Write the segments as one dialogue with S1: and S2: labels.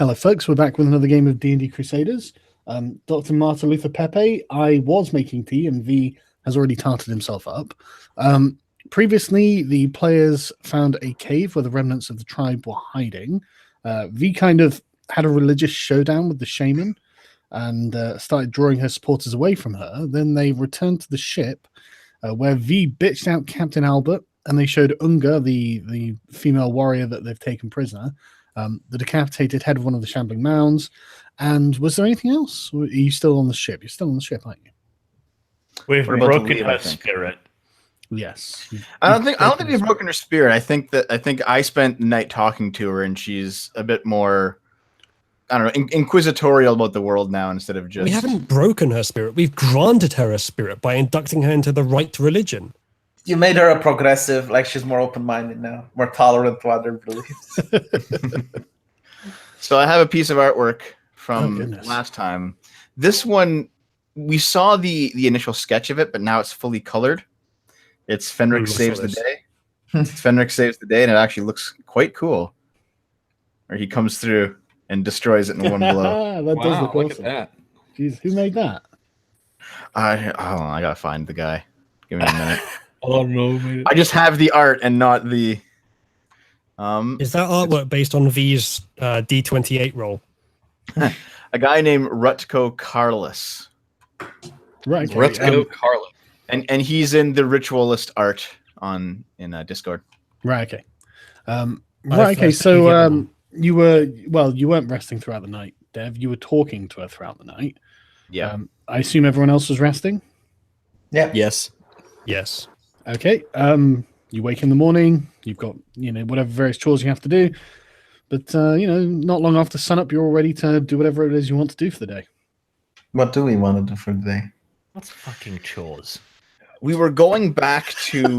S1: Hello, folks. We're back with another game of D&D Crusaders. Dr. Martin Luther Pepe, I was making tea, and V has already tarted himself up. Previously, the players found a cave where the remnants of the tribe were hiding. V kind of had a religious showdown with the shaman and started drawing her supporters away from her. Then they returned to the ship, where V bitched out Captain Albert, and they showed Unga, the female warrior that they've taken prisoner, the decapitated head of one of the shambling mounds. And was there anything else? Are you still on the ship? You're still on the ship, aren't you?
S2: We've broken her spirit.
S1: Yes.
S3: I don't think we've broken her spirit. I think I spent the night talking to her, and she's a bit more, I don't know, inquisitorial about the world now instead of just.
S4: We haven't broken her spirit. We've granted her a spirit by inducting her into the right religion.
S5: You made her a progressive, like she's more open-minded now, more tolerant to other beliefs.
S3: So I have a piece of artwork from last time. This one, we saw the initial sketch of it, but now it's fully colored. It's Fenric Saves the Day. Fenric Saves the Day, and it actually looks quite cool. Or he comes through and destroys it in one blow.
S1: That does look awesome.
S6: Look at that.
S1: Jeez, who made that?
S3: I gotta find the guy. Give me a minute.
S6: Oh no, man.
S3: I just have the art and not the.
S4: Is that artwork based on V's D28 roll?
S3: A guy named Rutko Carlos.
S1: Right. Okay.
S6: Rutko Carlos.
S3: And he's in the ritualist art in Discord.
S1: Right. Okay. Right. Okay. So you weren't resting throughout the night, Dev. You were talking to her throughout the night.
S3: Yeah.
S1: I assume everyone else was resting.
S5: Yeah.
S6: Yes.
S4: Yes.
S1: Okay. You wake in the morning. You've got whatever various chores you have to do, but not long after sunup, you're all ready to do whatever it is you want to do for the day.
S5: What do we want to do for the day?
S2: What's fucking chores?
S3: We were going back to.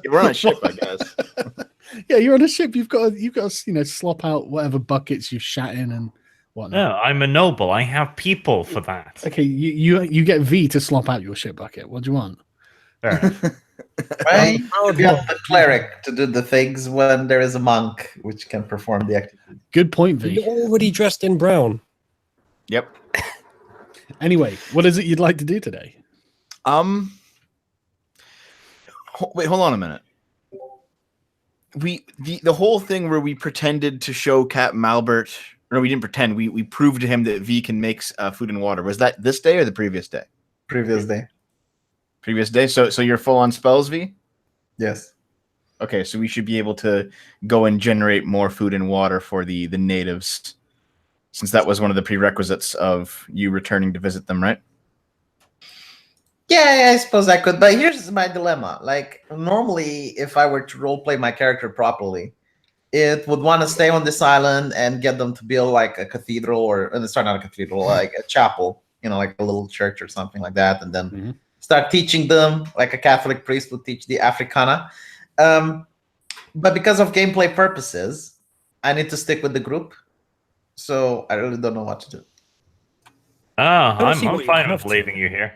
S3: We're on a ship, I guess.
S1: Yeah, you're on a ship. You've got to slop out whatever buckets you've shat in and whatnot.
S2: No, I'm a noble. I have people for that.
S1: Okay, you get V to slop out your ship bucket. What do you want?
S2: Fair enough.
S5: Right? We have the cleric to do the things when there is a monk which can perform the activity.
S1: Good point, V.
S4: You're already dressed in brown.
S3: Yep.
S1: Anyway, what is it you'd like to do today?
S3: Wait, hold on a minute. The whole thing where we pretended to show Captain Albert. No, we didn't pretend. We proved to him that V can make food and water. Was that this day or the previous day?
S5: Previous day.
S3: Previous day. So you're full on spells, V?
S5: Yes.
S3: Okay, so we should be able to go and generate more food and water for the natives, since that was one of the prerequisites of you returning to visit them, right?
S5: Yeah, I suppose I could. But here's my dilemma. Like, normally, if I were to roleplay my character properly, it would want to stay on this island and get them to build like a cathedral sorry, not a cathedral, like a chapel, like a little church or something like that. And then start teaching them like a Catholic priest would teach the Africana. But because of gameplay purposes, I need to stick with the group. So I really don't know what to do.
S2: Oh, I'm fine with leaving you here.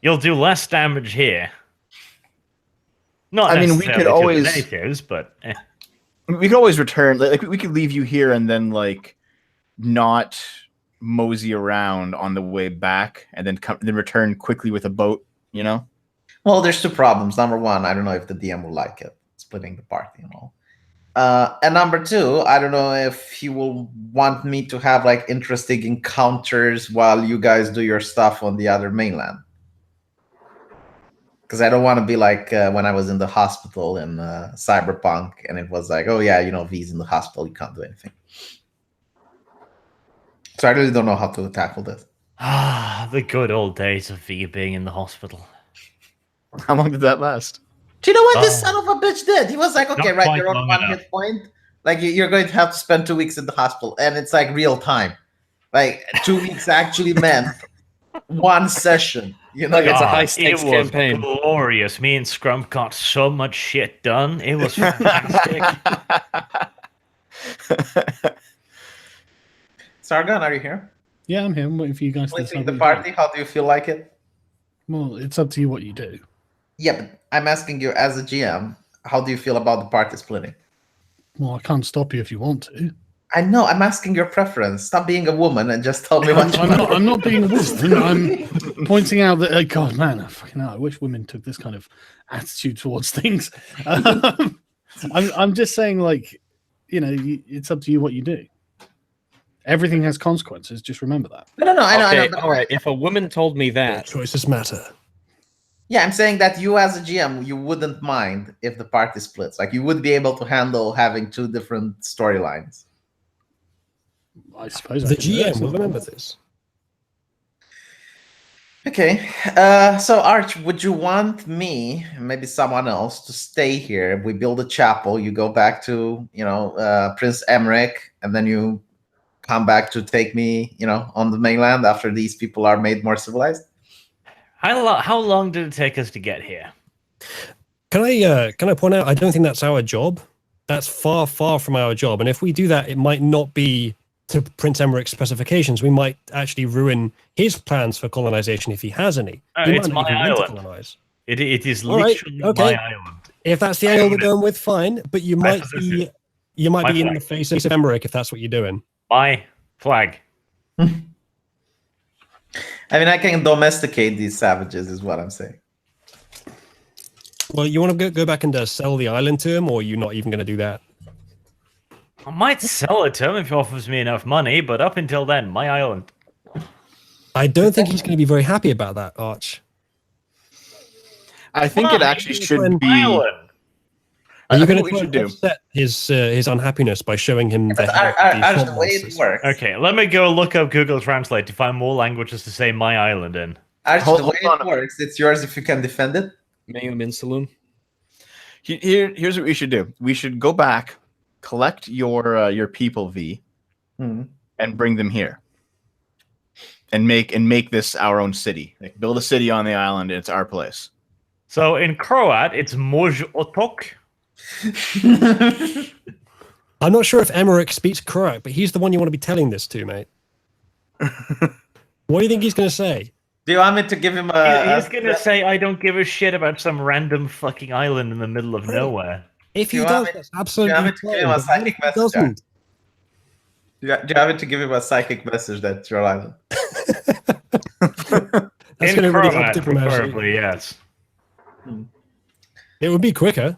S2: You'll do less damage here. Not
S3: we could always
S2: natives, but
S3: we could always return. Like we could leave you here and then not mosey around on the way back, and then return quickly with a boat.
S5: Well, there's two problems. Number one, I don't know if the DM will like it, splitting the party and all. And number two, I don't know if he will want me to have like interesting encounters while you guys do your stuff on the other mainland. Because I don't want to be like when I was in the hospital in Cyberpunk, and it was like, oh yeah, V's in the hospital, you can't do anything. So I really don't know how to tackle this.
S2: The good old days of V being in the hospital.
S3: How long did that last?
S5: Do you know what this son of a bitch did? He was like, okay,
S2: Not
S5: right,
S2: quite
S5: you're on
S2: long
S5: one
S2: enough.
S5: hit point. Like, you're going to have to spend 2 weeks in the hospital. And it's like real time. Like, 2 weeks actually meant one session.
S6: Like it's a high-stakes campaign.
S2: It was glorious. Me and Scrum got so much shit done. It was fantastic.
S5: Sargon, are you here?
S1: Yeah, I'm here. I'm waiting for you guys to
S5: Leading
S1: decide
S5: the
S1: what
S5: party,
S1: you
S5: how do you feel like it?
S1: do. Well, it's up to you what you do.
S5: Yeah, but I'm asking you as a GM, how do you feel about the party splitting?
S1: Well, I can't stop you if you want to.
S5: I know. I'm asking your preference. Stop being a woman and just tell me what you want.
S1: I'm not being a woman. I'm pointing out that, God, man, I wish women took this kind of attitude towards things. I'm just saying, like, it's up to you what you do. Everything has consequences. Just remember that.
S5: No. I know.
S6: All right. If a woman told me that,
S4: choices matter.
S5: Yeah, I'm saying that you as a GM, you wouldn't mind if the party splits. Like, you would be able to handle having 2 different storylines.
S1: I suppose
S4: The GM will remember this.
S5: Okay. So, Arch, would you want me, maybe someone else, to stay here? We build a chapel. You go back to, Prince Emmerich, and then you come back to take me, on the mainland after these people are made more civilized?
S2: How long did it take us to get here?
S4: Can I point out? I don't think that's our job. That's far, far from our job. And if we do that, it might not be to Prince Emmerich's specifications. We might actually ruin his plans for colonization if he has any.
S2: It's my island. It is literally my island.
S4: If that's the angle we're going with, fine. But you might be in the face of Emmerich if that's what you're doing.
S2: My flag.
S5: I mean, I can domesticate these savages, is what I'm saying.
S4: Well, you want to go back and sell the island to him, or you're not even going to do that?
S2: I might sell it to him if he offers me enough money, but up until then, my island.
S4: I don't think he's going to be very happy about that, Arch.
S3: I think it actually should be.
S4: Are you going to offset his unhappiness by showing him
S5: the way it works?
S2: Okay, let me go look up Google Translate to find more languages to say my island in.
S5: Actually, the way it works, it's yours if you can defend it.
S6: Mayum in saloon.
S3: Here's what we should do. We should go back, collect your people, V, and bring them here. And make this our own city. Like, build a city on the island, and it's our place.
S2: So in Croat, it's Moj Otok.
S4: I'm not sure if Emmerich speaks Croat, but he's the one you want to be telling this to, mate. What do you think he's going to say?
S5: Do you want me to give him
S2: He's going to say, I don't give a shit about some random fucking island in the middle of nowhere.
S4: If he does, that's absolutely
S5: fine. Do you want me to give him a psychic message? Do you have to give him a psychic message that's your island?
S4: That's going to really help diplomacy.
S2: Preferably, yes.
S4: It would be quicker.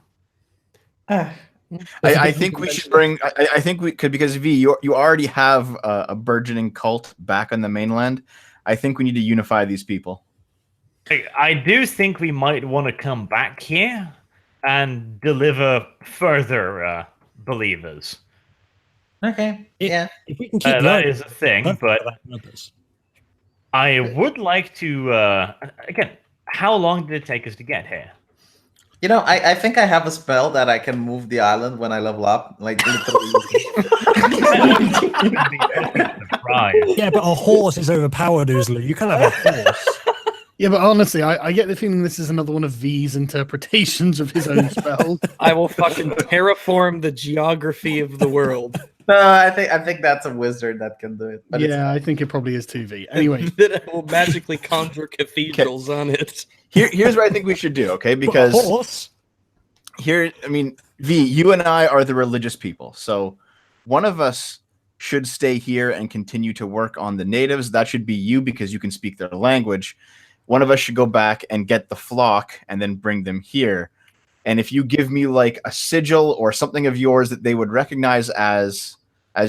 S3: I think we should bring. I think we could, because V, you already have a burgeoning cult back on the mainland. I think we need to unify these people.
S2: I do think we might want to come back here and deliver further believers.
S5: Okay. Yeah.
S4: If we can keep
S2: that is a thing, but I would like to. Again, how long did it take us to get here?
S5: I think I have a spell that I can move the island when I level up. Like, literally.
S4: Yeah, but a horse is overpowered, Oozler. You can't have a horse.
S1: Yeah, but honestly, I get the feeling this is another one of V's interpretations of his own spell.
S6: I will fucking terraform the geography of the world.
S5: No, I think that's a wizard that can do it. But
S1: yeah, I think it probably is 2V. Anyway.
S6: Then I will magically conjure cathedrals on it.
S3: Here's what I think we should do, okay? Because V, you and I are the religious people. So one of us should stay here and continue to work on the natives. That should be you, because you can speak their language. One of us should go back and get the flock and then bring them here. And if you give me like a sigil or something of yours that they would recognize as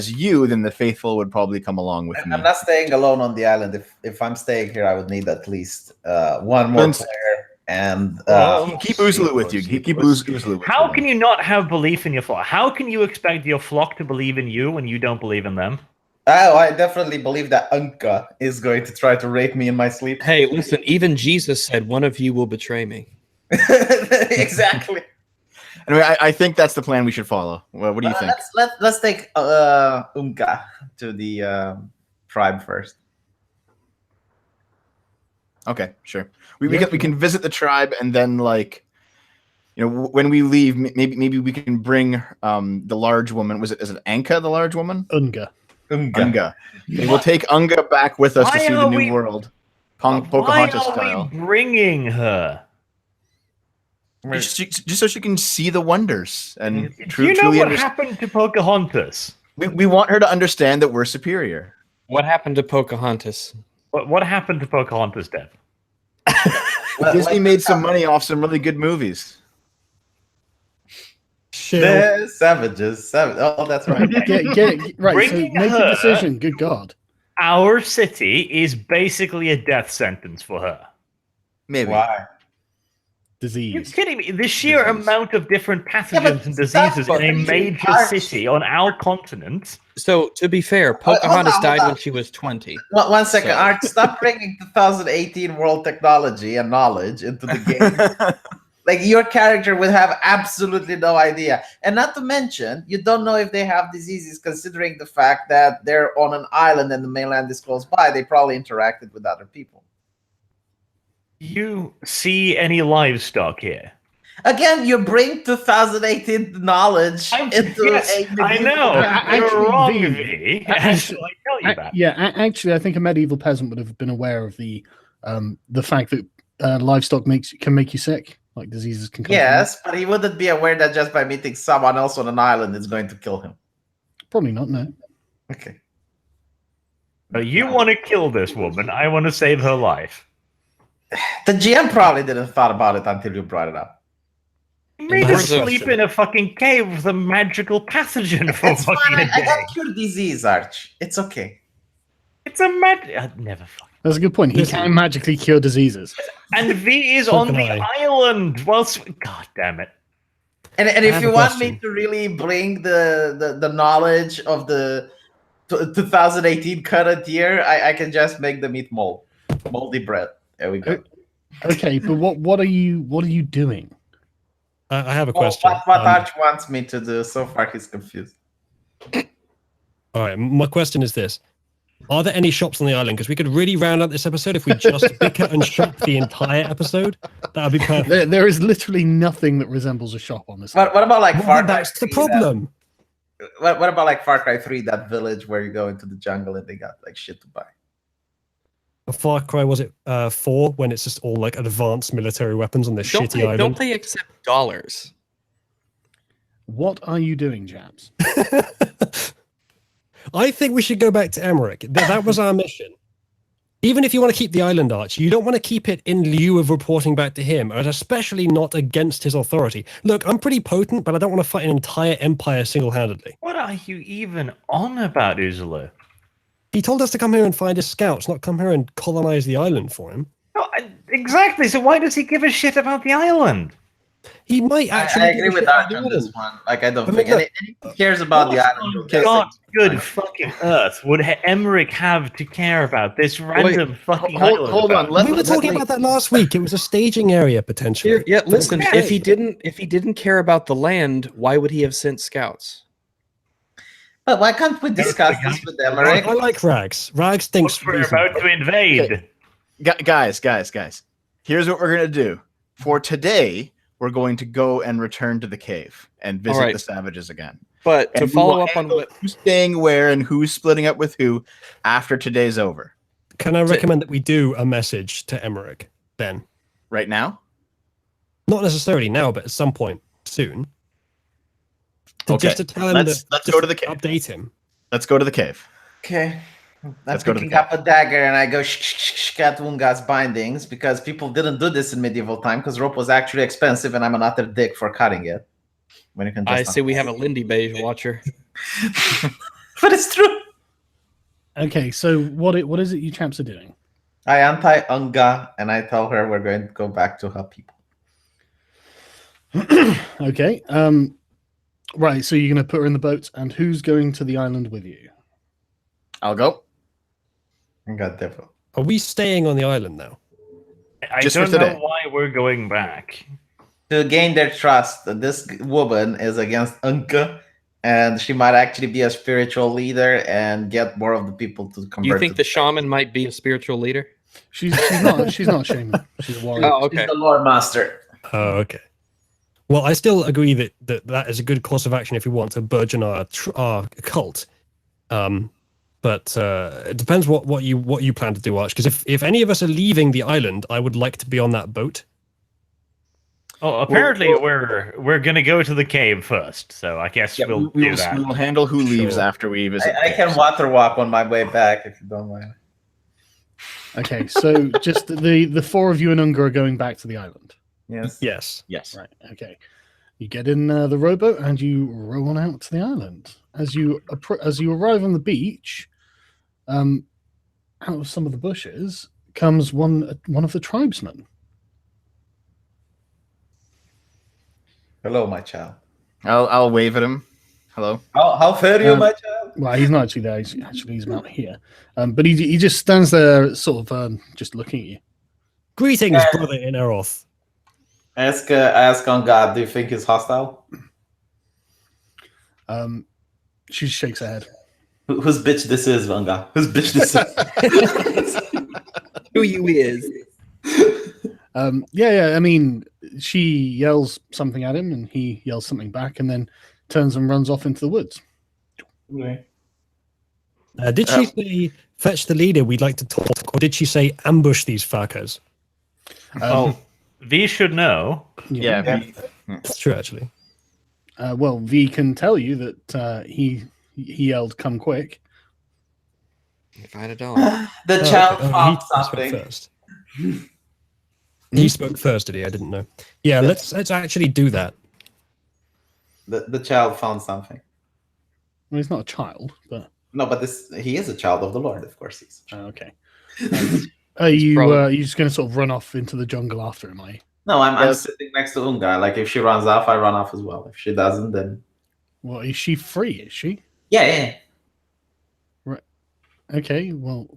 S3: you, then the faithful would probably come along with me.
S5: I'm not staying alone on the island. If I'm staying here, I would need at least one more player. And
S3: keep Oozlu with you. Keep Oozlu with you.
S2: How can you not have belief in your flock? How can you expect your flock to believe in you when you don't believe in them?
S5: Oh, I definitely believe that Unka is going to try to rape me in my sleep.
S6: Hey, listen, even Jesus said one of you will betray me.
S5: Exactly.
S3: Anyway, I think that's the plan we should follow. Well, what do you think?
S5: Let's take Unka to the tribe first.
S3: Okay, sure. We can visit the tribe, and then when we leave, maybe we can bring the large woman. Is it Anka, the large woman?
S1: Unga.
S3: We'll take Unga back with us to see the new world. Pocahontas style.
S2: Why are we bringing her?
S3: Just so she can see the wonders and
S2: Do you know what happened to Pocahontas?
S3: We want her to understand that we're superior.
S6: What happened to Pocahontas?
S2: What happened to Pocahontas, Dev?
S3: Disney made some money off some really good movies.
S5: The savages. Oh, that's right.
S1: Get right. So make a decision. Good God.
S2: Our city is basically a death sentence for her.
S3: Maybe.
S5: Why?
S1: Disease.
S2: You're kidding me? The sheer amount of different pathogens and diseases in a major city on our continent.
S6: So, to be fair, Pocahontas died when she was 20.
S5: One second, Art. Stop bringing 2018 world technology and knowledge into the game. Like, your character would have absolutely no idea. And not to mention, you don't know if they have diseases, considering the fact that they're on an island and the mainland is close by. They probably interacted with other people.
S2: You see any livestock here?
S5: Again, you bring 2018 knowledge into
S2: yes, I know. You're wrong, V. Actually, I tell you that.
S1: Yeah, actually, I think a medieval peasant would have been aware of the fact that livestock can make you sick, like diseases can come.
S5: Yes, but he wouldn't be aware that just by meeting someone else on an island is going to kill him.
S1: Probably not. No.
S5: Okay.
S2: But you want to kill this woman. I want to save her life.
S5: The GM probably didn't thought about it until you brought it up.
S2: You made her sleep in a fucking cave with a magical pathogen for
S5: It's
S2: fucking
S5: fine.
S2: a
S5: I
S2: day.
S5: got cured disease, Arch. It's okay.
S2: It's a never fucking.
S1: That's a good point. He can magically cure diseases.
S2: And V is on the island. Well, God damn it.
S5: And if you want me to really bring the knowledge of the 2018 current year, I can just make them eat moldy bread. There we go.
S1: Okay, but what are you doing?
S4: I have a question.
S5: What Arch wants me to do? So far, he's confused.
S4: All right, my question is this: are there any shops on the island? Because we could really round out this episode if we just bicker and shop the entire episode. That would be perfect.
S1: There is literally nothing that resembles a shop on this.
S5: What about like Far Cry?
S4: That's the problem.
S5: What about like Far Cry 3? That village where you go into the jungle and they got like shit to buy.
S4: A Far Cry, was it 4, when it's just all like advanced military weapons on this shitty island?
S6: Don't they accept dollars?
S1: What are you doing, chaps?
S4: I think we should go back to Emmerich. That was our mission. Even if you want to keep the island arch, you don't want to keep it in lieu of reporting back to him, and especially not against his authority. Look, I'm pretty potent, but I don't want to fight an entire empire single-handedly.
S2: What are you even on about, Ursula?
S4: He told us to come here and find his scouts, not come here and colonize the island for him.
S2: No, exactly. So why does he give a shit about the island?
S4: He might actually.
S5: I agree with Arch on this one. Like, I don't think anyone cares about the island.
S2: God's good fucking earth would Emmerich have to care about this random fucking island?
S3: Hold on.
S4: We were talking about that last week. It was a staging area potentially.
S6: Yeah, listen. If he didn't care about the land, why would he have sent scouts?
S5: But why can't we discuss this with Emmerich?
S4: I like Rags. Rags thinks
S2: we're about to invade.
S3: Okay. Guys. Here's what we're gonna do. For today, we're going to go and return to the cave and visit the savages again.
S6: But to follow up on what
S3: who's staying where and who's splitting up with who after today's over.
S4: Can I recommend that we do a message to Emmerich then?
S3: Right now?
S4: Not necessarily now, but at some point soon.
S3: Okay.
S4: Just to tell him
S3: let's go to the cave.
S4: Update him.
S3: Let's go to the cave.
S5: Okay.
S3: Let's
S5: I'm
S3: go to the
S5: picking up a dagger and I go at Wunga's bindings because people didn't do this in medieval time because rope was actually expensive and I'm an utter dick for cutting it. When you can just
S6: I see we have a Lindy Beige watcher.
S5: But it's true.
S1: Okay, so what is it you chaps are doing?
S5: I anti-Unga and I tell her we're going to go back to her people.
S1: Okay. Right, so you're going to put her in the boat, and who's going to the island with you?
S3: I'll go.
S5: God devil.
S4: Are we staying on the island now?
S2: I don't know why we're going back.
S5: To gain their trust, this woman is against Unka, and she might actually be a spiritual leader and get more of the people to convert.
S6: You think the shaman might be a spiritual leader?
S1: She's not. She's not a shaman. She's a warrior.
S6: Oh, okay.
S5: She's the Lord Master.
S4: Oh, okay. Well, I still agree that is a good course of action if we want to burgeon our cult. But it depends what you plan to do, Arch. Because if any of us are leaving the island, I would like to be on that boat.
S2: Oh, apparently we're gonna go to the cave first, so I guess we'll do that.
S3: We will handle who leaves
S4: Sure.
S3: after we visit.
S5: I can water walk on my way back if you don't mind.
S1: Okay, so just the four of you and Unga are going back to the island.
S5: Yes.
S4: Yes.
S3: Yes.
S1: Right. Okay. You get in the rowboat and you row on out to the island. As you arrive on the beach, out of some of the bushes comes one of the tribesmen.
S5: Hello, my child.
S3: I'll wave at him. Hello.
S5: How fare you, my child?
S1: Well, he's not actually there. He's out here. But he just stands there, sort of just looking at you.
S4: Greetings, brother in Eroth.
S5: Ask on God. Do you think he's hostile?
S1: She shakes her head.
S5: Whose bitch this is, Vanga? Whose bitch this is?
S6: Who you is?
S1: Yeah. I mean, she yells something at him, and he yells something back, and then turns and runs off into the woods.
S4: Did she say, fetch the leader, we'd like to talk, or did she say, ambush these fuckers?
S2: V should know.
S3: Yeah.
S4: That's true, actually.
S1: Well, V can tell you that he yelled, "Come quick!"
S6: If I don't.
S5: The child
S4: He
S5: found
S4: spoke
S5: something.
S4: first. He spoke first, did he? I didn't know. Yeah, let's actually do that.
S5: The child found something.
S1: Well, he's not a child, but
S5: No, but he is a child of the Lord, of course. He's.
S1: okay. Are you
S6: probably-
S1: you just going to sort of run off into the jungle after him? Are you?
S5: No, I'm sitting next to Unga. Like if she runs off, I run off as well. If she doesn't, then
S1: Well, is she free? Is she?
S5: yeah.
S1: Okay. Well,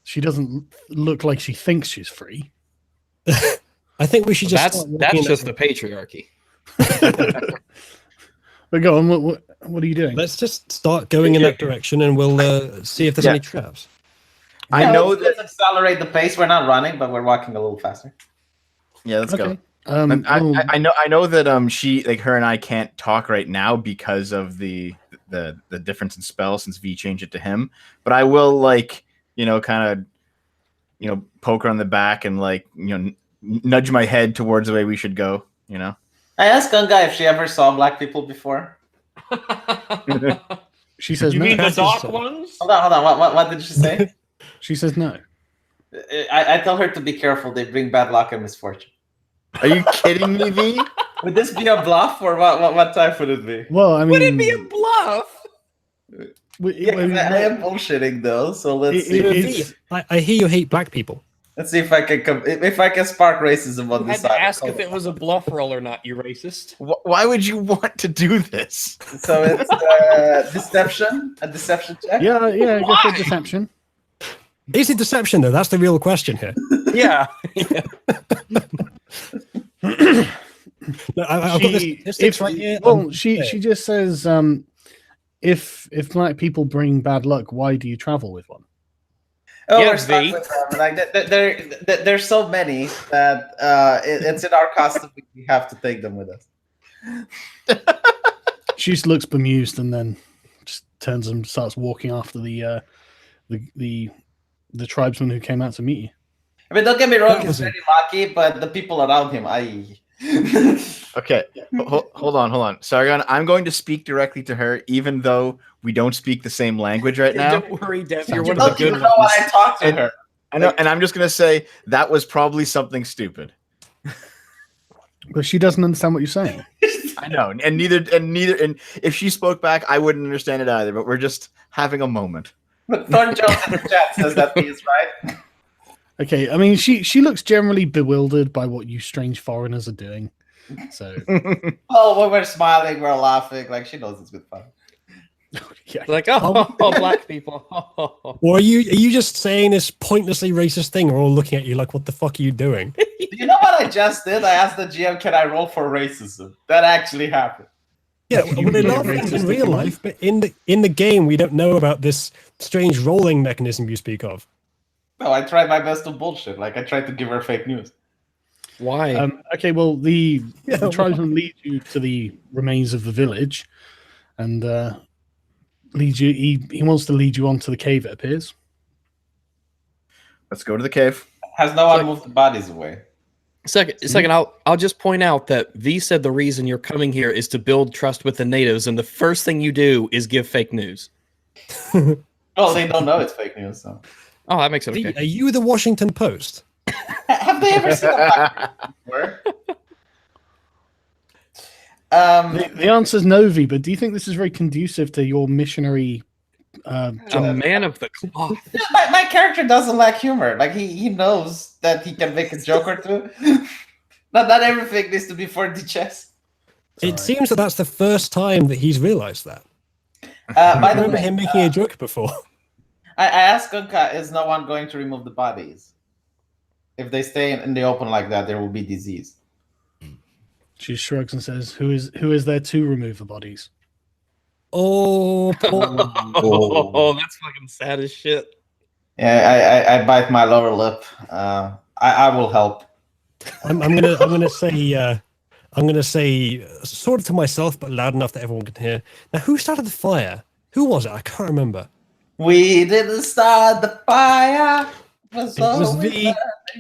S1: she doesn't look like she thinks she's free.
S4: I think we should just.
S6: That's
S4: start walking in
S6: just
S4: that
S6: the patriarchy.
S1: But go on. What are you doing?
S4: Let's just start going in that direction, and we'll see if there's
S3: Yeah.
S4: any traps.
S3: I know
S5: let's
S3: that.
S5: accelerate the pace. We're not running, but we're walking a little faster.
S3: Yeah, let's go.
S1: Okay.
S3: I know that she her and I can't talk right now because of the difference in spells since V changed it to him. But I will kind of poke her on the back and nudge my head towards the way we should go.
S5: I asked Unga if she ever saw black people before.
S1: She says
S2: You
S1: no.
S2: mean the
S4: That's
S2: dark
S4: just-
S2: ones?
S5: Hold on. What did she say?
S1: She says no.
S5: I tell her to be careful. They bring bad luck and misfortune.
S3: Are you kidding me, V?
S5: Would this be a bluff or what type would it be?
S1: Well, I mean,
S6: Would it be a bluff?
S5: Yeah, 'cause I am bullshitting though. So let's see.
S1: it's-
S4: I hear you hate black people.
S5: Let's see if I can spark racism on
S6: I
S5: this
S6: had to
S5: side.
S6: ask if it was a bluff roll or not, you racist.
S3: Why would you want to do this?
S5: So it's deception, a deception check.
S1: yeah, go for
S6: Why?
S1: deception.
S4: Is it deception, though? That's the real question here.
S6: Yeah.
S4: No, I've got the statistics right here.
S1: Well, she just says, if black people bring bad luck, why do you travel with one?
S5: Oh,
S6: Yeah,
S5: we're stuck
S6: V.
S5: with them. Like there's so many that it's in our custom. We have to take them with us.
S1: She just looks bemused and then just turns and starts walking after the tribesman who came out to meet you.
S5: I mean, don't get me wrong.
S4: That
S5: He's
S4: was
S5: very lucky, but the people around him,
S3: Okay, hold on. Sargon, I'm going to speak directly to her, even though we don't speak the same language right now.
S6: Don't worry, Dev.
S1: Sounds
S6: You're one
S1: good.
S6: of the
S5: you
S6: good
S5: know
S6: ones.
S5: when I talk to her.
S3: I know, and I'm just going to say that was probably something stupid.
S1: But she doesn't understand what you're saying.
S3: I know, and neither, and if she spoke back, I wouldn't understand it either. But we're just having a moment.
S5: But Thorn Jones in the chat says that he is right.
S1: Okay, I mean, she looks generally bewildered by what you strange foreigners are doing. So
S5: Oh, when we're smiling, we're laughing. Like she knows it's good fun.
S1: yeah,
S6: Like, black people.
S4: Or are you just saying this pointlessly racist thing? We're all looking at you like, what the fuck are you doing?
S5: You know what I just did? I asked the GM, "Can I roll for racism?" That actually happened.
S4: Yeah, well, they love things in real life, but in the game, we don't know about this strange rolling mechanism you speak of.
S5: No, I tried my best to bullshit. Like I tried to give her fake news.
S6: Why?
S1: okay, well, the tribesman leads you to the remains of the village, and leads you. He wants to lead you on to the cave. It appears.
S3: Let's go to the cave.
S5: Has no one moved the bodies away?
S6: Second, I'll just point out that V said the reason you're coming here is to build trust with the natives, and the first thing you do is give fake news.
S5: Well, they don't know it's fake news, so.
S6: Oh, that makes it
S4: V,
S6: okay.
S4: are you the Washington Post?
S5: Have they ever seen a black before?
S1: The answer is no, V, but do you think this is very conducive to your missionary
S6: A man of the cloth.
S5: My character doesn't lack humor. Like he knows that he can make a joke or two. Not everything needs to be for the chess.
S4: It seems that that's the first time that he's realized that.
S5: By
S4: I
S5: the
S4: remember
S5: way,
S4: him making a joke before.
S5: I asked Gunka, is no one going to remove the bodies? If they stay in the open like that, there will be disease.
S1: She shrugs and says, "Who is there to remove the bodies?"
S4: Oh,
S6: Oh, that's fucking sad as shit.
S5: Yeah, I bite my lower lip. I will help.
S4: I'm gonna say sort of to myself, but loud enough that everyone can hear. Now, who started the fire? Who was it? I can't remember.
S5: We didn't start the fire. It was
S4: V.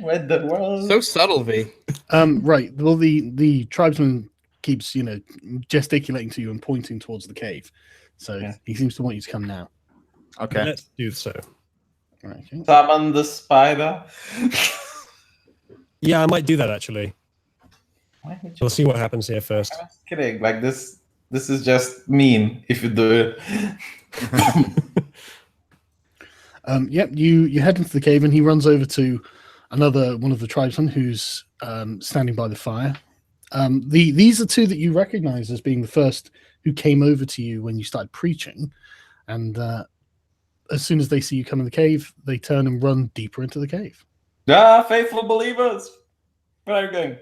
S5: with the world.
S6: So subtle, V.
S1: Right. Well, the tribesman keeps gesticulating to you and pointing towards the cave, so he seems to want you to come now.
S3: Okay.
S4: Let's do so.
S1: Right, okay.
S5: Summon the spider.
S4: Yeah, I might do that actually.
S5: Why would you-
S4: We'll see what happens here first.
S5: I'm just kidding. Like this is just mean if you do it.
S1: Yep. You head into the cave, and he runs over to another one of the tribesmen who's standing by the fire. These are two that you recognize as being the first who came over to you when you started preaching, and as soon as they see you come in the cave, they turn and run deeper into the cave.
S5: Faithful believers. Where are you going?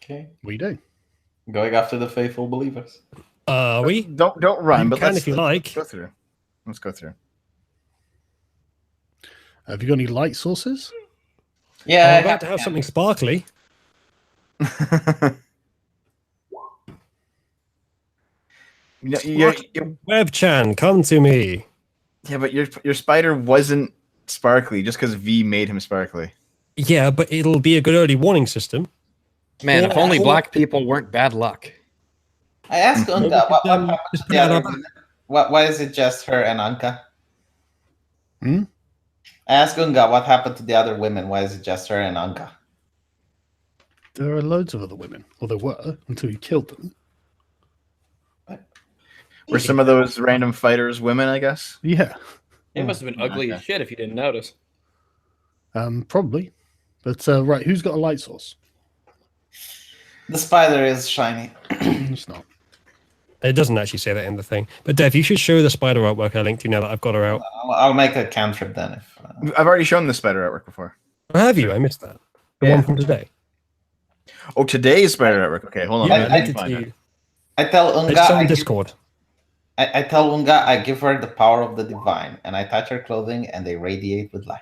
S5: Okay.
S1: What are you doing?
S5: Going after the faithful believers.
S4: Are we?
S3: Don't run,
S4: You
S3: but
S4: can
S3: let's
S4: if you like.
S3: go through. Let's go through.
S1: Have you got any light sources?
S5: Yeah,
S4: I'm about to have something sparkly.
S3: your
S4: Webchan, come to me.
S3: Yeah, but your spider wasn't sparkly just because V made him sparkly.
S4: Yeah, but it'll be a good early warning system.
S6: Man, if only black people weren't bad luck.
S5: I asked Unga what happened
S4: just
S5: to
S4: put
S5: the
S4: that
S5: other
S4: up.
S5: women. Why is it just her and Anka?
S1: Hmm?
S5: I asked Unga what happened to the other women. Why is it just her and Anka?
S1: There are loads of other women, or there were until you killed them.
S3: Were some of those random fighters women, I guess?
S1: Yeah,
S6: It must have been ugly as shit if you didn't notice.
S1: probably. But right, who's got a light source?
S5: The spider is shiny.
S1: It's not.
S4: It doesn't actually say that in the thing. But Dev, you should show the spider artwork I linked to you now that I've got her out.
S5: I'll make a cantrip then. If
S3: I've already shown the spider artwork before.
S4: Or have you? I missed that. The
S5: Yeah.
S4: one from today.
S3: Oh, today's spider artwork. Okay, hold on.
S4: Yeah,
S3: let
S4: I
S3: me
S4: linked it to
S3: find it.
S4: you.
S5: I tell Unga,
S4: It's on Discord.
S5: I tell Unga I give her the power of the divine, and I touch her clothing, and they radiate with light.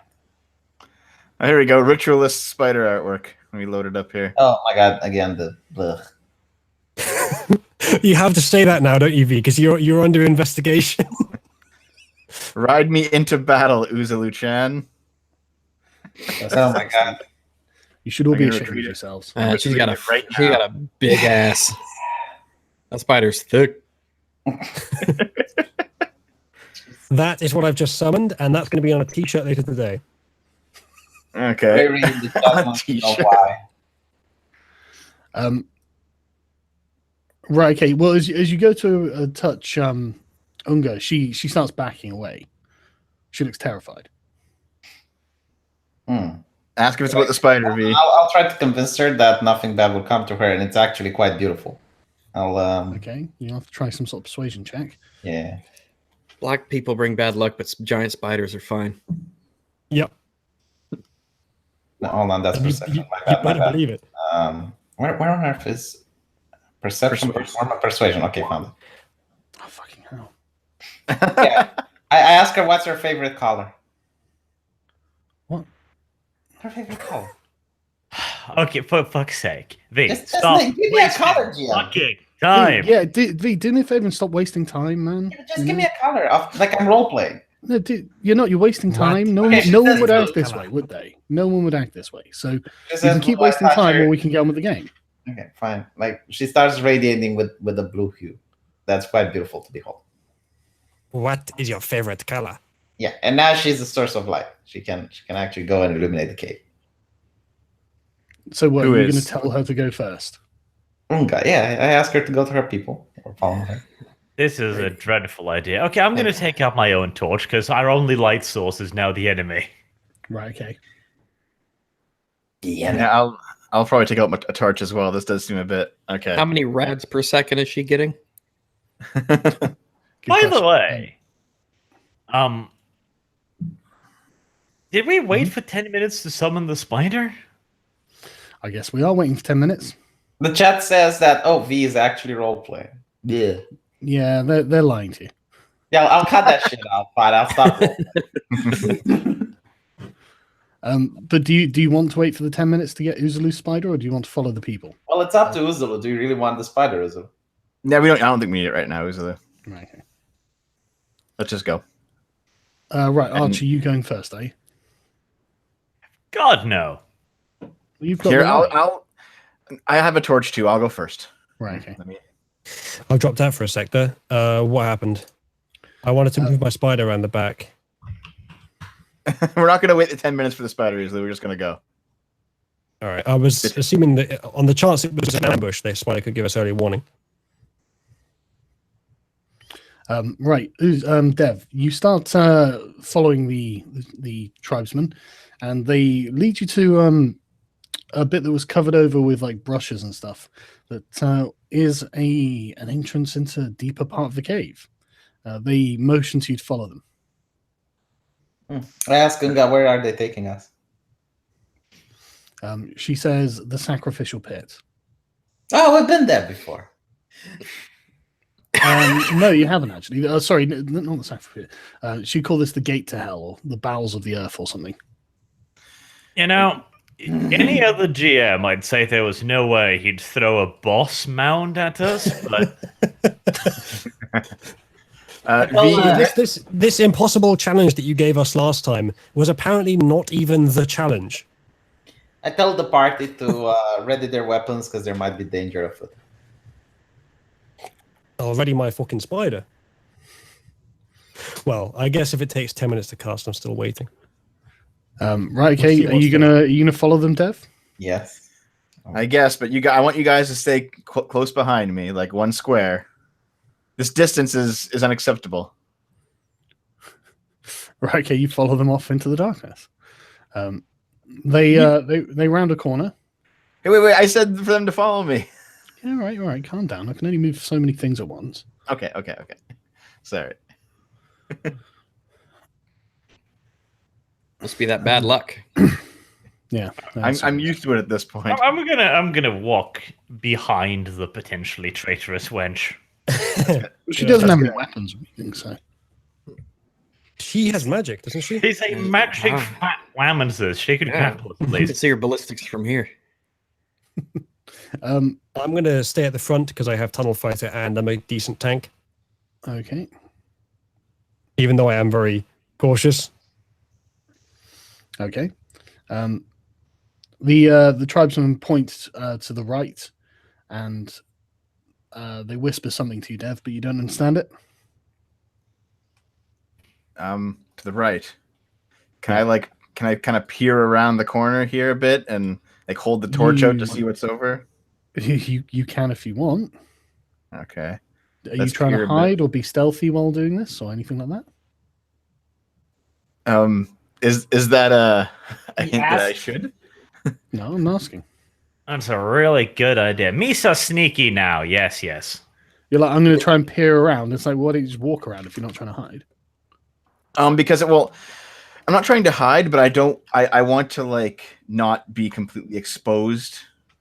S3: Oh, here we go. Ritualist spider artwork. Let me load it up here.
S5: Oh my god! Again, the blech.
S4: You have to say that now, don't you, V? Because you're under investigation.
S3: Ride me into battle, Uzalu-chan.
S5: Oh my god!
S1: You should all
S3: I'm
S1: be
S3: gonna
S1: ashamed of
S3: retweet it.
S1: yourselves.
S6: She's got a
S3: Right
S6: she got a big ass. That spider's thick.
S4: That is what I've just summoned, and that's going to be on a t-shirt later today.
S3: Okay.
S5: Very in the chat wants to know
S3: T-shirt.
S5: why.
S1: Right. Okay. Well, as you go to touch Unga, she starts backing away. She looks terrified.
S3: Ask if it's about the spider, V.
S5: I'll try to convince her that nothing bad will come to her, and it's actually quite beautiful. I'll
S1: Okay. You have to try some sort of persuasion check.
S5: yeah.
S6: Black people bring bad luck, but giant spiders are fine.
S4: Yep.
S5: No, hold on, that's
S4: You,
S5: perception.
S4: you,
S5: My
S4: you
S5: bad, my
S4: better
S5: bad.
S4: believe it.
S5: Where on earth is perception, persuasion? Okay, found it.
S1: Oh fucking hell!
S5: Yeah. I asked her what's her favorite color.
S1: What?
S5: Her favorite color.
S2: Okay, for fuck's sake. V,
S5: Just
S2: stop.
S5: give me a
S2: wasting
S5: color, GM.
S2: fucking time.
S1: Yeah. V, do me a favor and stop wasting time, man.
S5: Just give me a color. Like I'm role playing.
S1: No, dude, you're not. You're wasting time. No,
S5: Okay,
S1: no one would
S5: that's
S1: act this
S4: blue
S1: way, would they? No one would act this way. So
S5: She
S1: you
S5: says,
S1: can keep
S5: "Will I
S1: wasting
S5: touch
S1: time,
S5: her?"
S1: or we can get on with the game.
S5: Okay, fine. Like she starts radiating with a blue hue. That's quite beautiful to behold.
S4: What is your favorite color?
S5: Yeah, and now she's a source of light. She can actually go and illuminate the cave.
S1: So what?
S3: Who
S1: You're going
S3: is?
S1: to tell her to go first?
S5: Okay, yeah, I asked her to go to her people or follow her.
S2: This is a dreadful idea. Okay, I'm going to take out my own torch because our only light source is now the enemy.
S1: Right. Okay.
S3: Yeah, I'll probably take out a torch as well. This does seem a bit okay.
S6: How many rads per second is she getting?
S1: Good
S2: By the
S1: question.
S2: way, did we wait for 10 minutes to summon the spider?
S1: I guess we are waiting for 10 minutes.
S5: The chat says that V is actually role playing. Yeah.
S1: Yeah, they're lying to you.
S5: Yeah, I'll cut that shit out. Fine, I'll stop role.
S1: But do you want to wait for the 10 minutes to get Uzulu's spider, or do you want to follow the people?
S5: Well, it's up to Uzulu. Do you really want the spider, Uzulu?
S3: Yeah, we don't. I don't think we need it right now. Usually,
S1: Right. Okay.
S3: let's just go.
S1: Right, Archie, you going first, eh?
S2: God, no.
S1: You've got
S3: Here,
S1: the light.
S3: I have a torch too. I'll go first.
S1: Right. Okay.
S3: Let me.
S4: I dropped out for a sec there. What happened? I wanted to move my spider around the back.
S3: We're not going to wait the 10 minutes for the spider. Usually, we're just going to go.
S4: All right. I was assuming that on the chance it was an ambush, the spider could give us early warning.
S1: Right, Dev, you start following the tribesmen, and they lead you to a bit that was covered over with like brushes and stuff. That is an entrance into a deeper part of the cave. They motion to you to follow them.
S5: I asked Gunga, where are they taking us?
S1: She says the sacrificial pit.
S5: Oh, we've been there before.
S1: No, you haven't actually. Sorry, not the sacrificial pit. She called this the gate to hell, or the bowels of the earth, or something.
S2: You know, any other GM, I'd say there was no way he'd throw a boss mound at us, but
S4: This impossible challenge that you gave us last time was apparently not even the challenge.
S5: I tell the party to ready their weapons because there might be danger afoot.
S4: I'll ready my fucking spider. Well, I guess if it takes 10 minutes to cast, I'm still waiting.
S1: Right, okay. Are you gonna follow them, Dev?
S5: Yes.
S3: I guess, but I want you guys to stay close behind me, like one square. This distance is unacceptable.
S1: Right, okay. You follow them off into the darkness. They round a corner.
S3: Hey, wait! I said for them to follow me.
S1: Yeah, all right. Calm down. I can only move so many things at once.
S3: Okay. Sorry.
S6: Must be that bad luck.
S1: Yeah,
S3: I'm used to it at this point.
S2: I'm gonna walk behind the potentially traitorous wench.
S1: She doesn't have any weapons or anything, so.
S4: She has magic, doesn't she?
S2: She's a magic fat whammonses. She could grapple us,
S6: You can
S2: please.
S6: see your ballistics from here.
S4: I'm going to stay at the front because I have tunnel fighter and I'm a decent tank,
S1: Okay.
S4: even though I am very cautious.
S1: Okay. The tribesmen point to the right, and they whisper something to you, Dev, but you don't understand it.
S3: To the right. Can I kind of peer around the corner here a bit and like hold the torch out to see what's over?
S1: You can if you want.
S3: Okay.
S1: Are you
S3: Let's
S1: trying
S3: peer
S1: to
S3: a bit.
S1: hide or be stealthy while doing this, or anything like that?
S3: Is that a hint
S2: Yes.
S3: that I should?
S1: No, I'm asking.
S2: That's a really good idea. Me so sneaky now. Yes.
S1: You're like, I'm going to try and peer around. It's like, why don't you just walk around if you're not trying to hide?
S3: Because I'm not trying to hide, but I want to like not be completely exposed.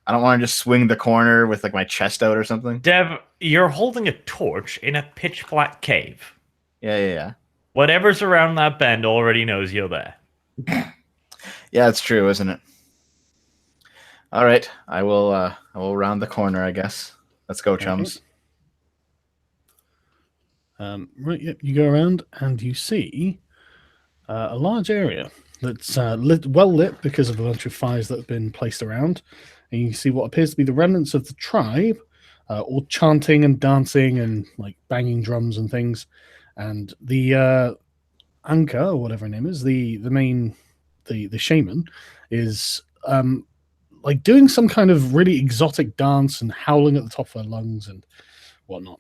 S3: I don't want to just swing the corner with like my chest out or something.
S2: Dev, you're holding a torch in a pitch black cave.
S3: Yeah.
S2: Whatever's around that bend already knows you're there.
S3: Yeah, it's true, isn't it? All right, I will round the corner, I guess. Let's go, chums.
S1: Right, yep. You go around and you see A large area that's well lit because of a bunch of fires that have been placed around. And you can see what appears to be the remnants of the tribe, all chanting and dancing and like banging drums and things. And the Anka, or whatever her name is, the shaman, is like doing some kind of really exotic dance and howling at the top of her lungs and whatnot.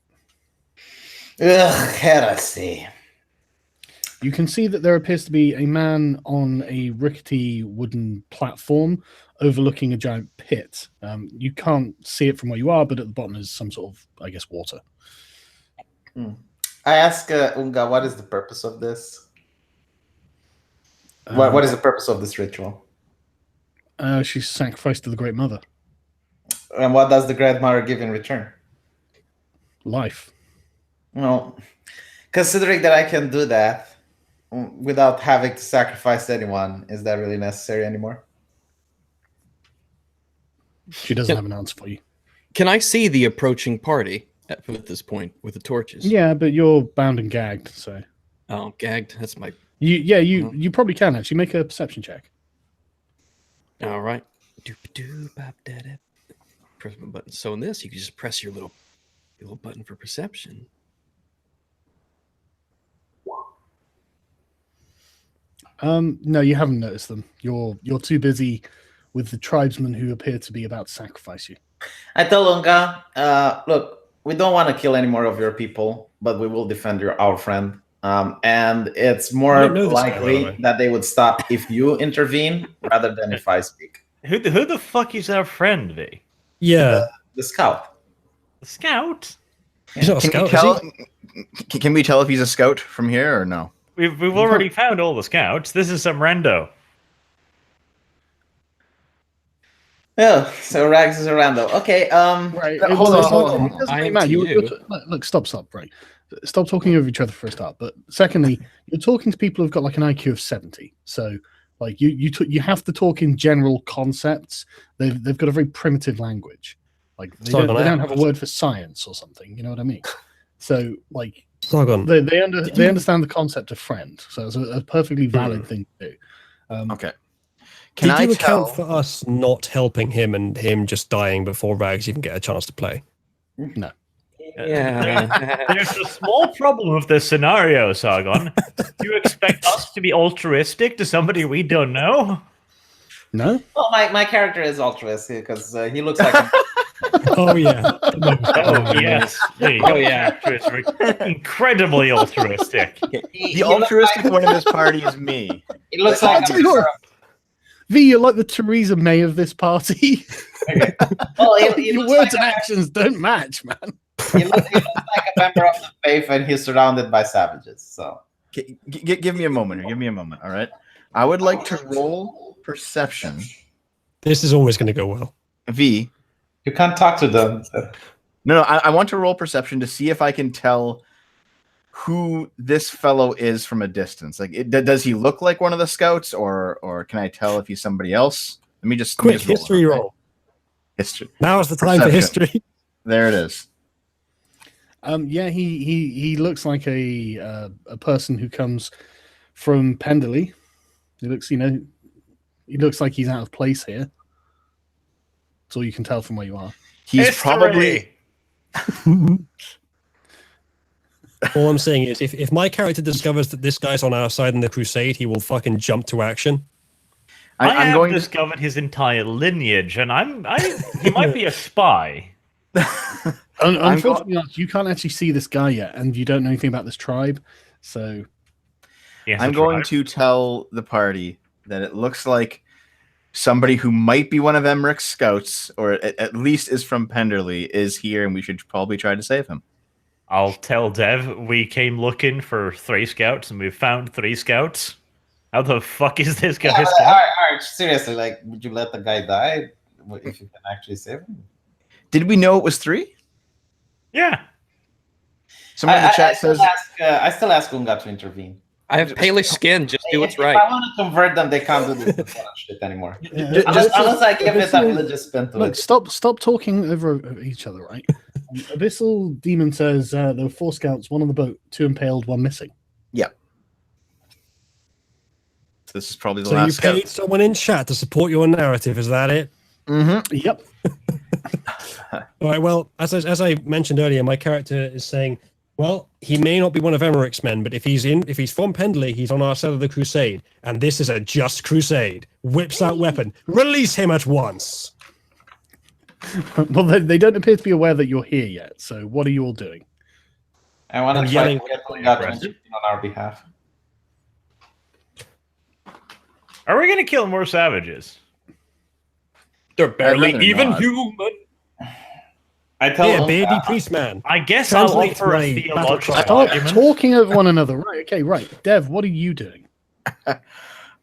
S5: Ugh, heresy.
S1: You can see that there appears to be a man on a rickety wooden platform overlooking a giant pit. You can't see it from where you are, but at the bottom is some sort of, I guess, water.
S5: I ask Unga, what is the purpose of this? What is the purpose of this ritual?
S1: She's sacrificed to the Great Mother.
S5: And what does the Great Mother give in return?
S1: Life.
S5: Well, considering that I can do that without having to sacrifice anyone, is that really necessary anymore?
S1: She doesn't have an answer for you.
S6: Can I see the approaching party at this point with the torches?
S1: Yeah, but you're bound and gagged, so.
S6: Oh, gagged. That's my.
S1: You probably can actually make a perception check.
S6: All right. Press my button. So in this, you can just press your little button for perception.
S1: No, you haven't noticed them. You're too busy with the tribesmen who appear to be about to sacrifice you.
S5: I tell Unga, look, we don't want to kill any more of your people, but we will defend our friend. And it's more likely that they would stop if you intervene rather than if I speak.
S2: Who the fuck is our friend, V?
S4: Yeah.
S5: The scout.
S2: The scout?
S4: He's not a scout,
S3: Can we tell if he's a scout from here or no?
S2: We've already found all the scouts. This is some rando.
S5: Oh, so Rags is a rando. Okay,
S1: right.
S3: Hold on.
S1: Look, stop, right. Stop talking over each other for a start. But secondly, you're talking to people who've got like an IQ of 70. So like you have to talk in general concepts. They've got a very primitive language. Like they don't have a word for science or something. You know what I mean? So like they understand the concept of friend. So it's a perfectly valid thing to do.
S3: Okay.
S4: Did you account for us not helping him and him just dying before Rags even get a chance to play?
S1: No.
S6: Yeah.
S2: There's a small problem with this scenario, Sargon. Do you expect us to be altruistic to somebody we don't know?
S1: No.
S5: Well, my character is altruistic because he looks like a...
S4: Oh, yeah.
S2: Oh, yes. Oh, yeah. Incredibly altruistic.
S3: The altruistic one in this party is me.
S5: He looks like
S1: V, you're like the Theresa May of this party.
S5: Okay. Well,
S1: your words and actions don't match, man.
S5: He looks like a member of the faith, and he's surrounded by savages. So,
S3: give me a moment. Give me a moment. All right. I would like to roll perception.
S4: This is always going to go well.
S3: V.
S5: You can't talk to them. So.
S3: No. I want to roll perception to see if I can tell who this fellow is from a distance. Like, does he look like one of the scouts, or can I tell if he's somebody else? Let me just
S4: quick history roll.
S3: History.
S4: Now is the time for history.
S3: There it is.
S1: Yeah, he looks like a person who comes from Penderley. He looks like he's out of place here. That's all you can tell from where you are.
S3: He's probably.
S4: All I'm saying is, if my character discovers that this guy's on our side in the crusade, he will fucking jump to action.
S2: I have discovered his entire lineage, and he might be a spy.
S1: Unfortunately, you can't actually see this guy yet, and you don't know anything about this tribe. So,
S3: I'm going to tell the party that it looks like somebody who might be one of Emmerich's scouts, or at least is from Penderley, is here, and we should probably try to save him.
S2: I'll tell Dev we came looking for 3 scouts, and we found 3 scouts. How the fuck is this guy?
S5: Arch, seriously, like, would you let the guy die if you can actually save him?
S3: Did we know it was 3?
S2: Yeah.
S3: Someone in the chat says...
S5: I still ask Unga to intervene.
S6: I have palish skin. Just do what's right.
S5: If I want to convert them, they can't do this shit anymore. Unless I give it a religious spin to
S1: look,
S5: it.
S1: Stop talking over each other, right? Abyssal Demon says there were 4 scouts, 1 on the boat, 2 impaled, 1 missing.
S3: Yeah. This is probably the
S4: So
S3: last
S4: you
S3: scout.
S4: paid someone in chat to support your narrative, is that it?
S3: Mm-hmm.
S1: Yep.
S4: All right. Well, as I mentioned earlier, my character is saying, well, he may not be one of Emmerich's men, but if he's from Pendley, he's on our side of the crusade, and this is a just crusade. Whips out weapon, release him at once.
S1: Well, they don't appear to be aware that you're here yet. So what are you all doing?
S5: I want
S4: I'm
S5: to try to
S4: yelling
S5: get
S4: like
S5: the guy to
S2: aggressive.
S5: intervene on our behalf.
S2: Are we gonna kill more savages?
S6: They're barely
S3: rather
S6: even
S3: not.
S6: human.
S5: I tell
S4: Here,
S5: him,
S4: beardy priest man.
S2: I guess I'll
S4: Translate
S2: offer a
S4: my
S2: theological
S4: battle cry.
S1: Start
S2: argument.
S1: talking over one another. Right. Okay. Right. Dev, what are you doing?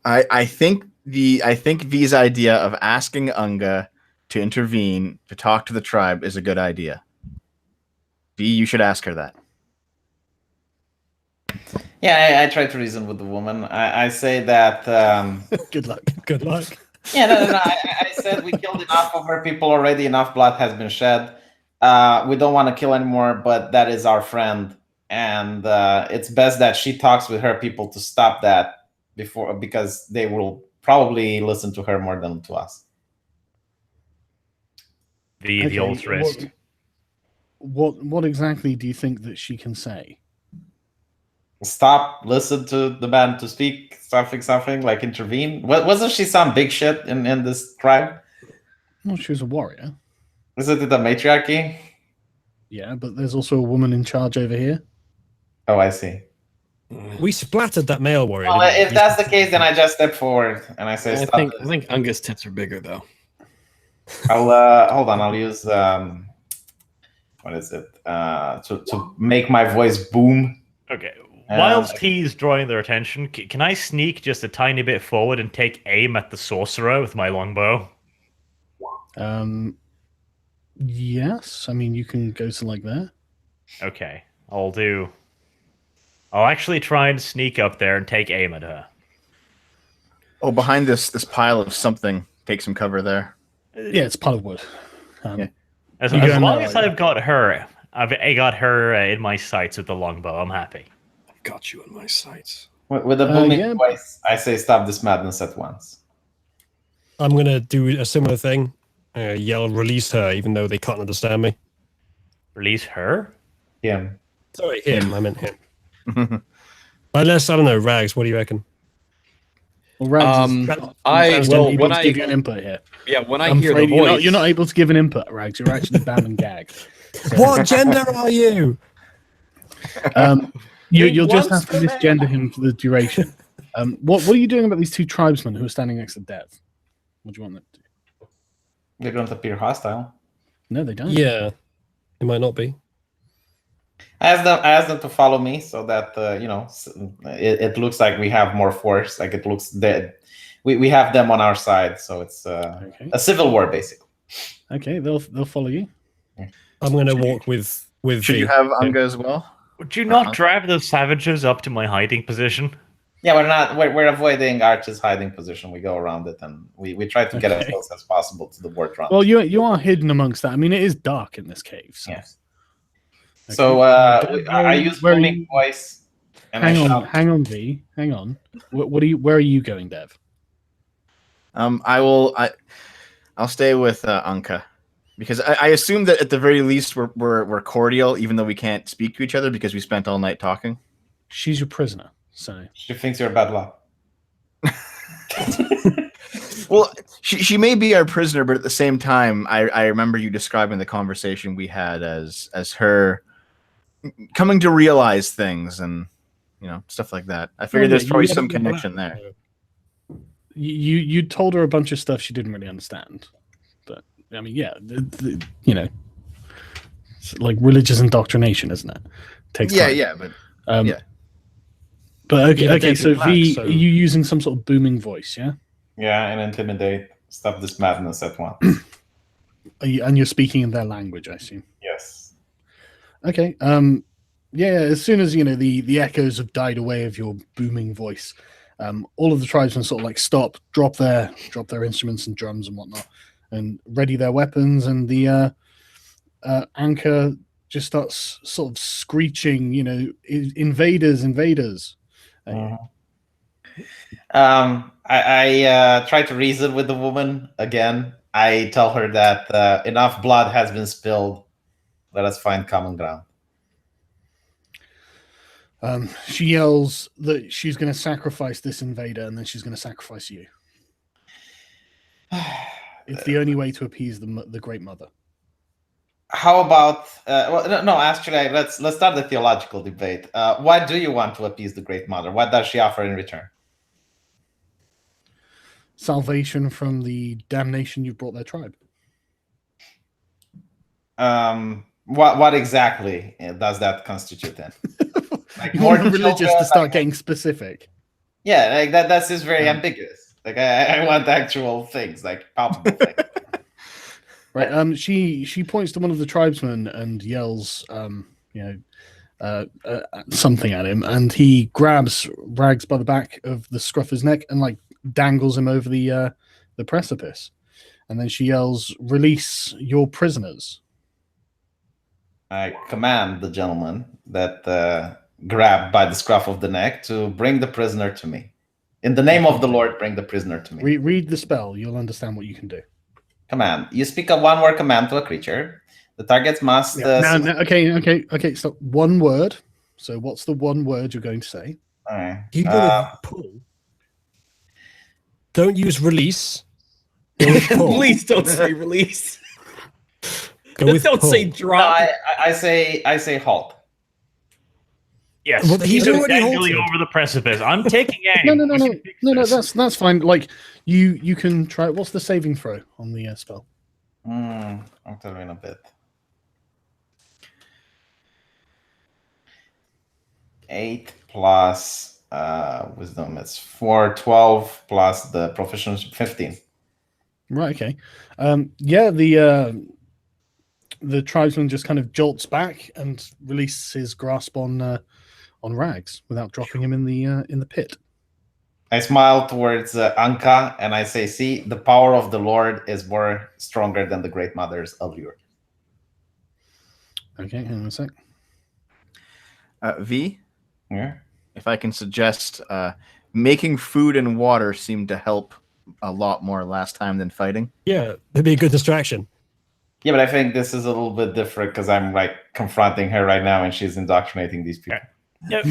S3: I think V's idea of asking Unga to intervene to talk to the tribe is a good idea. V, you should ask her that.
S5: yeah, I try to reason with the woman. I say that.
S1: Good luck.
S4: Good luck.
S5: Yeah, no. I said we killed enough of her people already. Enough blood has been shed. We don't want to kill anymore, but that is our friend, and it's best that she talks with her people to stop that because they will probably listen to her more than to us.
S2: The altruist.
S1: What exactly do you think that she can say?
S5: Stop, listen to the man to speak, something like intervene. Wasn't she some big shit in this tribe?
S1: Well, she was a warrior.
S5: Isn't it a matriarchy?
S1: Yeah, but there's also a woman in charge over here.
S5: Oh, I see.
S4: We splattered that male warrior.
S5: Well,
S4: didn't we?
S5: if that's the case, then I just step forward and I say,
S6: I
S5: "Stop."
S6: think Unga's tits are bigger though.
S5: I'll hold on. I'll use what is it? To make my voice boom.
S2: Okay. Whilst he's drawing their attention, can I sneak just a tiny bit forward and take aim at the sorcerer with my longbow?
S1: Yes. I mean, you can go to like there.
S2: Okay, I'll actually try and sneak up there and take aim at her.
S3: Oh, behind this pile of something, take some cover there.
S1: Yeah, it's pile of wood.
S3: Yeah.
S2: As
S1: You go in
S2: long
S1: there,
S2: as
S1: right?
S2: I've got her, I got her in my sights with the longbow. I'm happy.
S6: I've got you in my sights.
S5: With a booming
S1: yeah.
S5: voice, I say, "Stop this madness at once."
S4: I'm gonna do a similar thing. Yell, release her, even though they can't understand me.
S2: Release her?
S5: Him.
S4: Sorry, him. I meant him. Unless I don't know, Rags. What do you reckon?
S1: Well, Rags is
S6: when
S1: able
S6: I-
S1: to give you an input here.
S6: Yeah, when I
S1: I'm
S6: hear the
S1: afraid
S6: voice,
S1: you're not able to give an input, Rags. You're actually banned and gagged. So,
S4: What gender are you?
S1: you'll just
S6: wants
S1: have to
S6: the
S1: misgender him for the duration. What are you doing about these two tribesmen who are standing next to Dev? What do you want them to do?
S5: They don't appear hostile.
S1: No, they don't.
S4: Yeah, it might not be.
S5: I asked them to follow me so that it looks like we have more force. Like it looks that we have them on our side, so it's
S1: Okay.
S5: a civil war basically.
S1: Okay, they'll follow you.
S4: I'm gonna walk with.
S3: Should
S4: V.
S3: you have Unga as well?
S2: Would you not drive those savages up to my hiding position?
S5: Yeah, we're avoiding Arch's hiding position. We go around it and we try to get as
S1: Okay.
S5: close as possible to the war drum.
S1: Well, you are hidden amongst that. I mean, it is dark in this cave. So.
S5: Yes.
S1: Okay.
S5: So I use
S1: where are
S5: booming
S1: you-
S5: voice and
S1: Hang
S5: I
S1: on,
S5: shout.
S1: hang on, V. Hang on. Where are you going, Dev?
S3: I'll stay with Anka because I assume that at the very least we're cordial, even though we can't speak to each other because we spent all night talking.
S1: She's your prisoner. So
S5: She thinks you're bad luck.
S3: Well, she may be our prisoner, but at the same time, I remember you describing the conversation we had as her coming to realize things and stuff like that. I figured there's probably some connection there.
S1: you told her a bunch of stuff she didn't really understand. But I mean, yeah, it's like religious indoctrination, isn't it? Takes time.
S3: but
S1: But okay,
S4: Yeah,
S1: okay. So
S4: basic black,
S1: V,
S4: so-
S1: are you using some sort of booming voice? Yeah.
S5: Yeah, and intimidate. Stop this madness at once.
S1: And you're speaking in their language, I assume.
S5: Yes.
S1: Okay. Yeah. As soon as the echoes have died away of your booming voice, all of the tribesmen sort of like stop, drop their instruments and drums and whatnot, and ready their weapons. And the anchor just starts sort of screeching, invaders.
S5: I try to reason with the woman again. I tell her that enough blood has been spilled. Let us find common ground.
S1: She yells that she's going to sacrifice this invader, and then she's going to sacrifice you. It's the only way to appease the Great Mother.
S5: How about? No. Actually, let's start the theological debate. Why do you want to appease the Great Mother? What does she offer in return?
S1: Salvation from the damnation you've brought their tribe.
S5: What exactly does that constitute then?
S1: Like you want religious to start getting specific.
S5: Yeah, like that's just very ambiguous. Like I want actual things, like palpable things.
S1: Right. She points to one of the tribesmen and yells, something at him, and he grabs Rags by the back of the scruff of his neck and like dangles him over the precipice. And then she yells, "Release your prisoners."
S5: I command the gentleman that grabbed by the scruff of the neck to bring the prisoner to me. In the name of the Lord, bring the prisoner to me.
S1: Read the spell. You'll understand what you can do.
S5: Command. You speak a one-word command to a creature. The targets must...
S1: Okay. So one word. So what's the one word you're going to say?
S5: All right.
S4: You gotta pull. Don't use release. Go with pull.
S6: Please don't say release.
S4: Go with
S6: don't
S4: pull.
S6: say drop.
S5: I say halt.
S2: Yes,
S4: Well, he's already
S2: dangling
S4: halted.
S2: over the precipice. I'm taking aim.
S1: No. That's fine. Like you can try. What's the saving throw on the spell?
S5: I'll tell you in a bit. 8 plus wisdom. It's 4, 12 plus the proficiency 15.
S1: Right. Okay. The tribesman just kind of jolts back and releases his grasp on Rags without dropping him in the pit.
S5: I smile towards Anka and I say, "See, the power of the Lord is more stronger than the Great Mother's allure."
S1: Okay, hang on a sec.
S3: V,
S5: Yeah.
S3: if I can suggest, making food and water seemed to help a lot more last time than fighting.
S4: Yeah, it'd be a good distraction.
S5: Yeah, but I think this is a little bit different because I'm like confronting her right now and she's indoctrinating these people.
S2: No,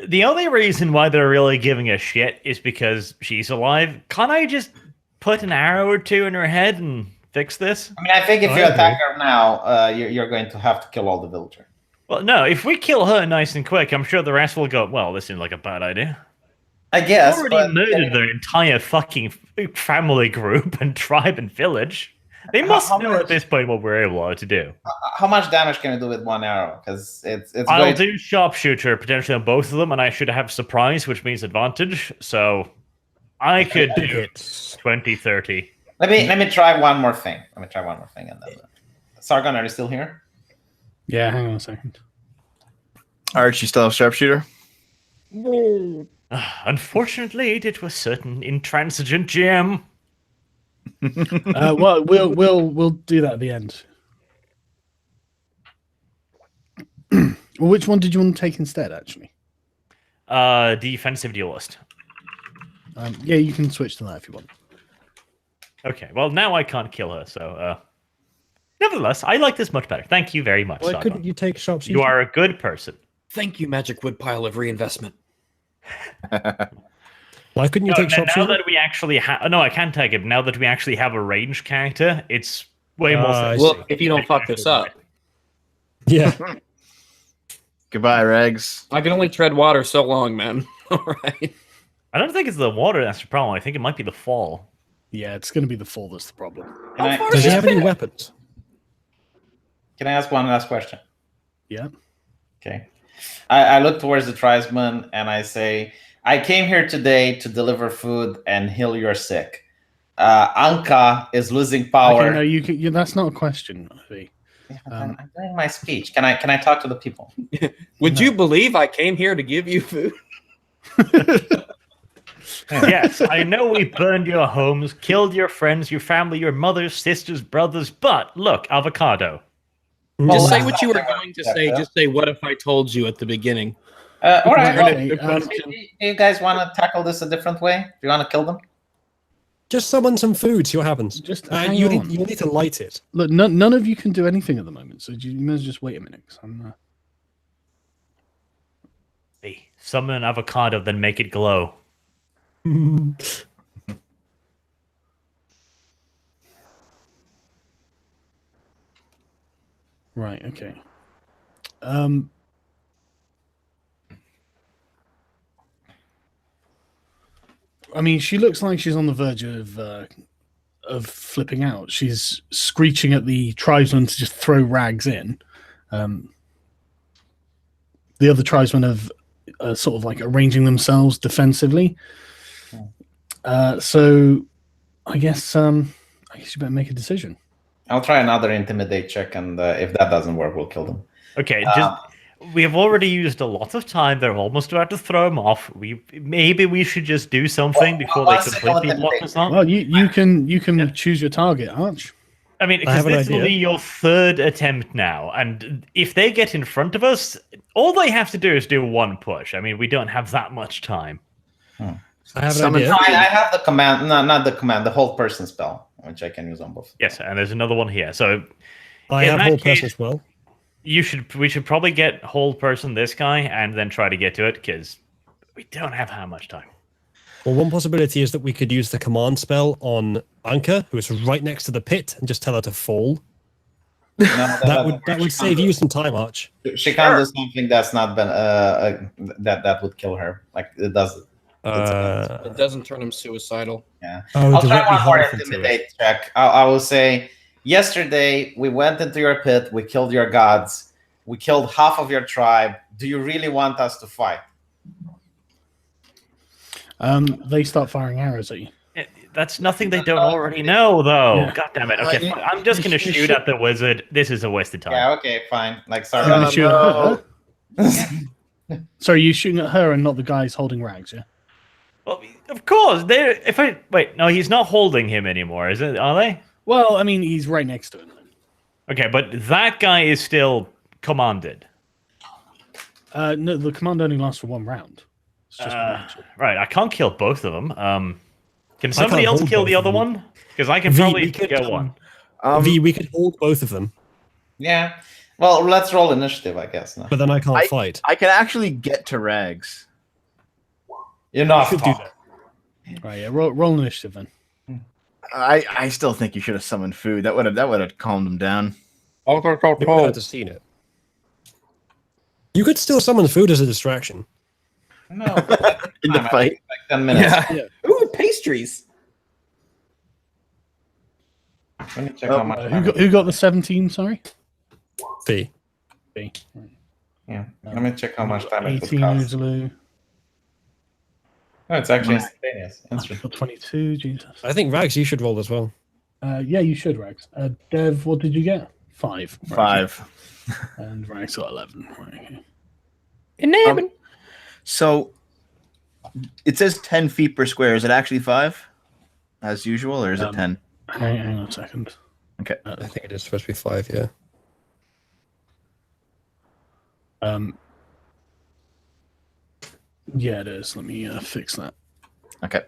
S2: the only reason why they're really giving a shit is because she's alive. Can't I just put an arrow or two in her head and fix this?
S5: I mean, I think if you attack her now, you're going to have to kill all the villagers.
S2: Well, no, if we kill her nice and quick, I'm sure the rest will go, well, this seems like a bad idea.
S5: I guess.
S2: Already murdered their entire fucking family group and tribe and village. They must know at this point what we're able to do.
S5: How much damage can you do with one arrow? Because it's.
S2: I'll do sharpshooter potentially on both of them, and I should have surprise, which means advantage. So I could do 20, 30.
S5: Let me try one more thing. And then Sargon, are you still here?
S1: Yeah, hang on a second.
S3: Arch, you still have sharpshooter?
S2: Unfortunately, it was certain intransigent gem.
S1: Well, we'll do that at the end. Well, which one did you want to take instead? Actually,
S2: Defensive duelist.
S1: Yeah, you can switch to that if you want.
S2: Okay, well now I can't kill her, so nevertheless, I like this much better. Thank you very much.
S4: Why
S2: Sargon.
S4: couldn't you take sharpshooter?
S2: You are a good person.
S6: Thank you, Magic Woodpile of reinvestment.
S4: Why couldn't you take
S2: now
S4: sharpshooter?
S2: that we actually have... No, I can't take it. Now that we actually have a ranged character, it's way more...
S4: I
S6: Well,
S4: see.
S6: if you don't fuck this up,
S4: Yeah.
S3: Goodbye, Rags.
S6: I can only tread water so long, man. All right.
S2: I don't think it's the water that's the problem. I think it might be the fall.
S1: Yeah, it's going to be the fall that's the problem.
S4: Does he have any weapons?
S5: Can I ask one last question?
S1: Yeah.
S5: Okay. I look towards the tribesman and I say, I came here today to deliver food and heal your sick. Anka is losing power.
S1: Okay, no, that's not a question.
S5: I'm doing my speech. Can I talk to the people?
S6: Would you believe I came here to give you food?
S2: Yes, I know we burned your homes, killed your friends, your family, your mothers, sisters, brothers, but look, avocado.
S6: Just say what you were going to say. Just say, what if I told you at the beginning?
S5: All right. Well,
S1: Okay,
S5: do you guys want to tackle this a different way? Do you want to kill them?
S4: Just summon some food, see what happens.
S1: Just hang
S4: you
S1: on.
S4: need to light it.
S1: Look, none of you can do anything at the moment, so you may as well just wait a minute. 'Cause I'm,
S2: Hey, summon an avocado, then make it glow.
S1: Right. Okay. I mean, she looks like she's on the verge of flipping out. She's screeching at the tribesmen to just throw rags in. The other tribesmen have sort of like arranging themselves defensively. So, I guess you better make a decision.
S5: I'll try another intimidate check, and if that doesn't work, we'll kill them.
S2: Okay, we have already used a lot of time. They're almost about to throw them off. Maybe we should just do something before they completely block us off.
S1: Well, you can choose your target, Arch.
S2: I mean, because this will be your third attempt now, and if they get in front of us, all they have to do is do one push. I mean, we don't have that much time.
S4: I have an idea.
S5: I have the command, not the command, the hold person spell, which I can use on both.
S2: Yes, and there's another one here. So
S4: I have hold person as well.
S2: We should probably get hold person this guy and then try to get to it because we don't have how much time.
S4: Well, one possibility is that we could use the command spell on Anka, who is right next to the pit, and just tell her to fall.
S5: No,
S4: that would save you some time, Arch.
S5: She can't do something that's not been that would kill her. Like it does.
S6: It doesn't turn him suicidal.
S5: Yeah.
S4: Oh,
S5: I'll try one more
S4: into
S5: intimidate check. I will say, yesterday we went into your pit, we killed your gods, we killed half of your tribe. Do you really want us to fight?
S1: They start firing arrows at you.
S2: That's nothing they don't already know, though.
S1: Yeah.
S2: God damn it. Okay, fine. I'm just going to shoot at the wizard. This is a waste of time.
S5: Yeah, okay, fine. Like, sorry.
S1: You're shooting at her? Sorry, you shooting at her and not the guys holding rags, yeah?
S2: Well, of course. Wait, no, he's not holding him anymore, is it? Are they?
S1: Well, I mean, he's right next to him.
S2: Okay, but that guy is still commanded.
S1: No, the command only lasts for one round. It's just one action.
S2: Right, I can't kill both of them. Can somebody else kill the other one? Because I can probably kill one.
S4: We could hold both of them.
S5: Yeah. Well, let's roll initiative, I guess. No.
S4: But then I can't fight.
S3: I can actually get to rags.
S5: You're not.
S4: Should do that.
S1: Right, yeah, roll initiative then.
S3: I still think you should have summoned food. That would have calmed him down.
S4: You would have seen it. You could still summon food as a distraction.
S5: No.
S3: In the fight.
S5: Like 10 minutes.
S6: Yeah. Ooh, pastries.
S5: Let me check how much.
S1: Who got the 17, sorry?
S4: Fee.
S1: B.
S5: Yeah. Let me check how much time it would
S1: 18
S5: cost.
S1: Uzalu.
S5: Oh, it's actually instantaneous. Instant.
S1: 22, Jesus.
S4: I think Rags, you should roll as well.
S1: Yeah, you should, Rags. Dev, what did you get? 5. Right,
S3: 5.
S1: okay. And Rags got 11. Right, okay.
S6: 11.
S3: So it says 10 feet per square. Is it actually 5 as usual, or is it 10?
S1: Hang on a second.
S3: Okay.
S4: I think it is supposed to be 5, yeah.
S1: Yeah, it is. Let me fix that.
S3: Okay.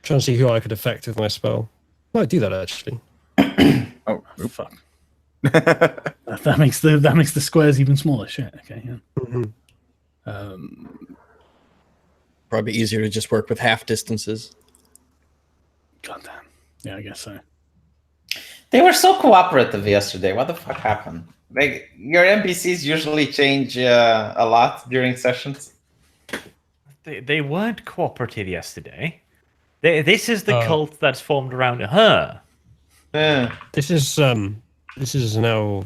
S4: Trying to see who I could affect with my spell. Might do that actually.
S3: Oh,
S1: Fuck. that makes the squares even smaller. Shit. Okay. Yeah.
S6: Probably easier to just work with half distances.
S1: Goddamn. Yeah, I guess so.
S5: They were so cooperative yesterday. What the fuck happened? Like, your NPCs usually change a lot during sessions.
S2: They weren't cooperative yesterday. This is the cult that's formed around her.
S4: This is now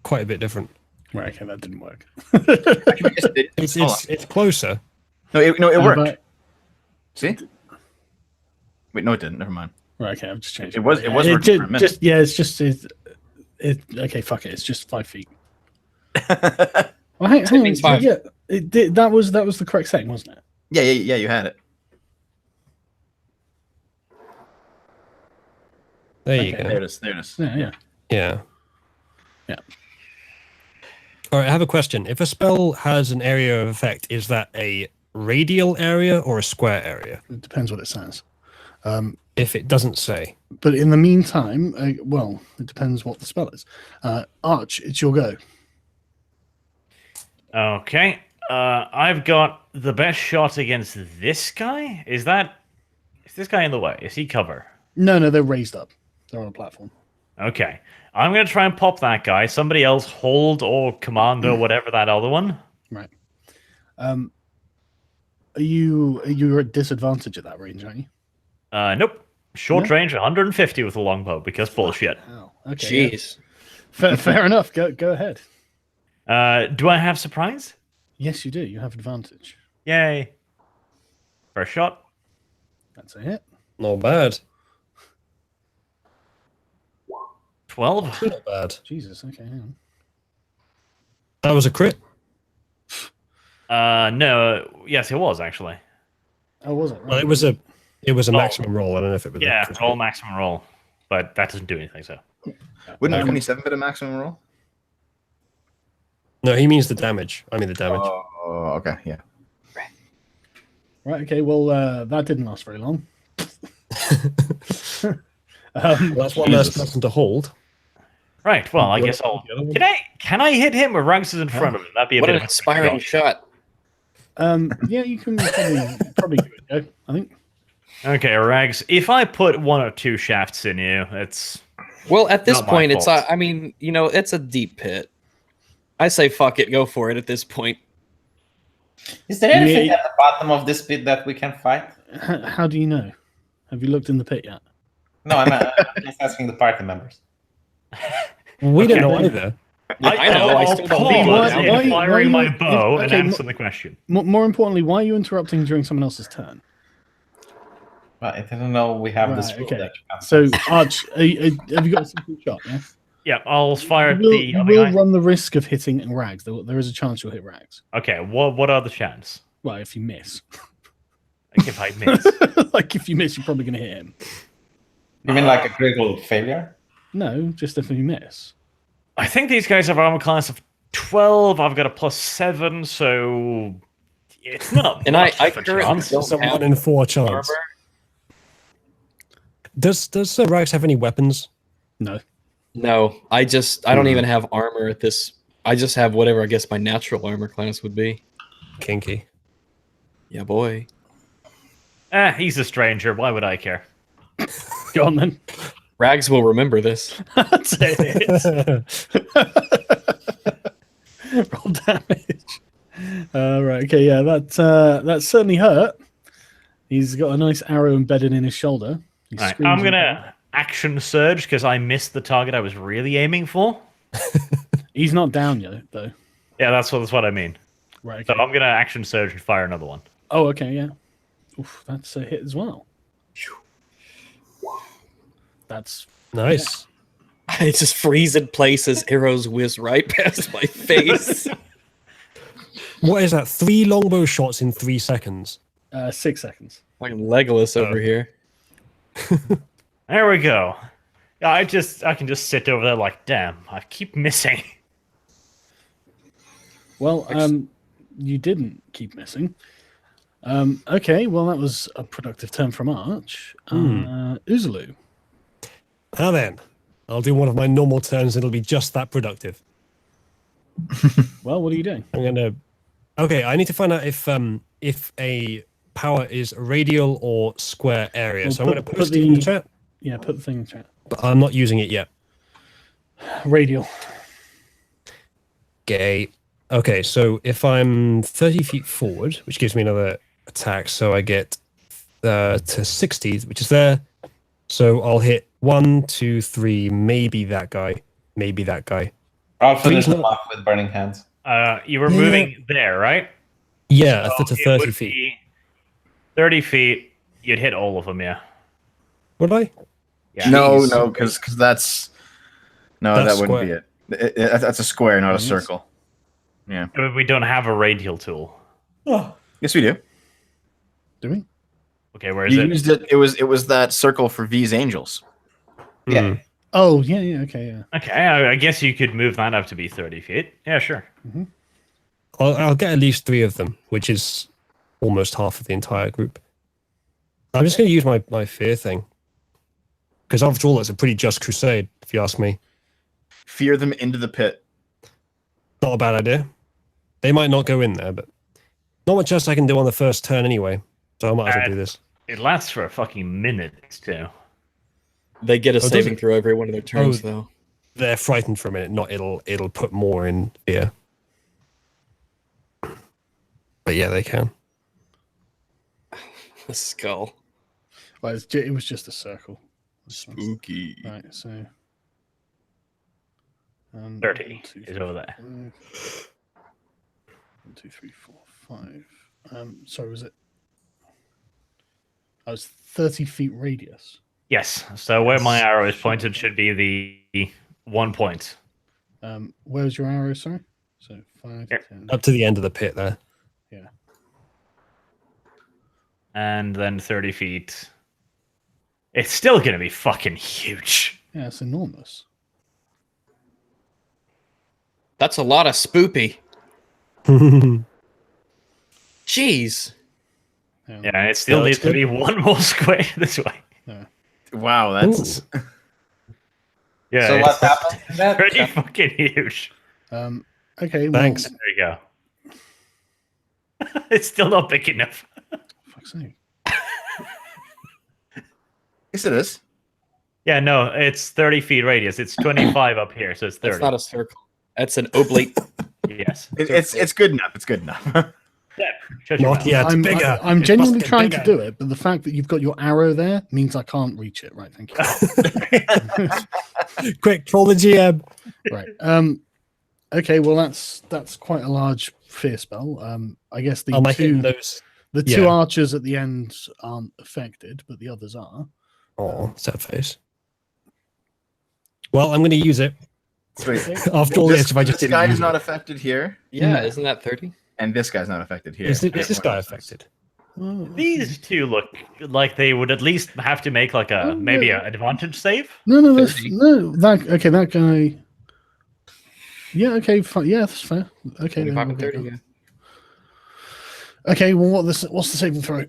S4: quite a bit different.
S1: Right. Okay, that didn't work.
S4: It's closer.
S3: No, it worked.
S1: But-
S3: See? Wait, no, it didn't. Never mind.
S1: right. Okay, I've just changed.
S3: It was working for a minute.
S1: Okay, fuck it. It's just 5 feet. Well, hang on.
S6: means 5.
S1: Yeah, that was the correct setting, wasn't it?
S3: Yeah, you had it.
S4: There you
S3: There
S4: go.
S3: it is. There it is.
S1: Yeah.
S4: Yeah.
S1: Yeah.
S4: All right, I have a question. If a spell has an area of effect, is that a radial area or a square area?
S1: It depends what it says.
S4: If it doesn't say.
S1: But in the meantime, well, it depends what the spell is. Arch, it's your go.
S2: Okay. I've got the best shot against this guy. Is this guy in the way? Is he cover?
S1: No, they're raised up. They're on a platform.
S2: Okay. I'm going to try and pop that guy. Somebody else hold or commando, whatever that other one.
S1: Right. You're at disadvantage at that range, aren't you?
S2: Nope. Short
S1: No?
S2: range, 150 with a longbow because bullshit.
S1: Oh, okay.
S6: Jeez.
S1: Yeah. Fair enough. Go ahead.
S2: Do I have surprise?
S1: Yes, you do. You have advantage.
S2: Yay. First shot.
S1: That's a hit.
S4: Not bad.
S2: 12.
S4: Not bad.
S1: Jesus. Okay. Hang on.
S4: That was a crit.
S2: No. Yes, it was actually.
S1: Oh, was it? Right.
S4: Well, it was a maximum roll. I don't know if it was.
S2: Yeah, roll maximum roll. But that doesn't do anything, so.
S3: Wouldn't a 27 bit a maximum roll?
S4: No, he means the damage. I mean the damage.
S3: Oh, okay, yeah.
S1: Right. Okay. Well, that didn't last very long.
S4: Well, that's one less person to hold.
S2: Right, well, I guess I'll... Can I hit him where Rugs is in front of him? That'd be a
S6: What
S2: bit
S6: an
S2: of a
S6: inspiring shot.
S1: Yeah, you can probably give it a go, I think.
S2: Okay, Rags, if I put one or two shafts in you, it's...
S6: Well, at this
S2: Not my
S6: point, it's
S2: fault.
S6: I mean, it's a deep pit. I say fuck it, go for it at this point.
S5: Is there anything
S1: Yeah.
S5: at the bottom of this pit that we can fight?
S1: How do you know? Have you looked in the pit yet?
S5: No, I'm just asking the party members.
S4: We don't know either.
S6: I know, I
S2: I'll
S6: still don't
S2: pause
S6: think
S1: about it.
S2: in firing
S1: Why-
S2: my bow and
S1: okay,
S2: answer the question.
S1: More importantly, why are you interrupting during someone else's turn?
S5: Well, I didn't know we have this
S1: Right,
S5: rule
S1: okay.
S5: that you can't
S1: So,
S5: fight.
S1: Arch, have you got a simple shot? Yeah.
S2: Yeah, I'll fire
S1: You will,
S2: the
S1: you
S2: other
S1: will
S2: guy.
S1: run the risk of hitting Rags. There is a chance you'll hit Rags.
S2: Okay, what are the chances?
S1: Well, if you miss,
S2: Like if I miss.
S1: like if you miss, you're probably going to hit him.
S5: You mean like a critical failure?
S1: No, just if you miss.
S2: I think these guys have armor class of 12. I've got a +7, so it's not
S6: And
S2: much
S6: I
S2: of a
S6: currently
S2: chance.
S6: don't
S4: It's a
S6: have
S4: 1 in 4 chance.
S6: armor.
S4: Does Rags have any weapons?
S1: No.
S6: No, I don't even have armor at this. I just have whatever I guess my natural armor class would be.
S4: Kinky.
S6: Yeah, boy.
S2: He's a stranger. Why would I care?
S1: Go on then.
S6: Rags will remember this.
S1: That's it. Roll damage. Right. Okay. Yeah. That certainly hurt. He's got a nice arrow embedded in his shoulder. He
S2: Right,
S1: screams
S2: I'm
S1: in
S2: gonna action surge because I missed the target I was really aiming for.
S1: pain. He's not down yet, though.
S2: Yeah, that's what I mean.
S1: Right.
S2: So
S1: Okay.
S2: I'm gonna action surge and fire another one.
S1: Oh. Okay. Yeah. Oof, that's a hit as well. That's
S4: Nice.
S6: I just freeze in place as arrows whiz right past my face.
S4: What is that? 3 longbow shots in 3 seconds.
S1: 6 seconds.
S6: Like Legolas over here.
S2: There we go. Yeah, I can just sit over there like, damn, I keep missing.
S1: Well, you didn't keep missing. Okay, well, that was a productive turn from Arch. Uzulu.
S4: Now then, I'll do one of my normal turns. It'll be just that productive.
S1: Well, what are you doing?
S4: I'm gonna. Okay, I need to find out if a power is radial or square area.
S1: Well,
S4: So I'm gonna
S1: put
S4: post it in the
S1: the-
S4: chat,
S1: Yeah, put the thing in chat.
S4: but I'm not using it yet.
S1: Radial.
S4: Gay. Okay, so if I'm 30 feet forward, which gives me another attack, so I get to 60, which is there. So I'll hit 1, 2, 3, maybe that guy, maybe that guy.
S5: I'll finish
S4: Please
S5: them off with burning hands.
S2: You were moving there, right?
S4: Yeah,
S2: So
S4: to
S2: it
S4: 30
S2: would
S4: feet.
S2: be 30 feet, you'd hit all of them, yeah.
S4: Would I?
S2: Yeah.
S3: No, because that's
S4: That's
S3: that wouldn't be it. That's a square, not a circle. Yeah.
S2: But we don't have a radial tool.
S3: Yes, we do.
S1: Do we?
S2: Okay, where is
S3: You
S2: it?
S3: used it. It was that circle for V's angels.
S5: Yeah.
S1: Oh, yeah, okay, yeah.
S2: Okay, I guess you could move that up to be 30 feet. Yeah, sure.
S1: Mm-hmm.
S4: I'll get at least 3 of them, which is almost half of the entire group. I'm just going to use my fear thing. Because after all, it's a pretty just crusade, if you ask me.
S3: Fear them into the pit.
S4: Not a bad idea. They might not go in there, but not much else I can do on the first turn anyway. So I might as well do this.
S2: It lasts for a fucking minute, too.
S6: They get a saving throw every one of their turns, though.
S4: They're frightened for a minute. Not it'll put more in fear. But yeah, they can.
S6: The skull.
S1: Well, it was just a circle.
S3: Spooky.
S1: Right, so
S2: 30 is over there.
S1: 1, 2, 3, 4, 5. Sorry, was it? I was 30 feet radius.
S2: Yes. So where my arrow is pointed should be the 1 point.
S1: Where's your arrow? Sorry. So 5,
S2: Here.
S1: 10.
S4: Up to the end of the pit there.
S1: Yeah.
S2: And then 30 feet. It's still going to be fucking huge.
S1: Yeah, it's enormous.
S6: That's a lot of spoopy. Jeez.
S2: Yeah, it still needs to be one more square this way.
S1: Yeah.
S3: Wow, that's
S2: Yeah.
S5: So what happened? to that?
S2: Pretty fucking huge.
S1: Okay. Well,
S4: Thanks.
S2: There you go. It's still not big enough.
S1: Fuck's sake.
S3: yes, it is.
S2: Yeah, no, it's 30 feet radius. It's 25 up here, so it's 30.
S6: That's not a circle. That's an oblate.
S2: Yes.
S3: It's good enough. It's good enough.
S2: Yeah, shut your
S4: Not
S2: mouth.
S4: yet.
S1: I'm
S4: bigger.
S1: I'm
S4: It
S1: genuinely
S4: must get
S1: trying
S4: bigger.
S1: to do it, but the fact that you've got your arrow there means I can't reach it. Right. Thank you.
S4: Quick, call the GM.
S1: Right. Okay. Well, that's quite a large fear spell. I guess
S4: Am I hitting
S1: the
S4: those?
S1: two
S4: Yeah.
S1: archers at the end aren't affected, but the others are.
S4: Oh, sad face. Well, I'm going to use it.
S3: Sweet.
S4: After all this, if I just
S3: this
S4: didn't
S3: guy
S4: use
S3: is not affected here,
S6: Yeah, isn't that 30?
S3: and this guy's not affected here.
S4: Is this guy affected?
S2: These two look like they would at least have to make like a maybe an advantage save.
S1: No, that's
S6: 30.
S1: no. That guy. Yeah. Okay. Fine. Yeah, that's fair. Okay. then
S6: 25
S1: we'll
S6: and
S1: go
S6: 30,
S1: down.
S6: yeah.
S1: Okay. Well, what's the saving throw?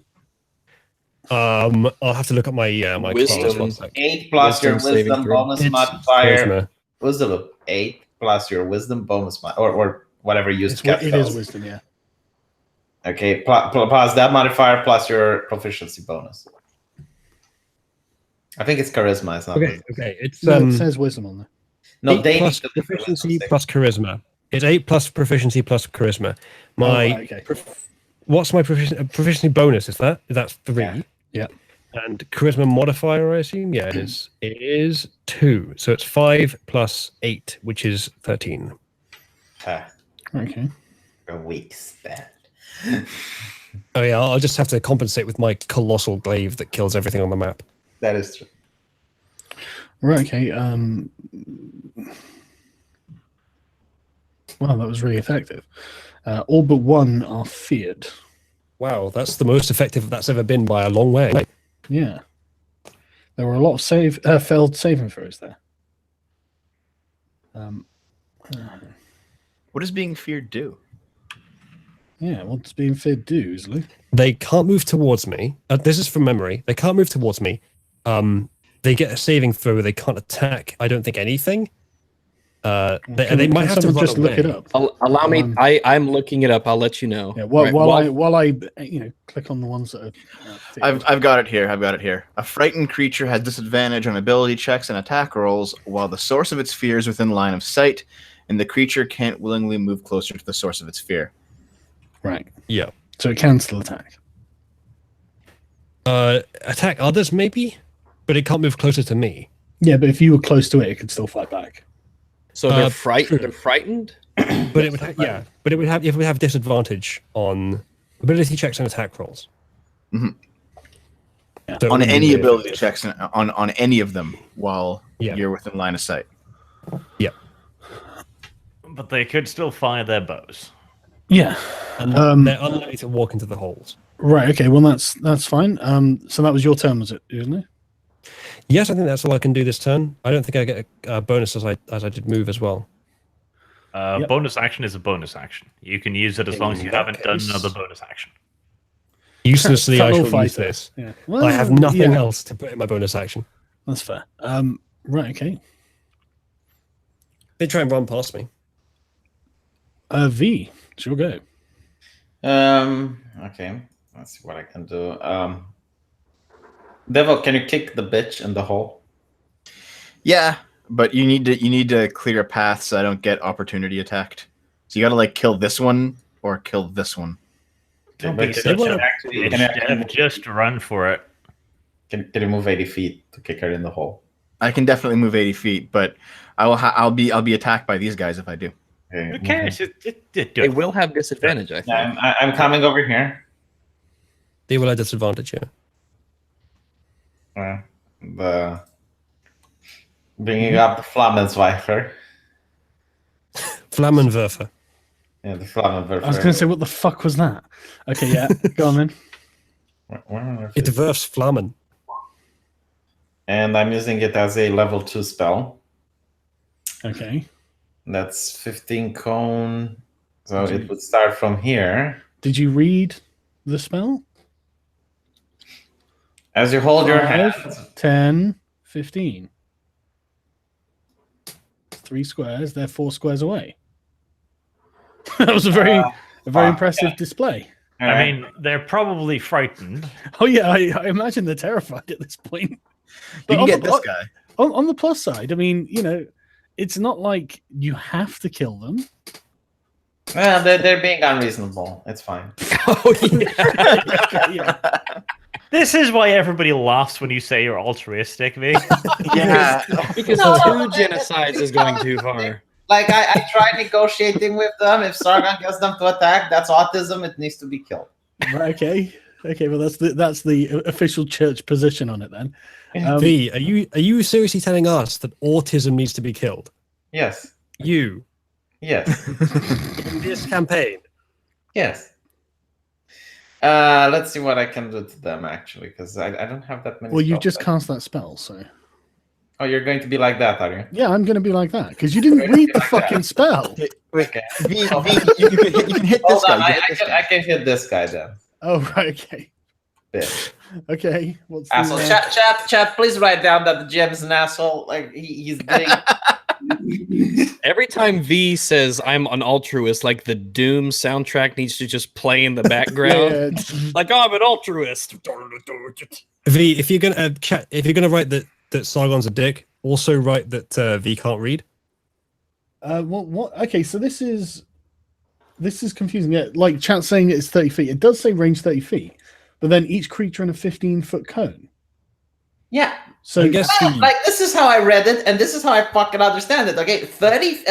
S4: I'll have to look at my my
S6: Wisdom.
S4: class. 1 sec.
S5: 8 plus your
S6: Wisdom saving
S5: wisdom
S6: throw.
S5: bonus
S4: It's
S5: modifier.
S4: charisma.
S5: Wisdom of 8 plus your wisdom bonus or whatever you use to cast
S1: It is
S5: spells.
S1: wisdom. Yeah.
S5: Okay, plus that modifier plus your proficiency bonus. I think it's charisma. It's not.
S4: Okay,
S5: wisdom.
S4: okay. It's
S1: No, it says wisdom on there.
S5: No,
S4: 8
S5: they
S4: plus
S5: need to
S4: proficiency plus charisma. It's 8 plus proficiency plus charisma. My
S1: Oh, right, okay.
S4: what's my proficiency bonus? Is that's 3?
S5: Yeah.
S1: Yeah.
S4: And charisma modifier, I assume. Yeah, it is. It is 2. So it's 5 plus 8, which is 13.
S1: Okay.
S5: A weak spell.
S4: Oh yeah, I'll just have to compensate with my colossal glaive that kills everything on the map.
S5: That is true.
S1: Right. Okay. Wow, that was really effective. All but one are feared.
S4: Wow, that's the most effective that's ever been by a long way.
S1: Yeah. There were a lot of failed saving throws there.
S3: What does being feared do?
S1: Yeah, what does being feared do, Islu?
S4: They can't move towards me. This is from memory. They can't move towards me. They get a saving throw. They can't attack. I don't think anything. They might have to
S1: someone
S4: run
S1: just look
S4: away.
S1: it up.
S6: Allow me. I'm looking it up. I'll let you know.
S1: Yeah,
S6: Right,
S1: while I click on the ones that are.
S3: I've got it here. I've got it here. A frightened creature has disadvantage on ability checks and attack rolls while the source of its fear is within line of sight, and the creature can't willingly move closer to the source of its fear.
S1: Right.
S4: Yeah.
S1: So it can still attack.
S4: Attack others maybe, but it can't move closer to me.
S1: Yeah, but if you were close to it, it could still fight back.
S6: So they're
S4: true.
S6: They're frightened.
S4: But it would but it would have disadvantage on ability checks and attack rolls.
S3: Mm-hmm.
S1: Yeah.
S4: So it
S3: On
S4: wouldn't
S3: any
S4: be
S3: ability
S4: effective.
S3: checks, on any of them while
S4: Yeah.
S3: you're within line of sight.
S4: Yeah.
S2: But they could still fire their bows.
S1: Yeah.
S4: And they're unlikely to walk into the holes.
S1: Right. Okay. Well, that's fine. So that was your turn, was it? Isn't it?
S4: Yes, I think that's all I can do this turn. I don't think I get a bonus as I did move as well.
S1: Yep.
S2: Bonus action is a bonus action. You can use it as long as you
S4: In that
S2: haven't done
S4: case-
S2: another bonus action.
S4: Uselessly, I
S1: Tunnel
S4: shall use
S1: fighter.
S4: this.
S1: Yeah.
S4: I have nothing
S1: yeah,
S4: else to put in my bonus action.
S1: That's fair. Right. Okay.
S4: They try and run past me.
S1: V. Sure go.
S5: Okay. Let's see what I can do. Devil, can you kick the bitch in the hole?
S3: Yeah, but you need to clear a path so I don't get opportunity attacked. So you got to like kill this one or kill this one.
S2: Don't
S5: But
S2: be
S5: can
S2: such
S5: you
S2: a
S5: actually-
S2: bitch,
S5: can you actually
S2: Dev.
S5: move-
S2: Just run for it.
S5: Can you move 80 feet to kick her in the hole?
S3: I can definitely move 80 feet, but I'll be attacked by these guys if I do.
S5: Okay,
S2: Who cares? Do
S6: They
S2: it.
S6: will have disadvantage, I think.
S5: Yeah, I'm coming over here.
S4: They will have disadvantage, yeah.
S5: The bringing up the Flammenswerfer.
S4: Flammenwerfer.
S5: Yeah, the Flammenwerfer.
S1: I was going to say, what the fuck was that? Okay, yeah. Go on then.
S4: It werfs Flammen.
S5: And I'm using it as a level 2 spell.
S1: Okay.
S5: That's 15 cone. So it would start from here.
S1: Did you read the spell?
S5: As you hold your
S1: 5,
S5: hand.
S1: 10, 15. 3 squares. They're 4 squares away. That was a very impressive display.
S2: I mean, they're probably frightened.
S1: Oh yeah, I imagine they're terrified at this point.
S3: You
S1: But
S3: can
S1: on
S3: get
S1: the-
S3: this guy.
S1: On the plus side, I mean, it's not like you have to kill them.
S5: Well, they're being unreasonable. It's fine.
S6: Oh, yeah.
S1: Yeah.
S2: This is why everybody laughs when you say you're altruistic, V.
S3: Yeah.
S6: Because
S5: No,
S6: two genocides is going too far.
S5: Like I try negotiating with them. If Sargon gets them to attack, that's autism. It needs to be killed.
S1: Right, okay. Well, that's the official church position on it then.
S4: V, are you seriously telling us that autism needs to be killed?
S5: Yes.
S4: You
S5: Yes.
S4: in this campaign?
S5: Yes. Let's see what I can do to them actually, because I don't have that many.
S1: Well, you
S5: spells.
S1: just cast that spell, so
S5: Oh, you're going to be like that, are you?
S1: yeah, I'm going to be like that because you didn't read the fucking spell.
S3: Wait,
S5: Okay.
S3: V, you can hit this
S5: Hold on,
S3: guy. You
S5: I
S3: hit this
S5: can
S3: guy.
S5: I can hit this guy then.
S1: Oh, right, okay,
S5: Bitch.
S1: okay. What's the,
S5: Asshole. Chat. Please write down that the GM is an asshole. Like he's doing.
S6: Every time V says I'm an altruist, like the Doom soundtrack needs to just play in the background.
S1: Yeah,
S6: Like, oh, I'm an altruist.
S4: V, if you're gonna write that Sargon's a dick, also write that V can't read.
S1: what? Okay, so this is confusing. Yeah, like chat saying it's 30 feet. It does say range 30 feet, but then each creature in a 15-foot cone.
S5: Yeah.
S1: So
S4: I guess
S5: Well, like this is how I read it, and this is how I fucking understand it. Okay, 30.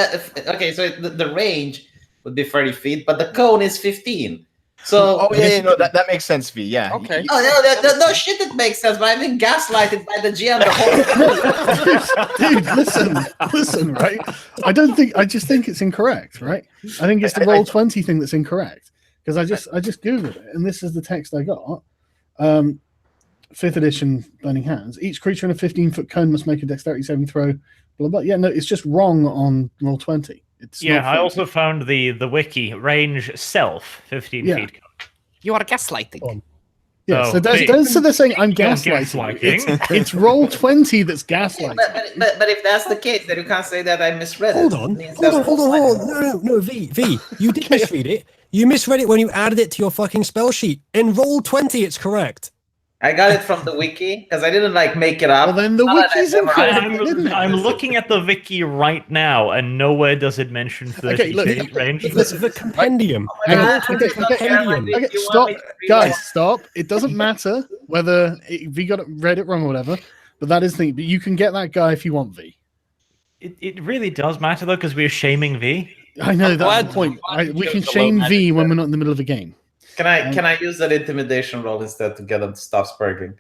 S5: Okay, so the range would be 30 feet, but the cone is 15. So.
S3: Oh yeah, no, that makes sense, V. Yeah.
S6: Okay.
S5: Oh no, shit! It makes sense, but I've been gaslighted by the GM the whole.
S1: dude, listen, right? I just think it's incorrect, right? I think it's the roll 20 thing that's incorrect because I just googled it and this is the text I got. 5th edition Burning Hands. Each creature in a 15-foot cone must make a dexterity saving throw. Blah blah. Yeah, no, it's just wrong on roll 20. It's
S2: Yeah,
S1: not
S2: I
S1: 30.
S2: also found the wiki range self 15
S1: Yeah.
S2: feet.
S6: You are gaslighting.
S1: Yeah,
S2: Oh,
S1: so
S2: wait.
S1: they're saying I'm
S2: You're
S1: gaslighting.
S2: gaslighting.
S1: It's roll 20 that's gaslighting.
S5: But if that's the case, then you can't say that I misread
S4: Hold
S5: it.
S4: on.
S5: It means that's
S4: Hold on. No, V. You did misread it. You misread it when you added it to your fucking spell sheet. In roll 20, it's correct.
S5: I got it from the wiki because I didn't like make it up.
S1: Well, then the
S5: Not that
S1: wiki's
S5: I memorized
S1: incorrect. isn't it?
S2: I'm looking at the wiki right now, and nowhere does it mention 30
S1: Okay, look,
S2: feet range.
S4: The compendium.
S5: my
S4: The roll
S5: God.
S4: 20 compendium.
S5: Okay.
S1: Okay,
S5: You want
S1: stop,
S5: me to read
S1: guys,
S5: what-
S1: stop. It doesn't matter whether V read it wrong or whatever, but that is the thing. But you can get that guy if you want V.
S2: It really does matter though, because we're shaming V.
S1: I know that's
S6: glad-
S1: the point. We can
S6: chose the
S1: shame
S6: low
S1: V
S6: magic
S1: when we're not in the middle of a game.
S5: Can I use that intimidation roll instead to get them to stop spurging?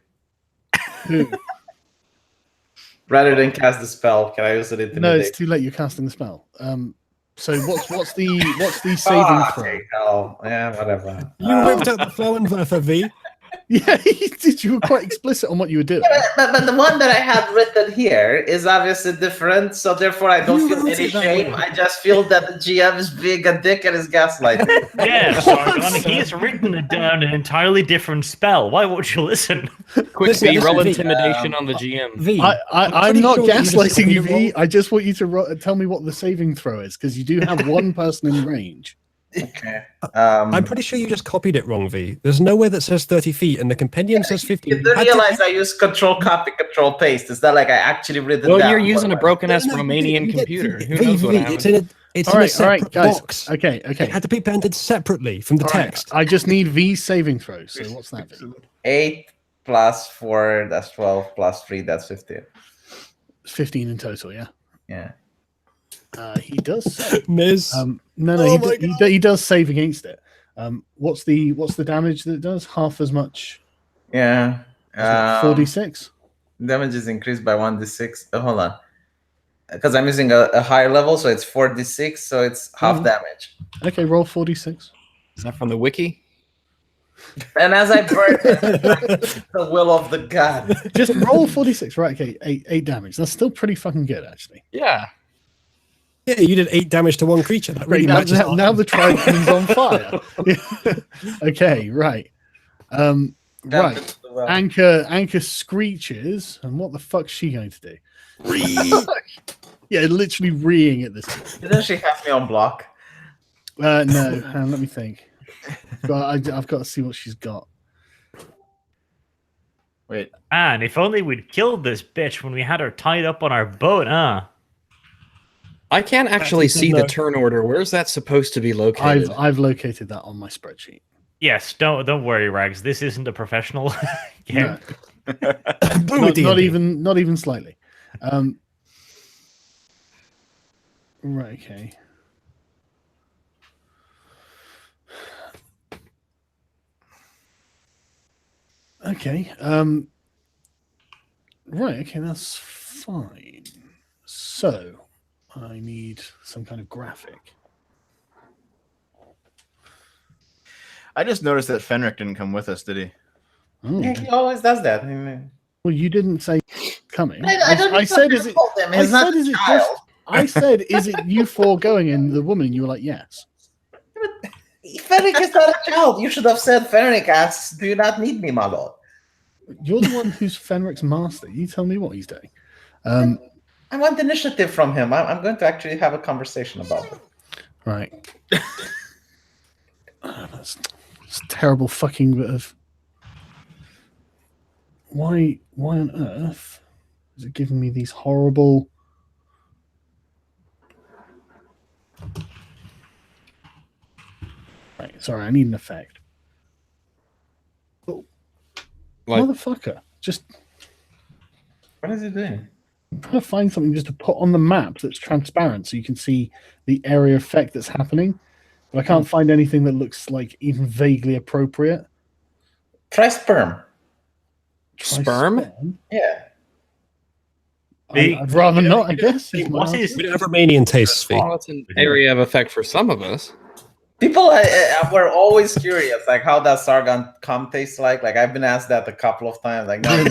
S1: Who?
S5: Rather than cast the spell, can I use that
S1: No,
S5: intimidation?
S1: it's too late. You're casting the spell. So what's the saving throw?
S5: Okay, hell, yeah, whatever.
S4: You whipped out the Flammenwerfer, V.
S1: Yeah, you were quite explicit on what you were doing.
S5: But the one that I had written here is obviously different, so therefore I don't feel any shame. I just feel that the GM is being a dick and is gaslighting.
S2: Yeah, Sargon, he's written it down an entirely different spell. Why won't you listen?
S6: Quick V, roll intimidation on the GM.
S4: V,
S1: I'm not
S4: sure
S1: gaslighting you, V.
S4: wrong.
S1: I just want you to tell me what the saving throw is, because you do have one person in range.
S5: Okay.
S4: I'm pretty sure you just copied it wrong, V. There's nowhere that says 30 feet, and the compendium says 50.
S5: You didn't realize I use control copy, control paste. Is that like I actually read it down?
S6: Well, you're using a broken ass Romanian computer. Who knows what happened?
S4: It's
S1: All
S4: in a
S1: right,
S4: separate
S1: guys.
S4: box.
S1: Okay.
S4: It had to be appended separately from the text.
S1: I just need V saving throw. So what's that? V?
S5: 8 plus 4, that's 12, plus 3, that's 15.
S1: 15 in total, yeah.
S5: Yeah.
S1: He does.
S4: Miss.
S1: He does save against it. What's the damage that it does? Half as much.
S5: Yeah.
S1: 4d6.
S5: Damage is increased by 1d6. Hold on. Because I'm using a higher level, so it's 4d6, so it's half damage.
S1: Okay, roll 4d6.
S6: Is that from the wiki?
S5: And as I burn the will of the god.
S1: Just roll 4d6. Right, okay, 8 damage. That's still pretty fucking good, actually.
S6: Yeah.
S4: Yeah, you did 8 damage to one creature. That really
S1: Great,
S4: matches
S1: now the Triton's on fire. Okay, right. Right. Anchor screeches, and what the fuck's she going to do? Yeah, literally reeing at this.
S5: Didn't she have me on block?
S1: No, let me think. But I've got to see what she's got.
S3: Wait.
S2: And if only we'd killed this bitch when we had her tied up on our boat, huh?
S6: I can't actually see the turn order. Where's that supposed to be located?
S1: I've located that on my spreadsheet.
S2: Yes, don't worry, Rags. This isn't a professional game.
S1: No. not even slightly. Right. Okay. Okay. Right. Okay. That's fine. So, I need some kind of graphic.
S3: I just noticed that Fenric didn't come with us, did he?
S1: Oh.
S5: Yeah, he always does that.
S1: Well, you didn't say coming.
S5: I said, is it?
S1: I said, is it you four going and the woman? And you were like, yes.
S5: Fenric is not a child. You should have said, Fenric asks, do you not need me, my lord?
S1: You're the one who's Fenric's master. You tell me what he's doing.
S5: I want initiative from him. I'm going to actually have a conversation about it.
S1: Right. That's terrible fucking bit of... Why on earth is it giving me these horrible... Right, sorry, I need an effect. Oh, motherfucker. Just...
S5: What is he doing?
S1: I'm trying to find something just to put on the map that's transparent so you can see the area effect that's happening. But I can't find anything that looks like even vaguely appropriate.
S5: Try sperm.
S6: Sperm?
S5: Yeah.
S1: I'd rather not, I guess.
S4: We don't have Romanian tastes, V.
S6: Well, it's an area of effect for some of us.
S5: People were always curious, like, how does Sargon cum taste like? Like, I've been asked that a couple of times. Like, no.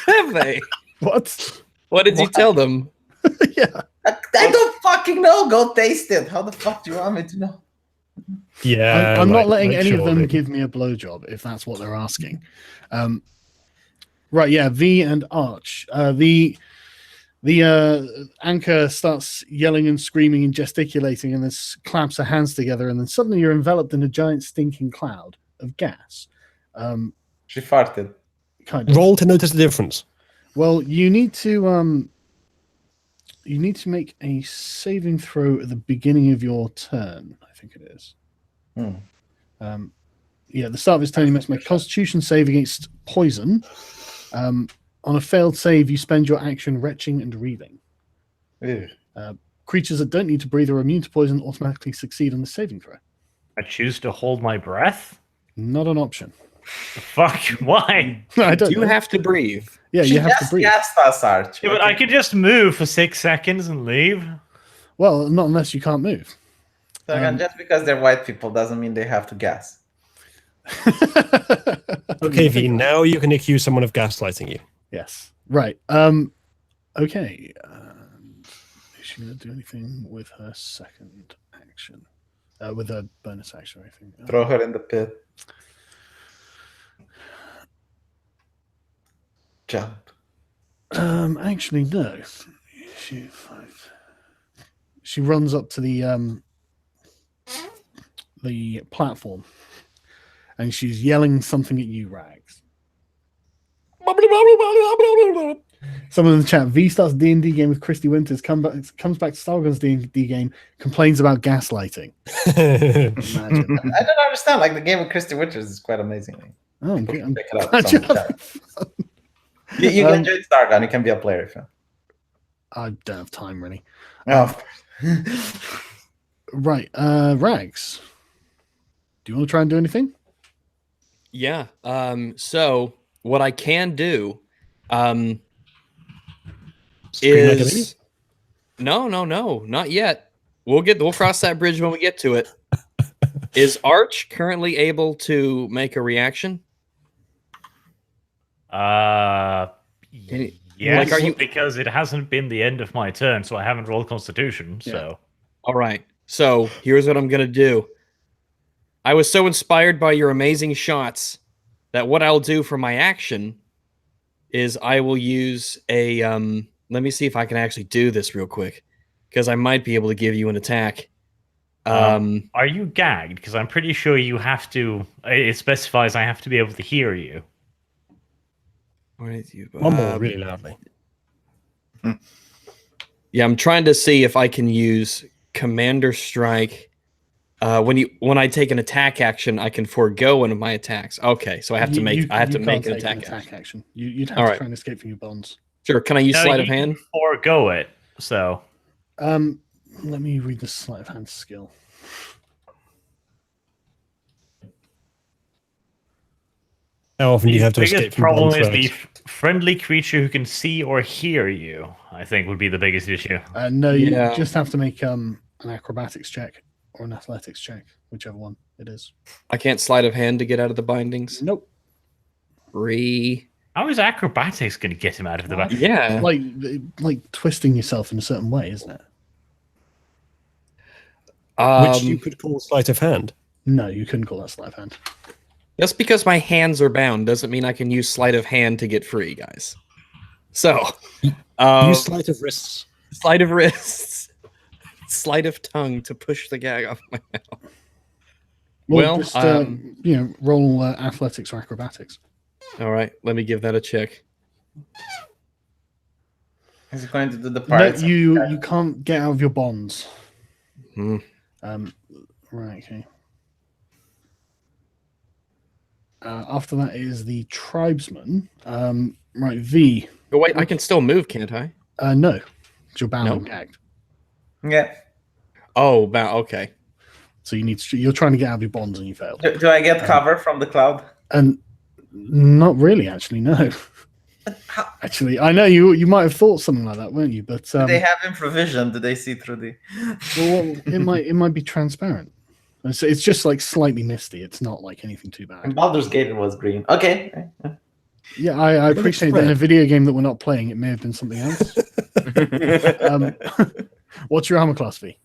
S6: Have they?
S1: What?
S6: What did you tell them?
S1: Yeah.
S5: I don't fucking know. Go taste it. How the fuck do you want me to know?
S4: Yeah,
S1: I'm not letting any of them give me a blowjob if that's what they're asking. Right, yeah, V and Arch. The anchor starts yelling and screaming and gesticulating, and then clamps her hands together, and then suddenly you're enveloped in a giant stinking cloud of gas.
S5: She farted.
S1: Kind of.
S4: Roll to notice the difference.
S1: Well, you need to make a saving throw at the beginning of your turn. I think it is. Yeah, at the start of this turn, you must make a Constitution save against poison. On a failed save, you spend your action retching and reeling. Creatures that don't need to breathe or are immune to poison automatically succeed on the saving throw.
S2: I choose to hold my breath?
S1: Not an option.
S2: Fuck, why?
S1: I don't
S6: You
S1: know.
S6: have to breathe.
S1: Yeah, you have to breathe.
S5: Gassed us, Arch.
S2: Yeah, but I could just move for 6 seconds and leave.
S1: Well, not unless you can't move.
S5: Sargon, just because they're white people doesn't mean they have to gas.
S4: Okay, V. Now you can accuse someone of gaslighting you.
S1: Yes. Right. Okay. Is she going to do anything with her second action? With her bonus action or anything?
S5: Throw her in the pit. Jump.
S1: Actually, no. She runs up to the platform, and she's yelling something at you, Rags. Someone in the chat, V starts D&D game with Christy Winters, comes back to Stargun's D&D game, complains about gaslighting. Imagine.
S5: I don't understand. Like the game with Christy Winters is quite amazing.
S1: Oh, I'm
S5: Pick
S1: good.
S5: it up. You can join Stargun. You can be a player if you.
S1: I don't have time, really.
S5: Oh,
S1: Right. Rags, do you want to try and do anything?
S6: Yeah. So what I can do is no, not yet. We'll cross that bridge when we get to it. Is Arch currently able to make a reaction?
S2: Yes,
S6: are you-
S2: because it hasn't been the end of my turn, so I haven't rolled Constitution. So
S6: All right. So here's what I'm gonna do. I was so inspired by your amazing shots that what I'll do for my action is I will use a let me see if I can actually do this real quick, because I might be able to give you an attack.
S2: are you gagged? Because I'm pretty sure you have to. It specifies I have to be able to hear you.
S4: One more really loudly.
S6: Yeah, I'm trying to see if I can use Commander Strike. When I take an attack action, I can forego one of my attacks. Okay, so I have to make an attack
S1: action. You'd have to
S6: right.
S1: try and escape from your bonds.
S6: Sure. Can I use
S2: No,
S6: sleight
S2: you
S6: of hand?
S2: can forego it. So
S1: Let me read the sleight of hand skill.
S4: How often do you have to
S2: biggest
S4: escape from
S2: problem
S4: bonds,
S2: is
S4: Rags?
S2: the friendly creature who can see or hear you. I think would be the biggest issue.
S1: No,
S6: Yeah.
S1: you just have to make an acrobatics check or an athletics check, whichever one it is.
S6: I can't sleight of hand to get out of the bindings.
S1: Nope.
S6: How
S2: How is acrobatics going to get him out of the back?
S6: Yeah.
S1: Like twisting yourself in a certain way, isn't it?
S4: Which you could call sleight of hand.
S1: No, you couldn't call that sleight of hand.
S6: Just because my hands are bound doesn't mean I can use sleight of hand to get free, guys. So,
S4: Use sleight of wrists.
S6: sleight of wrists, sleight of tongue to push the gag off my mouth. Well,
S1: just roll athletics or acrobatics.
S6: All right, let me give that a check.
S5: is he going to do the
S1: No,
S5: parts?
S1: you can't get out of your bonds.
S6: Hmm.
S1: Right. Okay. After that is the tribesman. Right, V.
S6: Oh wait, I can still move, can't I?
S1: No, 'cause you're bound
S6: No?
S1: and gagged.
S5: Yeah.
S6: Oh, okay.
S1: So you're trying to get out of your bonds and you failed.
S5: Do I get cover from the cloud?
S1: And not really, actually. No.
S5: How,
S1: Actually, I know you might have thought something like that, weren't you? But
S5: do they have infravision? Do they see through the?
S1: well, it might be transparent. It's just like slightly misty. It's not like anything too
S5: And
S1: bad.
S5: Baldur's Gate was green. Okay.
S1: Yeah, I appreciate that in a video game that we're not playing, it may have been something else. What's your armor class, V?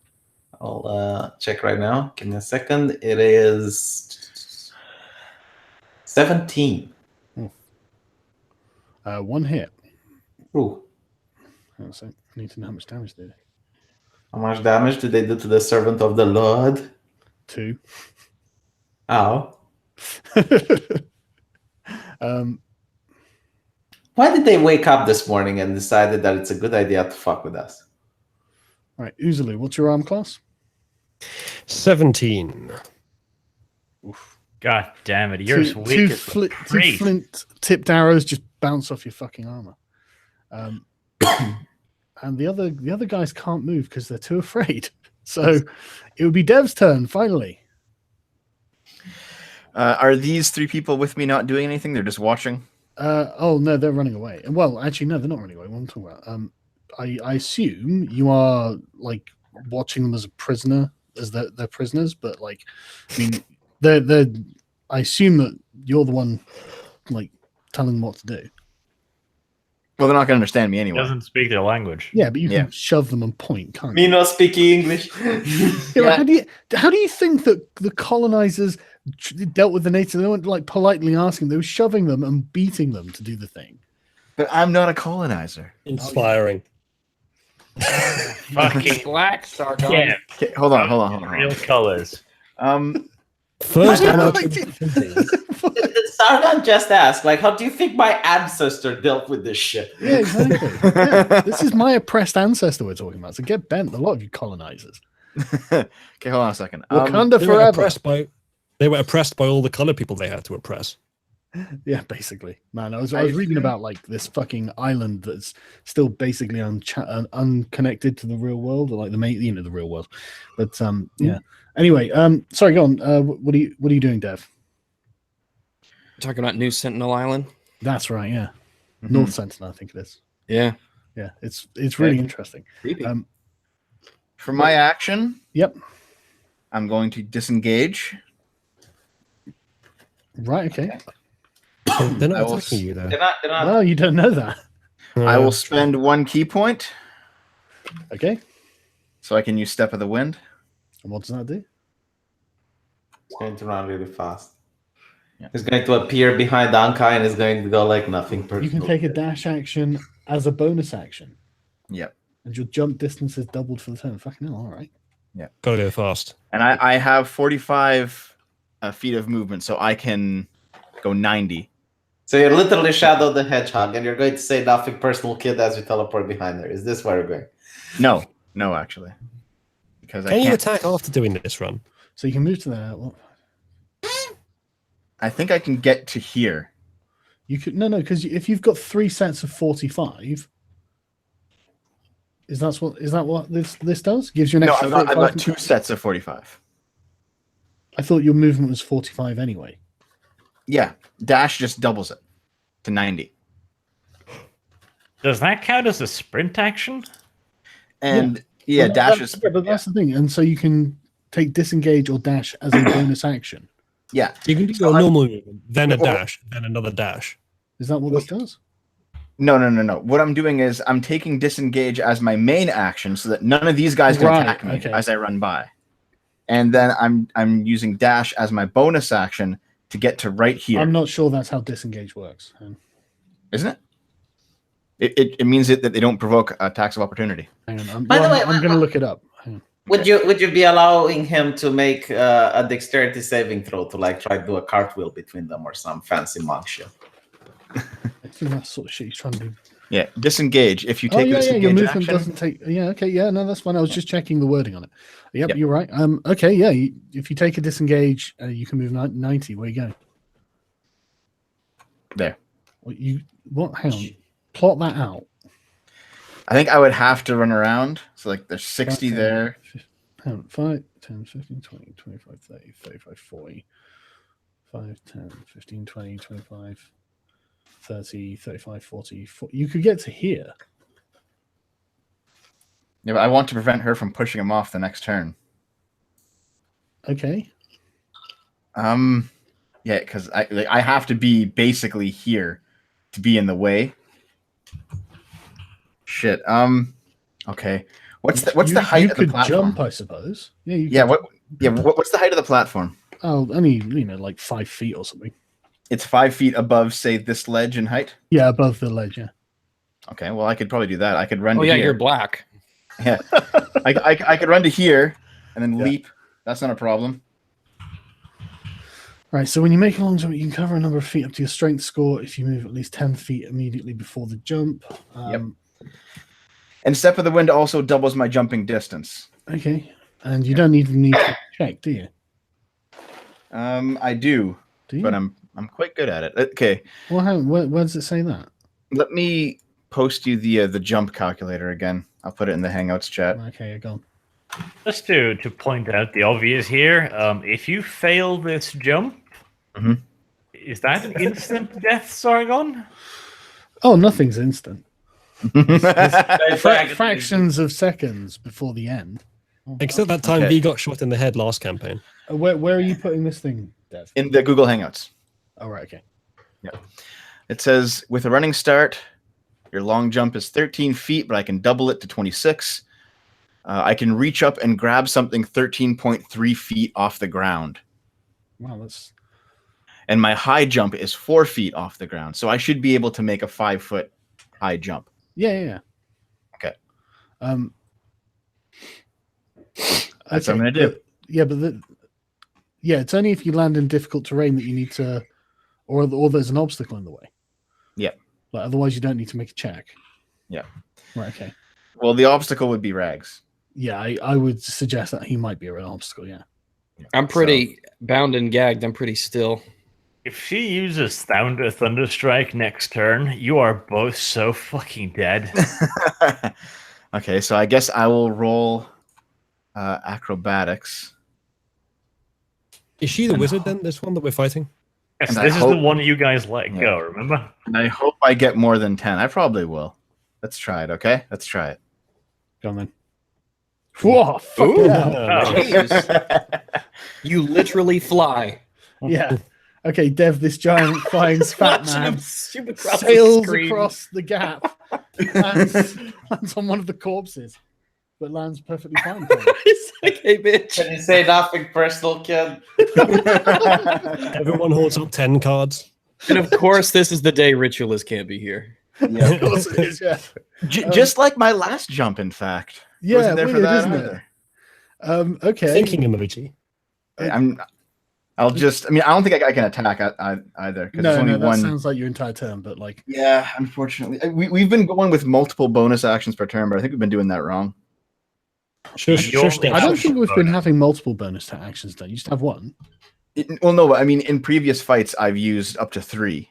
S5: I'll check right now. Give me a second. It is 17.
S1: One hit.
S5: Ooh.
S1: So I need to know how much damage they did.
S5: How much damage did they do to the servant of the Lord?
S1: 2.
S5: Ow.
S1: um,
S5: Why did they wake up this morning and decided that it's a good idea to fuck with us?
S1: right, Uzalu, what's your arm class?
S4: 17.
S2: God damn it! You're as weak
S1: two
S2: as the priest.
S1: flint-tipped arrows just bounce off your fucking armor. And the other guys can't move because they're too afraid. So it would be Dev's turn finally.
S3: Are these 3 people with me not doing anything? They're just watching?
S1: Oh no, they're running away. Well, actually, no, they're not running away. What I'm talking about. I assume you are like watching them as a prisoner, as they're prisoners, but like, I mean, they're I assume that you're the one, like, telling them what to do.
S3: Well, they're not going to understand me anyway.
S2: Doesn't speak their language.
S1: Yeah, but you
S3: Yeah.
S1: can shove them and point, can't
S5: Me
S1: you?
S5: not speaking English.
S1: Yeah, like, how do you think that the colonizers dealt with the natives? They weren't like politely asking; they were shoving them and beating them to do the thing.
S3: But I'm not a colonizer.
S4: Inspiring.
S2: Fucking
S6: Black Sargon.
S2: yeah.
S3: Okay, hold on.
S2: Real colors.
S4: First,
S1: I
S4: I'm
S1: don't
S4: not-
S5: Did Sargon just ask, like, how do you think my ancestor dealt with this shit?
S1: Yeah, exactly. Yeah, this is my oppressed ancestor we're talking about. So get bent, a lot of you colonizers.
S3: Okay, hold on a second.
S1: Wakanda
S4: they were
S1: forever.
S4: oppressed by all the colored people they had to oppress.
S1: Yeah, basically, man. I was reading about like this fucking island that's still basically unconnected to the real world, or like the real world. But yeah. Anyway, sorry, go on. What are you doing, Dev?
S6: Talking about New Sentinel Island.
S1: That's right. Yeah,
S3: Mhm.
S1: North Sentinel, I think it is.
S6: Yeah.
S1: Yeah, it's really interesting.
S6: Creepy.
S3: For my action,
S1: Yep.
S3: I'm going to disengage.
S1: Right. Okay.
S4: They're
S3: I
S4: not
S3: will
S4: attacking you there.
S5: They're not.
S1: Well, you don't know that.
S3: I will spend 1 key point
S1: Okay.
S3: so I can use Step of the Wind.
S1: And what does that do?
S5: It's going to run really fast.
S3: Yeah.
S5: It's going to appear behind Ankai and it's going to go like nothing personal.
S1: You can take a dash action as a bonus action,
S3: Yep.
S1: and your jump distance is doubled for the turn. Fucking hell! All right.
S4: Gotta go fast.
S3: And I have 45 feet of movement, so I can go 90.
S5: So you're literally Shadow the Hedgehog, and you're going to say nothing personal, kid, as you teleport behind her. Is this where you're going?
S3: No, actually. Because I
S4: Can you
S3: can't.
S4: attack after doing this run?
S1: So you can move to there. Well,
S3: I think I can get to here.
S1: you could no, because if you've got 3 sets of 45, is that what this does? Gives you an
S3: No,
S1: extra.
S3: I've
S1: 45?
S3: got 2 sets of 45.
S1: I thought your movement was 45 anyway.
S3: Yeah, dash just doubles it to 90.
S2: Does that count as a sprint action?
S3: And
S1: Well,
S3: dash is.
S1: but that's the thing, and so you can take disengage or dash as a bonus action.
S3: Yeah.
S4: You can do
S3: So
S4: your
S3: I'm-
S4: normal movement, then a
S3: Well-
S4: dash, then another dash.
S1: Is that what this does?
S3: No. What I'm doing is I'm taking disengage as my main action so that none of these guys can
S1: Right,
S3: attack me
S1: okay.
S3: as I run by. And then I'm using dash as my bonus action to get to right here.
S1: I'm not sure that's how disengage works.
S3: Isn't it? It means that they don't provoke attacks of opportunity.
S1: Hang on.
S5: By the way,
S1: I'm going to look it up. Hang on.
S5: Would you be allowing him to make a dexterity saving throw to like try to do a cartwheel between them or some fancy monk shit?
S1: I think that's the sort of shit he's trying to do.
S3: Yeah, disengage. If you
S1: Oh
S3: take
S1: yeah,
S3: disengage
S1: your movement
S3: action,
S1: doesn't take. Yeah, okay, yeah, no, that's fine. I was just checking the wording on it. Yep,
S3: Yep.
S1: you're right. Okay, yeah. If you take a disengage, you can move 90. Where you go?
S3: there.
S1: What? Hang on. Plot that out.
S3: I think I would have to run around. So like there's 60
S1: Okay.
S3: there.
S1: Hang on. 5, 10, 15, 20, 25, 30, 35, 40. 5, 10, 15, 20, 25, 30, 35, 40. You could get to here.
S3: Yeah, but I want to prevent her from pushing him off the next turn.
S1: Okay.
S3: Yeah, because I have to be basically here to be in the way. Shit. Okay. What's the height
S1: you
S3: of the
S1: could
S3: platform?
S1: jump, I suppose. Yeah. You
S3: Yeah.
S1: could-
S3: What's the height of the platform?
S1: Oh, only like 5 feet or something.
S3: It's 5 feet above, say, this ledge in height.
S1: Yeah, above the ledge. Yeah.
S3: Okay. Well, I could probably do that. I could run.
S6: Oh
S3: to
S6: yeah,
S3: here.
S6: you're black.
S3: Yeah. I could run to here and then
S1: Yeah.
S3: leap. That's not a problem.
S1: Right, so when you make a long jump, you can cover a number of feet up to your strength score if you move at least 10 feet immediately before the jump.
S3: Yep. And Step of the Wind also doubles my jumping distance.
S1: Okay, and you don't even need to check, do you?
S3: I do,
S1: Do you?
S3: but I'm quite good at it. Okay.
S1: Well, where does it say that?
S3: Let me post you the jump calculator again. I'll put it in the Hangouts chat.
S1: Okay, go on.
S2: Just to point out the obvious here, if you fail this jump,
S3: Mhm.
S2: is that an instant death, Sargon?
S1: Oh, nothing's instant.
S5: Fractions.
S1: Fractions of seconds before the end.
S4: Except that time
S3: Okay.
S4: V got shot in the head last campaign.
S1: Where are you putting this thing, Dev?
S3: In the Google Hangouts.
S1: Oh, right, okay.
S3: It says, with a running start, your long jump is 13 feet, but I can double it to 26. I can reach up and grab something 13.3 feet off the ground.
S1: Wow, that's...
S3: And my high jump is 4 feet off the ground. So I should be able to make a 5-foot high jump.
S1: Yeah.
S3: Okay.
S1: That's
S3: what I'm going to do.
S1: It's only if you land in difficult terrain that you need to, or there's an obstacle in the way.
S3: Yeah.
S1: Like, otherwise, you don't need to make a check.
S3: Yeah.
S1: Right, okay.
S3: Well, the obstacle would be Rags.
S1: Yeah, I would suggest that he might be an obstacle, yeah.
S6: I'm pretty bound and gagged. I'm pretty still.
S2: If she uses Thunderstrike next turn, you are both so fucking dead.
S3: Okay, so I guess I will roll acrobatics.
S4: Is she the wizard then? This one that we're fighting?
S2: Yes,
S3: And
S2: this
S3: I
S2: is the
S3: hope-
S2: one you guys let go, remember?
S3: And I hope I get more than 10. I probably will. Let's try it, okay? Let's try it.
S1: Go on then. Whoa, fuck
S6: Ooh.
S1: yeah.
S6: Jeez. You literally fly.
S1: Yeah. Okay, Dev, this giant flying fat
S6: Watching
S1: man
S6: him shoot across the
S1: sails
S6: screen.
S1: across the gap, lands on one of the corpses, but lands perfectly fine.
S6: It's like, hey, bitch.
S5: Can you say nothing personal, kid?
S4: Everyone holds up 10 cards.
S6: And of course, this is the day Ritualist can't be here.
S3: Yeah.
S1: Of course it is, yeah.
S3: Just like my last jump, in fact.
S1: Yeah,
S3: Wasn't there
S1: weird,
S3: for that
S1: isn't
S3: either.
S1: it? Okay.
S4: Thinking emoji.
S3: I'll just. I mean, I don't think I can attack either because
S1: No,
S3: there's only
S1: that
S3: one.
S1: sounds like your entire turn, but like,
S3: Yeah, unfortunately, we've been going with multiple bonus actions per turn, but I think we've been doing that wrong.
S4: Shush,
S2: You're-
S4: shush, Dave.
S1: I don't
S2: Ouch.
S1: think we've been having multiple bonus actions done. You just have one.
S3: Well, no, but I mean, in previous fights, I've used up to 3.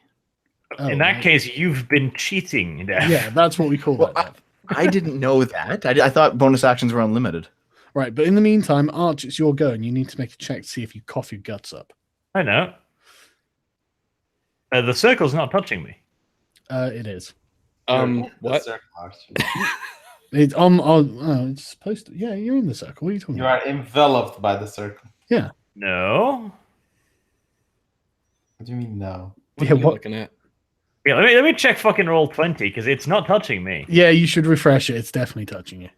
S1: Oh,
S2: In that
S1: right.
S2: case, you've been cheating, Dev.
S1: Yeah, that's what we call
S3: Well,
S1: that. Dev.
S3: I didn't know that. I thought bonus actions were unlimited.
S1: Right, but in the meantime, Arch, it's your go, and you need to make a check to see if you cough your guts up.
S2: I know. The circle's not touching me.
S1: It is.
S6: What?
S1: It's it's supposed to. Yeah, you're in the circle. What are you talking
S5: You
S1: about?
S5: are enveloped by the circle.
S2: No.
S5: What do you mean no?
S6: What
S1: Yeah,
S6: are you
S1: what-
S6: looking at?
S2: Yeah, let me check fucking roll 20 because it's not touching me.
S1: Yeah, you should refresh it. It's definitely touching you.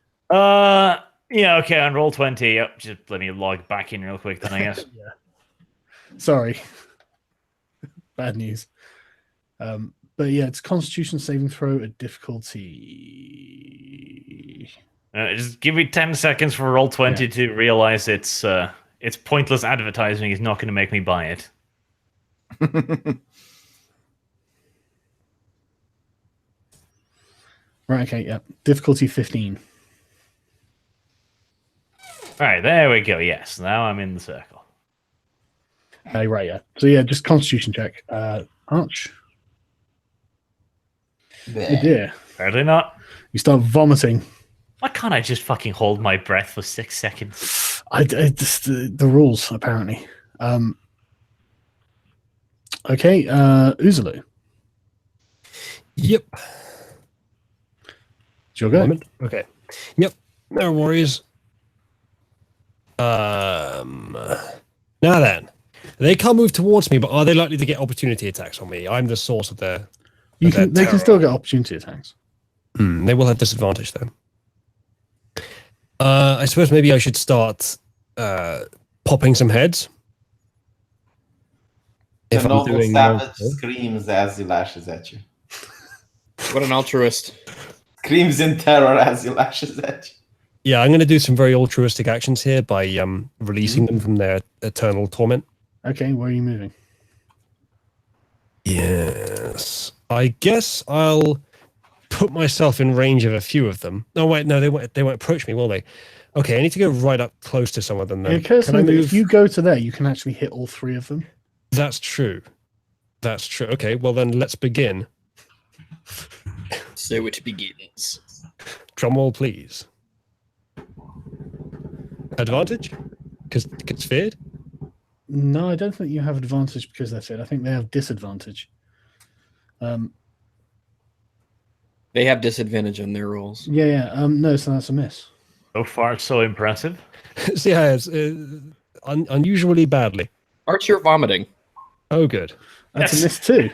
S2: Yeah, okay, on roll 20. Yep, just let me log back in real quick then, I guess.
S1: Sorry. Bad news. But yeah, it's Constitution saving throw at difficulty.
S2: Just give me 10 seconds for roll 20 to realize it's pointless advertising is not going to make me buy it.
S1: Right, okay, yeah. Difficulty 15.
S2: All right, there we go. Yes, now I'm in the circle.
S1: Right, yeah. So yeah, just Constitution check. Arch. Oh dear.
S2: Apparently not.
S1: You start vomiting.
S2: Why can't I just fucking hold my breath for 6 seconds?
S1: I just the rules apparently. Okay, Uzulu.
S4: Yep.
S1: It's your go.
S4: Moment. Okay. Yep. No worries. Now then, they can't move towards me, but are they likely to get opportunity attacks on me? I'm the source of their.
S1: They can still get opportunity attacks.
S4: They will have disadvantage though. I suppose maybe I should start popping some heads.
S5: The noble
S4: doing
S5: savage screams as he lashes at you.
S6: What an altruist.
S5: Screams in terror as he lashes at you.
S4: Yeah, I'm going to do some very altruistic actions here by releasing them from their eternal torment.
S1: Okay, where are you moving?
S4: Yes, I guess I'll put myself in range of a few of them. Oh wait, no, they won't approach me, will they? Okay, I need to go right up close to some of them. Then
S1: It occurs to
S4: Can I
S1: me that
S4: move?
S1: if you go to there, you can actually hit all 3 of them.
S4: That's true. That's true. Okay, well then let's begin.
S6: So it begins.
S4: Drum roll, please. Advantage? Because it's feared?
S1: No, I don't think you have advantage because that's it. I think they have disadvantage.
S6: They have disadvantage on their rolls.
S1: Yeah. No, so that's a miss.
S2: So far, so impressive.
S4: So yeah, it's unusually badly.
S6: Archer vomiting.
S4: Oh, good.
S1: That's
S2: Yes.
S1: a miss too.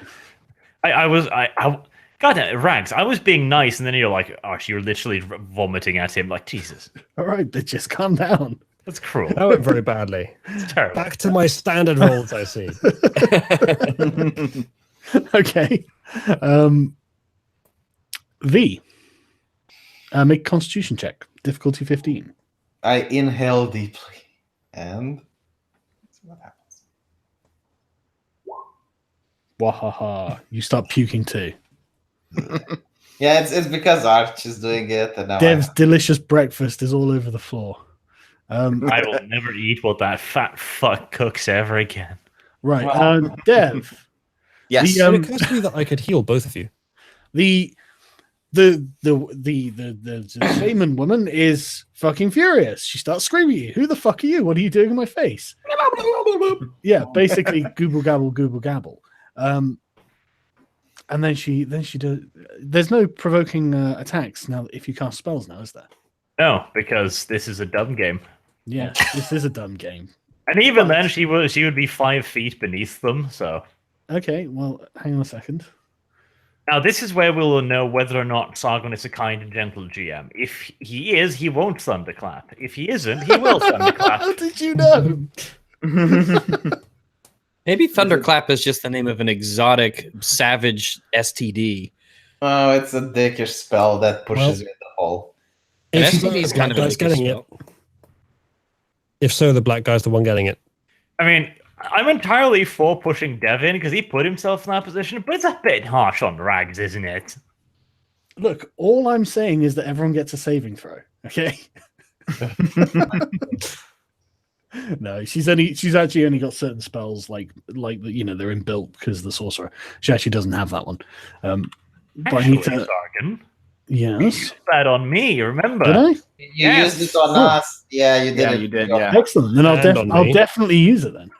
S2: God damn it, Rags, I was being nice, and then you're like, Arch, you're literally vomiting at him. Like, Jesus.
S1: All right, bitches, calm down.
S2: That's cruel.
S4: That went very badly.
S2: It's terrible.
S4: Back to my standard rolls, I see.
S1: Okay. V. Make a constitution check. Difficulty 15.
S5: I inhale deeply, and let's see what happens.
S1: Wahaha. You start puking too.
S5: Yeah, it's because Arch is doing it, and now
S1: Dev's delicious breakfast is all over the floor.
S2: I will never eat what that fat fuck cooks ever again.
S1: Right.
S5: Wow.
S1: Dev.
S3: Yes.
S1: The,
S4: It occurs to me that I could heal both of you.
S1: The shaman woman is fucking furious. She starts screaming at you. Who the fuck are you? What are you doing in my face? Yeah, basically gooble gabble. And then she does. There's no provoking attacks now if you cast spells now, is there?
S2: No, because this is a dumb game.
S1: Yeah, this is a dumb game.
S2: And even then, she would be 5 feet beneath them. So
S1: Okay, well, hang on a second.
S2: now this is where we'll know whether or not Sargon is a kind and gentle GM. If he is, he won't thunderclap. If he isn't, he will
S1: How
S2: thunderclap.
S1: did you know?
S6: Maybe Thunderclap is just the name of an exotic, savage STD.
S5: Oh, it's a dickish spell that pushes you in the hole.
S6: An
S4: If
S6: STD is kind of a
S4: guy's
S6: dickish
S4: getting it. If so, the black guy's the one getting it.
S2: I mean, I'm entirely for pushing Devin because he put himself in that position, but it's a bit harsh on Rags, isn't it?
S1: Look, all I'm saying is that everyone gets a saving throw. Okay. No, she's actually only got certain spells like they're inbuilt because the sorcerer. She actually doesn't have that one. But I need
S2: Actually,
S1: to.
S2: Sargon,
S1: Yes.
S2: you used that on me, remember?
S1: Did I?
S5: You
S2: Yes.
S5: used it on
S1: Oh.
S5: us. Yeah, you did.
S3: Yeah,
S5: it.
S3: you did. Yeah.
S1: Excellent. Then I'll
S4: And on me.
S1: definitely use it then.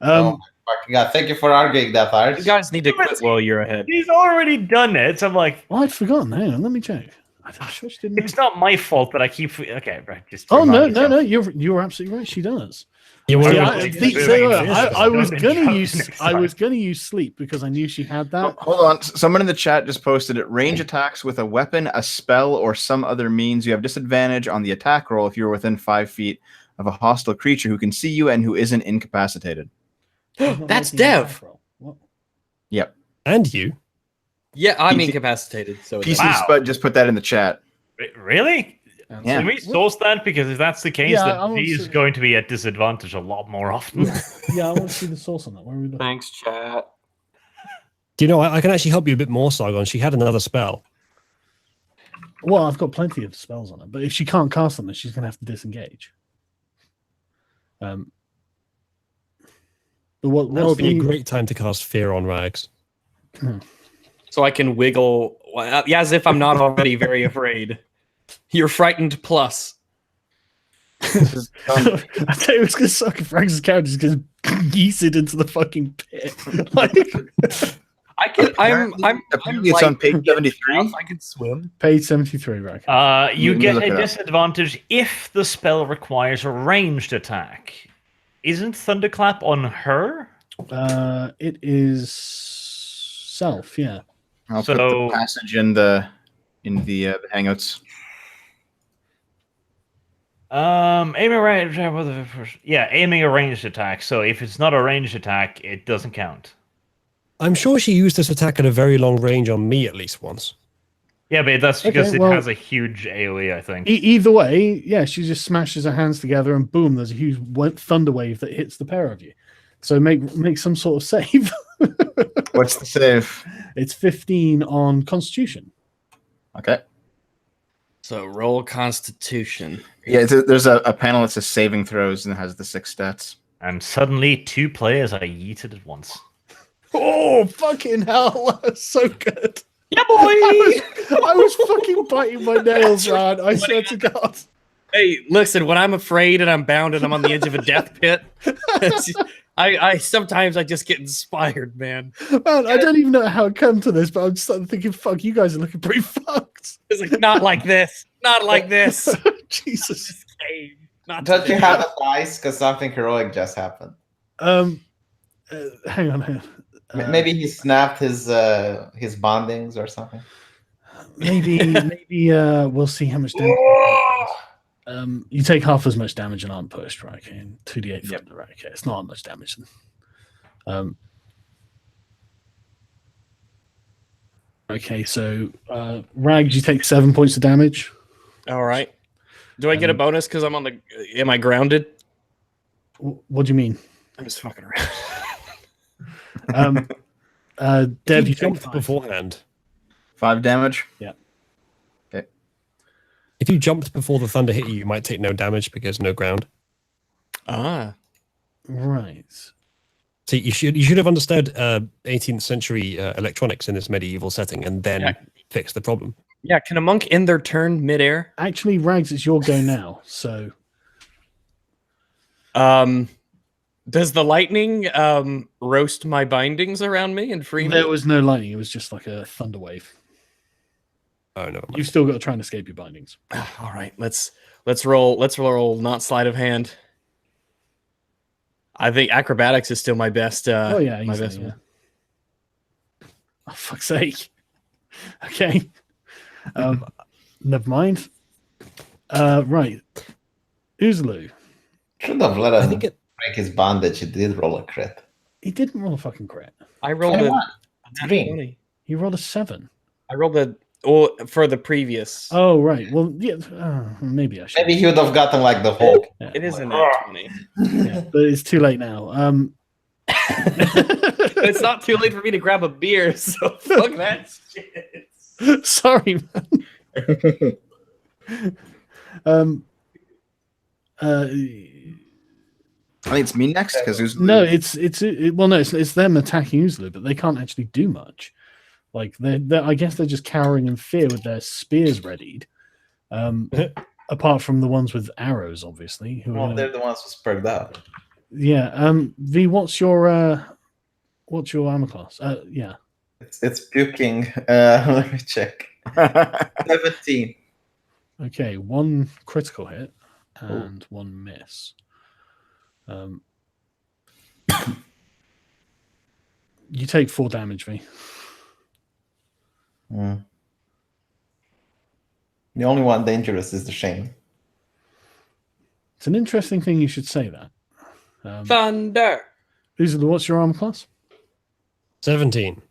S5: Oh my fucking god! Thank you for arguing that, Arch.
S6: You guys need to quit while you're ahead.
S2: He's already done it. So I'm like,
S1: Oh, I'd forgotten. Hang on, let me check. I'm sure she didn't.
S2: it's not my fault that I keep. Okay, right. Just
S1: Oh no,
S2: remind
S1: no,
S2: yourself.
S1: no! You're absolutely right. She does.
S4: You want
S1: See,
S2: Yeah,
S1: I,
S2: I-
S1: the-
S2: yeah,
S1: so,
S2: yeah,
S1: I was
S2: yeah.
S1: gonna
S2: Yeah.
S1: use
S2: Next
S1: I
S2: time.
S1: was gonna use sleep because I knew she had
S3: Oh,
S1: that.
S3: hold on. Someone in the chat just posted it. Range attacks with a weapon, a spell, or some other means. You have disadvantage on the attack roll if you're within 5 feet of a hostile creature who can see you and who isn't incapacitated.
S1: She's not
S6: That's
S1: making an
S6: Dev.
S1: attack roll. What?
S3: Yep.
S4: And you.
S6: Yeah, I'm
S3: PC
S6: incapacitated. So
S3: PC
S2: Wow.
S3: Spud just put that in the chat.
S2: Really?
S1: And
S3: Yeah.
S2: Can we source that? Because if that's the case,
S1: Yeah, I
S2: then
S1: want
S2: he's
S1: to-
S2: going to be at disadvantage a lot more often.
S1: Yeah, I want to see the source on that. Where are we looking?
S7: Thanks, chat.
S4: Do you know, I can actually help you a bit more, Sargon. She had another spell.
S1: Well, I've got plenty of spells on her, but if she can't cast them, then she's going to have to disengage. But what?
S4: That
S1: What's
S4: would be a
S1: the,
S4: great time to cast Fear on Rags.
S6: so I can wiggle, yeah, as if I'm not already very afraid. You're frightened plus.
S1: I tell you, it's going to suck if Rags' character is going to geese it into the fucking pit. Like,
S6: I can. I'm
S3: Apparently it's on page 73.
S6: I can swim.
S1: page 73, right?
S2: You
S3: Let me
S2: get
S3: look
S2: a
S3: it up.
S2: disadvantage if the spell requires a ranged attack. Isn't Thunderclap on her?
S1: It is self, yeah.
S3: I'll put
S2: So-
S3: the passage in the hangouts.
S2: Aiming a ranged, aiming a ranged attack. So if it's not a ranged attack, it doesn't count.
S4: I'm sure she used this attack at a very long range on me at least once.
S2: Yeah, but that's because
S1: Okay,
S2: it
S1: well-
S2: has a huge AOE, I think.
S1: Either way, yeah, she just smashes her hands together and boom, there's a huge thunder wave that hits the pair of you. So make some sort of save.
S3: What's the save?
S1: It's 15 on Constitution.
S3: Okay.
S6: So roll Constitution.
S3: Yeah, there's a panel that says saving throws and it has the 6 stats.
S2: And suddenly, 2 players are yeeted at once.
S1: Oh, fucking hell. That's so good.
S2: Yeah, boy!
S1: I was fucking biting my nails, man. I swear to God.
S6: Hey, listen. When I'm afraid and I'm bound and I'm on the edge of a death pit, I sometimes I just get inspired, man.
S1: Man, I don't even know how it came to this, but I'm just starting thinking, fuck, you guys are looking pretty fucked.
S6: It's like not like this, not like this.
S1: Jesus.
S6: This game, not
S5: Don't you
S6: today.
S5: have a dice? Because something heroic just happened.
S1: hang on.
S5: Maybe he snapped his bondings or something.
S1: Maybe we'll see how much damage. You take half as much damage and aren't pushed, right? Okay, and 2d8 thunder, right? Okay, it's not much damage then. Okay, so Rags, you take 7 points of damage.
S6: All right. Do I get a bonus because I'm on the? Am I grounded?
S1: What do you mean?
S6: I'm just fucking around.
S1: Dev,
S4: you
S1: you
S4: jumped
S1: take 5.
S4: beforehand.
S3: 5 damage.
S1: Yeah.
S3: Okay.
S4: If you jumped before the thunder hit you, you might take no damage because no ground.
S6: Ah.
S1: Right.
S4: So you should have understood 18th century electronics in this medieval setting and then fix the problem.
S6: Yeah. Can a monk end their turn midair?
S1: Actually, Rags, it's your go now. So.
S6: Does the lightning roast my bindings around me and free me?
S1: There was no lightning. It was just like a thunder wave.
S4: Oh no!
S1: You've still got to try and escape your bindings.
S6: All right, let's roll. Let's roll. Not sleight of hand. I think acrobatics is still my best.
S1: Oh yeah,
S6: my
S1: easily,
S6: best one.
S1: Oh fuck's sake! Okay, never mind. Right, Uzlu.
S5: Should have let him break his bondage. He did roll a crit.
S1: He didn't roll a fucking crit.
S6: I rolled a
S5: 20.
S1: He rolled a 7.
S6: I rolled for the previous.
S1: Oh right. Well, yeah. Maybe I should.
S5: Maybe he would have gotten like the Hulk.
S1: Yeah.
S6: It is a nat 20.
S1: Yeah, but it's too late now.
S6: It's not too late for me to grab a beer, so fuck that shit.
S1: Sorry, man.
S3: I think it's me next because
S1: No, it's them attacking Uzlu, but they can't actually do much. Like they're I guess they're just cowering in fear with their spears readied. Apart from the ones with arrows, obviously.
S5: They're the ones who spurred out.
S1: Yeah. V, what's your armor class? Yeah.
S5: It's puking. Let me check. 17.
S1: Okay, 1 critical hit and 1 miss. You take 4 damage, V.
S5: The only one dangerous is the shame.
S1: It's an interesting thing you should say that.
S6: Thunder.
S1: Uzulu, what's your armor class?
S4: 17.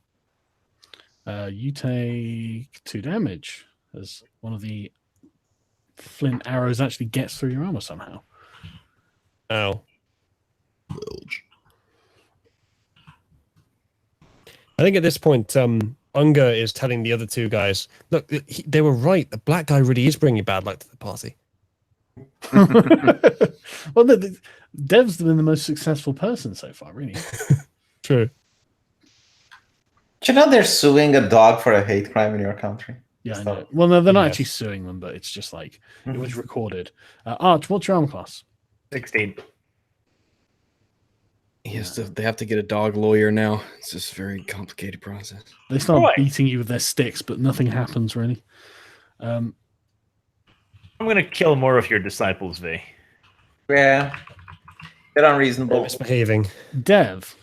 S1: You take 2 damage as one of the flint arrows actually gets through your armor somehow.
S4: Ow. I think at this point, Unger is telling the other 2 guys, look, they were right. The black guy really is bringing bad luck to the party.
S1: Well, Dev's been the most successful person so far, really.
S4: True.
S5: Do you know they're suing a dog for a hate crime in your country?
S1: Yeah, I know. Well, no, they're not
S4: Yes.
S1: actually suing them, but it's just like it was recorded. Arch, what's your armor class?
S2: 16.
S6: They have to get a dog lawyer now. It's just a very complicated process.
S1: They start
S2: Boy.
S1: beating you with their sticks, but nothing happens really.
S2: I'm going to kill more of your disciples, V.
S5: Yeah. They're unreasonable.
S4: Misbehaving.
S1: Dev,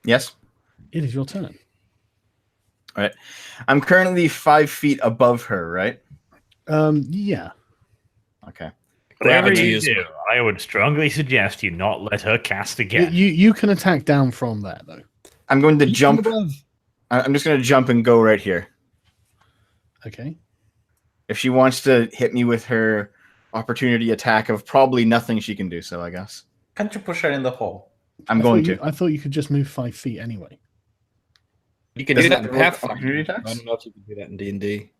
S3: Yes.
S1: it is your turn.
S3: All right. I'm currently 5 feet above her, right?
S1: Yeah.
S3: Okay.
S2: Whatever
S6: Gravity
S2: you
S6: is-
S2: do, I would strongly suggest you not let her cast again.
S1: You can attack down from there though.
S3: I'm going to jump. I'm just going to jump and go right here.
S1: Okay.
S3: If she wants to hit me with her opportunity attack of probably nothing she can do so, I guess.
S5: Can't you push her in the hole?
S3: I'm going to.
S1: I thought you could just move 5 feet anyway.
S6: You can
S3: Doesn't
S6: do that
S3: that
S6: in
S3: provoke
S6: Pathfinder.
S3: opportunity
S6: I
S3: attacks?
S6: don't know if you can do that in D&D.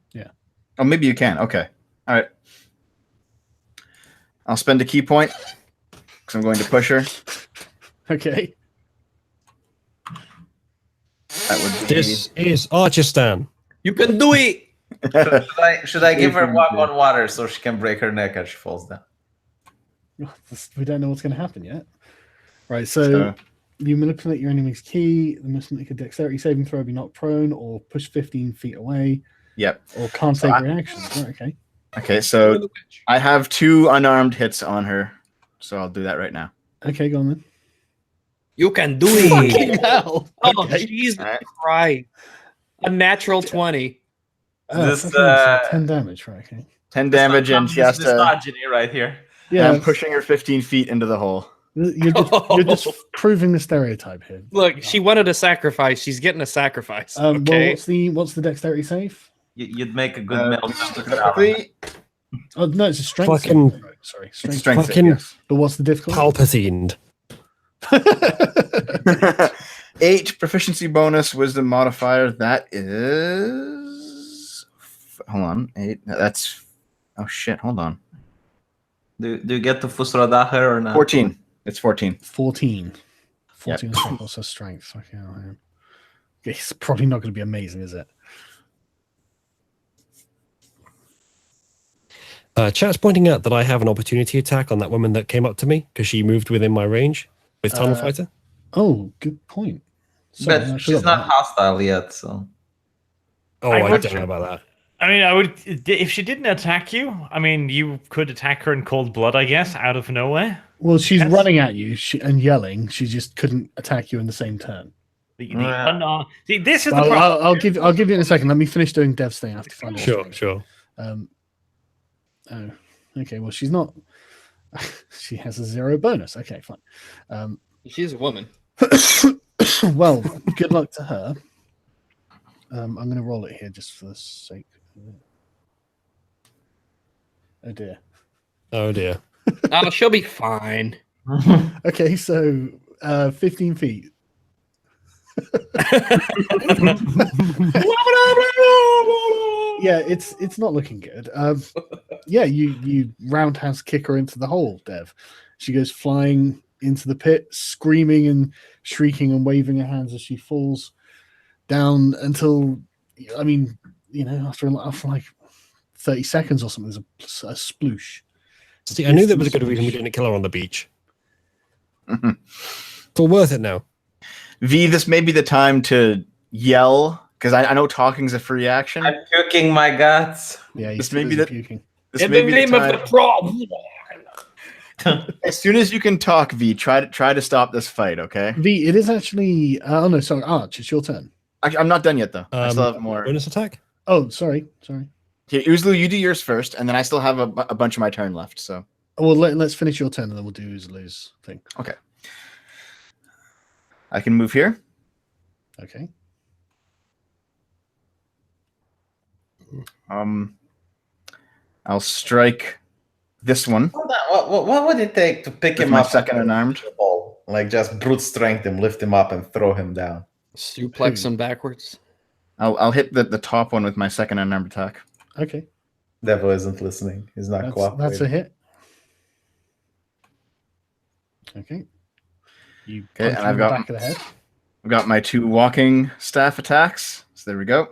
S3: Oh, maybe you can. Okay. All right. I'll spend a key point because I'm going to push her.
S1: Okay.
S3: That would be...
S4: This is Archistan.
S6: You can do it!
S5: Should I give her walk on water so she can break her neck as she falls down?
S1: We don't know what's going to happen yet. Right, so you manipulate your enemy's key. They must make a dexterity saving throw, be knocked prone, or push 15 feet away,
S3: Yep.
S1: or can't take reactions. Right, okay.
S3: Okay, so I have 2 unarmed hits on her, so I'll do that right now.
S1: Okay, go on then.
S6: You can do it.
S1: Fucking hell.
S6: Oh,
S1: Okay.
S6: Jesus
S3: Alright.
S6: Christ. A natural 20.
S2: This,
S1: fucking hell, so 10 damage, right? Okay.
S3: 10 damage, and she has to.
S2: misogyny right here.
S1: Yeah,
S3: I'm pushing her 15 feet into the hole.
S1: you're just proving the stereotype here.
S6: Look, she wanted a sacrifice. She's getting a sacrifice.
S1: Well,
S6: Okay.
S1: what's the dexterity save?
S2: You'd make a good
S3: Just look it up quickly.
S1: Oh no, it's a strength.
S4: Fucking-
S1: save. Right, sorry,
S3: It's
S1: strength.
S3: strength.
S4: Fucking-
S3: Yes.
S1: But what's the difficulty?
S4: Palpatine.
S3: 8 proficiency bonus, wisdom modifier. That is. Hold on. 8. That's. Oh shit. Hold on.
S2: Do you get to Fusradaher or not?
S3: 14. It's 14.
S1: 14. 14 is also strength. Okay, it's probably not going to be amazing, is it?
S4: Chat's pointing out that I have an opportunity attack on that woman that came up to me because she moved within my range with Tunnel Fighter.
S1: Oh, good point. Sorry, I
S2: But
S1: should
S2: she's
S1: have
S2: not
S1: that.
S2: hostile yet, so.
S4: Oh,
S2: I
S4: I
S2: would-
S4: don't know about that.
S2: I mean, I would if she didn't attack you. I mean, you could attack her in cold blood, I guess, out of nowhere.
S1: Well, she's
S2: Yes.
S1: running at you and yelling. She just couldn't attack you in the same turn.
S2: See, this is the
S1: Well,
S2: problem.
S1: I'll give you in a second. Let me finish doing Dev's thing. I have to find it.
S4: Sure.
S1: Oh, okay. Well, she's not. She has a 0 bonus. Okay, fine.
S6: She's a woman.
S1: Well, good luck to her. I'm going to roll it here just for the sake of it. Oh dear.
S4: Oh dear.
S6: Oh, she'll be fine.
S1: Okay, so 15 feet. Yeah, it's not looking good. Yeah, you roundhouse kick her into the hole, Dev. She goes flying into the pit, screaming and shrieking and waving her hands as she falls down until, I mean, after like 30 seconds or something, there's a sploosh.
S4: See, I knew there was a good reason we didn't kill her on the beach.
S3: Mhm.
S4: It's all worth it now.
S3: V, this may be the time to yell, because I know talking's a free action.
S2: I'm puking my guts.
S1: Yeah,
S3: This
S1: he's
S3: may be
S1: busy
S3: the-
S1: puking.
S3: This
S6: In
S3: may
S6: the
S3: be
S6: name
S3: the
S6: of
S3: time.
S6: the problem.
S3: As soon as you can talk, V, try to stop this fight, okay?
S1: V, it is actually. Oh no, sorry, Arch, it's your turn.
S3: Actually, I'm not done yet, though. I still have more.
S4: Bonus attack?
S1: Oh, sorry.
S3: Here, Uzlu, you do yours first, and then I still have a bunch of my turn left. So
S1: Well, let's finish your turn and then we'll do Uzlu's thing.
S3: I can move here.
S1: Okay.
S3: I'll strike this one.
S5: What would it take to pick
S3: With
S5: him
S3: my
S5: up?
S3: second unarmed.
S5: Like just brute strength him, lift him up, and throw him down.
S6: Suplex him backwards.
S3: I'll hit the top one with my second unarmed attack.
S1: Okay.
S5: Devil isn't listening. He's not cooperating.
S1: That's a hit. Okay. You
S3: Okay,
S1: punch
S3: and
S1: him in
S3: I've
S1: the
S3: got-
S1: back of the head.
S3: I've got my 2 walking staff attacks. So there we go.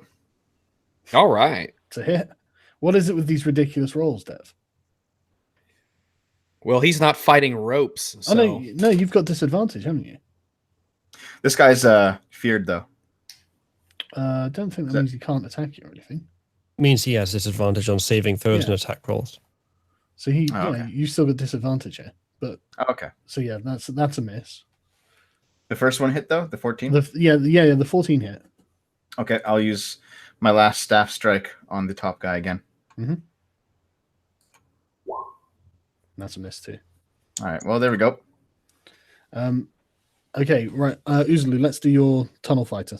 S6: All right.
S1: It's a hit. What is it with these ridiculous rolls, Dev?
S6: Well, he's not fighting ropes. So.
S1: Oh no, you've got disadvantage, haven't you?
S3: This guy's feared though.
S1: I don't think that means he can't attack you or anything.
S4: Means he has disadvantage on saving throws and attack rolls.
S1: So he,
S3: Oh, okay.
S1: you still got disadvantage here. But
S3: Oh, okay.
S1: so yeah, that's a miss.
S3: The first one hit though, the 14.
S1: The 14 hit.
S3: Okay, I'll use my last staff strike on the top guy again.
S1: That's a miss too.
S3: All right. Well, there we go.
S1: Okay, right. Uzlu, let's do your tunnel fighter.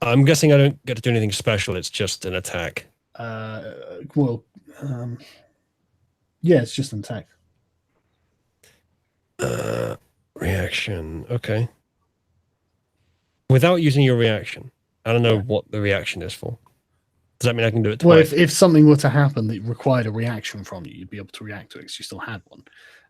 S4: I'm guessing I don't get to do anything special. It's just an attack.
S1: Well, yeah, it's just an attack.
S4: Reaction. Okay. Without using your reaction, I don't know what the reaction is for. Does that mean I can do it
S1: Well,
S4: twice?
S1: if something were to happen that required a reaction from you, you'd be able to react to it because you still had one.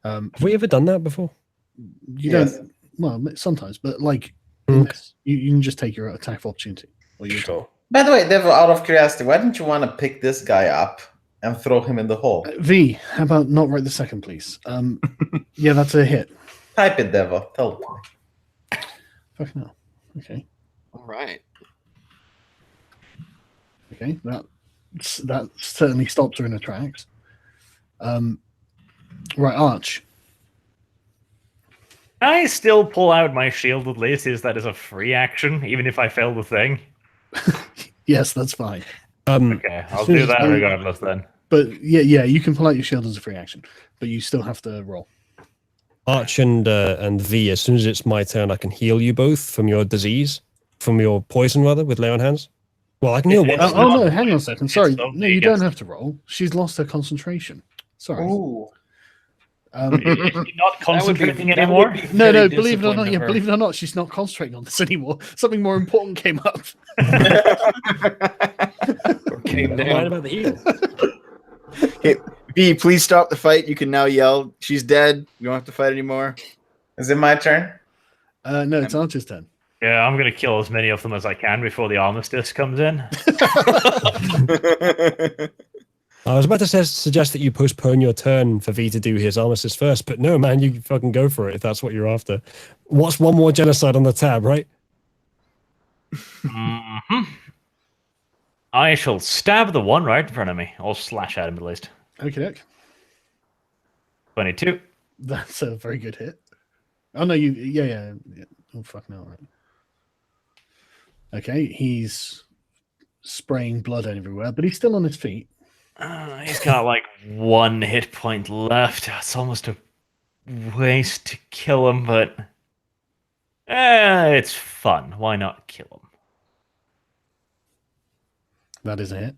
S4: Have we ever done that before?
S1: You
S5: Yes.
S1: don't. Well, sometimes, but like
S4: Okay.
S1: you can just take your attack of opportunity. Or you
S4: Sure.
S5: By the way, Devil, out of curiosity, why didn't you want to pick this guy up and throw him in the hole?
S1: V, how about not right the second, please? Yeah, that's a hit.
S5: Type it, Devil. Tell it to me.
S1: Fucking hell. Okay.
S6: All right.
S1: Okay. That certainly stops her in her tracks. Right, Arch.
S2: I still pull out my shield at least. Is that as a free action, even if I fail the thing?
S1: Yes, that's fine.
S2: Okay, I'll do that regardless then.
S1: But yeah, you can pull out your shield as a free action, but you still have to roll.
S4: Arch and V, as soon as it's my turn, I can heal you both from your disease, from your poison rather, with lay on hands. Well, I can heal one.
S1: No, hang on a second. Sorry, no, you don't
S2: against-
S1: have to roll. She's lost her concentration. Sorry.
S5: Ooh.
S2: Is she not concentrating
S6: that
S2: anymore?
S6: would be
S1: No,
S6: very
S1: believe it or not,
S6: disciplined of her.
S1: believe it or not, she's not concentrating on this anymore. Something more important came up.
S6: Or came
S4: Never mind
S6: down.
S4: about the heal.
S3: Hey, V, please stop the fight. You can now yell, "She's dead." You don't have to fight anymore.
S5: Is it my turn?
S1: No, it's Archer's turn.
S2: Yeah, I'm gonna kill as many of them as I can before the armistice comes in.
S4: I was about to suggest that you postpone your turn for V to do his armistice first, but no, man, you fucking go for it if that's what you're after. What's one more genocide on the tab, right?
S2: Mhm. I shall stab the one right in front of me, or slash at him at least.
S1: Okay,
S2: 22.
S1: that's a very good hit. Oh no, yeah. Oh fuck no, right. Okay, he's spraying blood everywhere, but he's still on his feet.
S2: He's got like 1 hit point left. It's almost a waste to kill him, but it's fun. Why not kill him?
S1: That is a hit.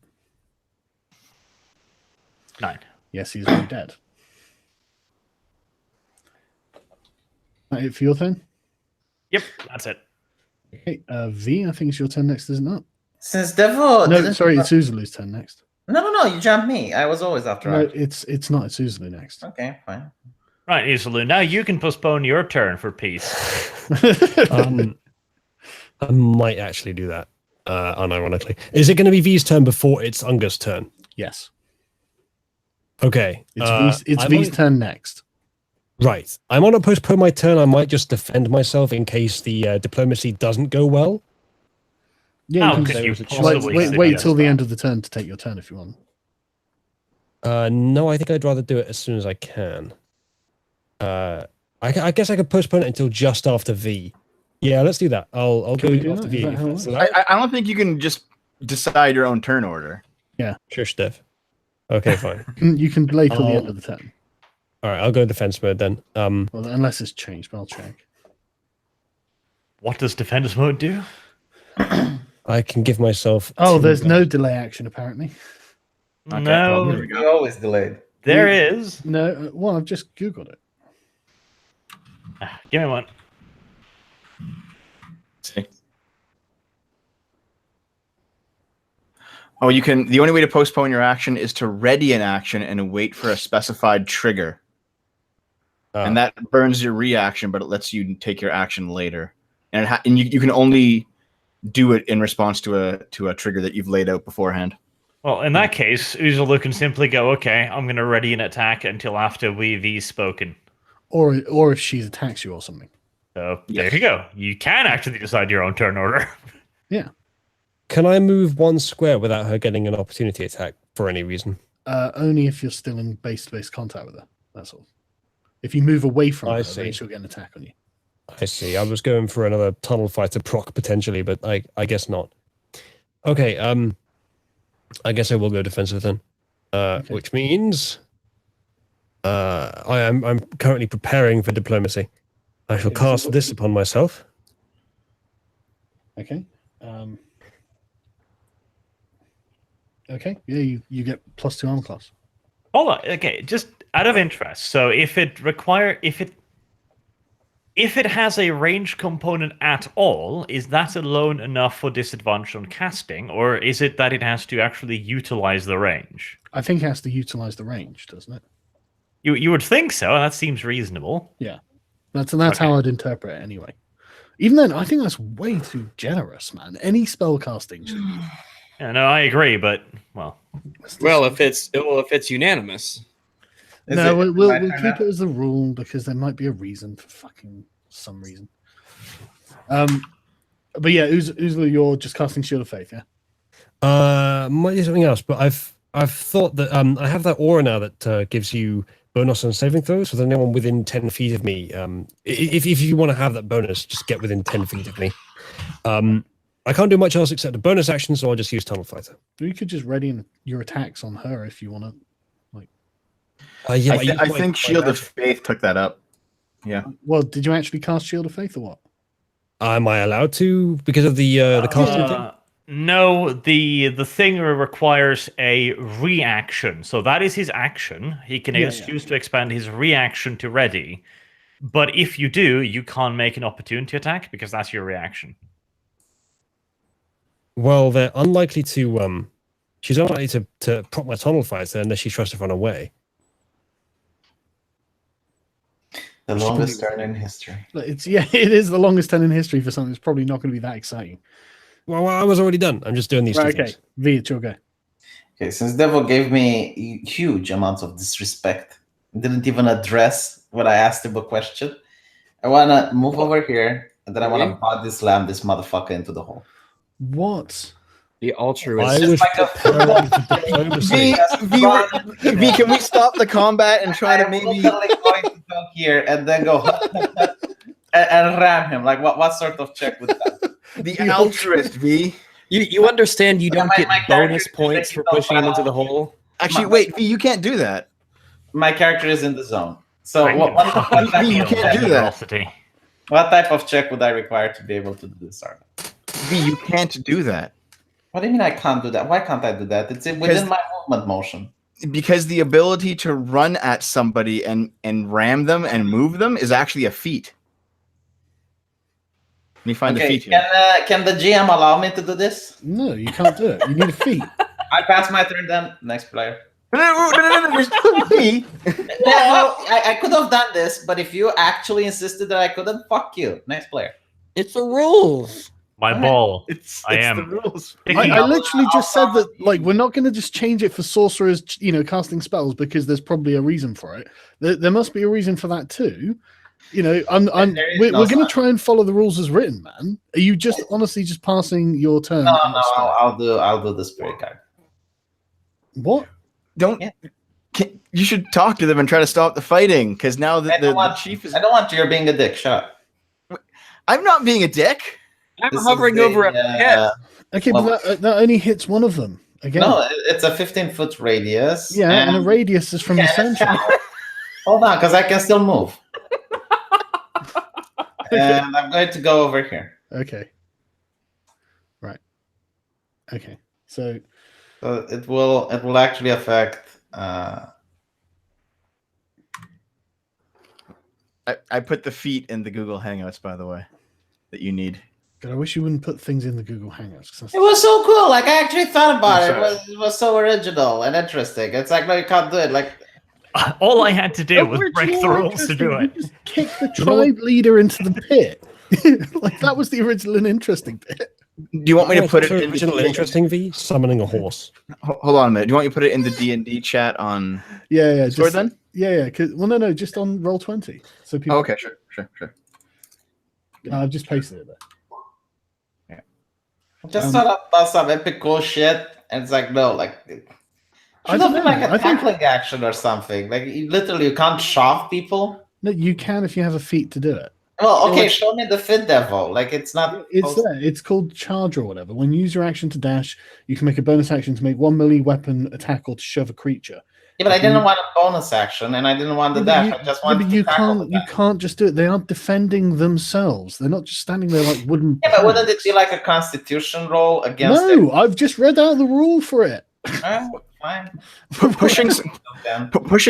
S2: 9.
S1: Yes, he's very dead. That it for your turn?
S2: Yep, that's it.
S1: Okay, V, I think it's your turn next, isn't it?
S5: Since Devil.
S1: No, sorry, it's Uzulu's turn next.
S5: No. You jumped me. I was always after.
S1: No,
S5: Arch.
S1: it's not. It's Uzulu next.
S5: Okay, fine.
S2: Right, Isolou, now you can postpone your turn for peace.
S4: I might actually do that, unironically. Is it going to be V's turn before it's Unga's turn?
S1: Yes,
S4: Okay.
S1: it's V's turn next.
S4: Right. I'm going to postpone my turn. I might just defend myself in case the diplomacy doesn't go well.
S1: Yeah,
S2: How
S1: you
S2: could
S1: can
S2: you
S1: just-
S2: possibly
S1: wait
S2: suggest
S1: till the
S2: that?
S1: end of the turn to take your turn if you want.
S4: No, I think I'd rather do it as soon as I can. I guess I could postpone it until just after V. Yeah, let's do that. I'll
S1: Can
S4: go
S1: we do
S4: after
S1: that?
S4: V.
S1: Is that how it
S4: So
S1: works?
S4: that-
S3: I don't think you can just decide your own turn order.
S4: Sure, Steph. Okay, fine.
S1: You can delay till the end of the turn.
S4: All right, I'll go defense mode then.
S1: Well, unless it's changed, but I'll check.
S2: What does defense mode do?
S4: I can give myself.
S1: Oh,
S4: 2
S1: there's no delay action apparently.
S3: Okay,
S2: No,
S3: well, here we go.
S5: You always delayed.
S2: there is.
S1: No, well, I've just googled it.
S2: Give me one.
S3: See. Oh, you can. The only way to postpone your action is to ready an action and wait for a specified trigger, and that burns your reaction, but it lets you take your action later. And you can only do it in response to a trigger that you've laid out beforehand.
S2: Well, in that case, Uzulu can simply go, okay, I'm going to ready an attack until after V's spoken.
S1: Or if she attacks you or something.
S2: So there you go. You can actually decide your own turn order.
S4: Can I move 1 square without her getting an opportunity attack for any reason?
S1: Only if you're still in base-to-base contact with her. That's all. If you move away from
S4: I
S1: her,
S4: see.
S1: then she'll get an attack on you.
S4: I see. I was going for another tunnel fighter proc potentially, but I guess not. Okay. I guess I will go defensive then.
S1: Okay.
S4: Which means I'm currently preparing for diplomacy. I shall
S1: Okay,
S4: cast
S1: so-
S4: this upon myself.
S1: Okay. Okay. Yeah, you get +2 armor class.
S2: Hold on. Okay, just out of interest. So if it has a range component at all, is that alone enough for disadvantage on casting, or is it that it has to actually utilize the range?
S1: I think it has to utilize the range, doesn't it?
S2: You would think so, and that seems reasonable.
S1: That's
S2: Okay.
S1: how I'd interpret it anyway. Even then, I think that's way too generous, man. Any spell casting should be.
S2: Yeah, no, I agree, but well,
S6: Well, if it's unanimous,
S5: Is
S1: no,
S5: it
S1: we'll
S5: my
S1: keep
S5: turn
S1: it as a rule because there might be a reason for fucking some reason. But yeah, Uzulu, you're just casting Shield of Faith, yeah?
S4: Might do something else, but I've thought that I have that aura now that gives you bonus on saving throws with anyone within 10 feet of me. If you want to have that bonus, just get within 10 feet of me. I can't do much else except a bonus action, so I'll just use Tunnel Fighter.
S1: You could just ready your attacks on her if you want to.
S3: I think Shield of Faith took that up. Yeah.
S1: Well, did you actually cast Shield of Faith or what?
S4: Am I allowed to because of the casting thing?
S2: No, the thing requires a reaction. So that is his action. He can choose to expand his reaction to ready. But if you do, you can't make an opportunity attack because that's your reaction.
S4: Well, they're unlikely to. She's unlikely to prop my Tunnel Fighter unless she tries to run away.
S5: The longest turn in history.
S1: It is the longest turn in history for something that's probably not going to be that exciting.
S4: Well, I was already done. I'm just doing these two things.
S1: V, it's your go.
S5: Okay, since Devil gave me huge amounts of disrespect, didn't even address what I asked him a question, I want to move over here, and then I want to body slam this motherfucker into the hole.
S1: What?
S6: The altruist.
S4: I was
S3: V, can we stop the combat and try to maybe
S5: going to go here and then go and ram him? Like what sort of check would that?
S3: The altruist, V.
S6: You understand you don't get
S5: my
S6: bonus
S5: character
S6: points for pushing him into the hole?
S3: Actually, wait, V, you can't do that.
S5: My character is in the zone. So
S2: V,
S3: you can't do that.
S5: What type of check would I require to be able to do this?
S3: V, you can't do that.
S5: What do you mean I can't do that? Why can't I do that? It's within my movement motion.
S3: Because the ability to run at somebody and ram them and move them is actually a feat. Let me find the feat here.
S5: Can the GM allow me to do this?
S1: No, you can't do it. You need a feat.
S5: I pass my turn then. Next player.
S3: No,
S5: I could have done this, but if you actually insisted that I couldn't, fuck you. Next player.
S6: It's the rules.
S2: My ball.
S3: It's
S2: the
S3: rules.
S1: I literally just said that, like, we're not going to just change it for sorcerers, casting spells because there's probably a reason for it. There must be a reason for that too. We're going to try and follow the rules as written, man. Are you just honestly just passing your turn?
S5: No, I'll do the spirit card.
S1: What?
S3: You should talk to them and try to stop the fighting because now the chief is.
S5: I don't want you being a dick. Shut up.
S3: I'm not being a dick.
S6: I'm hovering over a head.
S1: Okay, but that only hits one of them. Again.
S5: No, it's a 15-foot radius.
S1: Yeah, and the radius is from the center.
S5: Hold on, because I can still move. And I'm going to go over here.
S1: Okay. Right. Okay. So
S5: it will actually affect.
S3: I put the feat in the Google Hangouts, by the way, that you need.
S1: God, I wish you wouldn't put things in the Google Hangouts.
S5: It was so cool. Like I actually thought about it. It was so original and interesting. It's like no, you can't do it. Like
S2: all I had to do was break the rules to do it.
S1: Just kick the tribe leader into the pit. Like that was the original and interesting bit.
S3: Do you want me to put it in
S4: original interesting V? Summoning a horse.
S3: Hold on a minute. Do you want me to put it in the D&D chat on?
S1: Yeah.
S3: Discord then?
S1: Yeah. No, just on Roll20. So people.
S3: Oh, okay, sure.
S1: I've just pasted it there.
S5: Just thought about some epic cool shit, and it's like no, like should have been like a tackling action or something. Like you can't shove people.
S1: No, you can if you have a feat to do it.
S5: Well, okay, show me the fit devil. Like it's not.
S1: It's there. It's called charge or whatever. When you use your action to dash, you can make a bonus action to make one melee weapon attack or to shove a creature.
S5: Yeah, but I didn't want a bonus action, and I didn't want the dash. I just wanted to tackle.
S1: You can't just do it. They aren't defending themselves. They're not just standing there like wooden.
S5: Yeah, but wouldn't it be like a Constitution roll against?
S1: No, I've just read out the rule for it.
S5: Fine.
S3: Pushing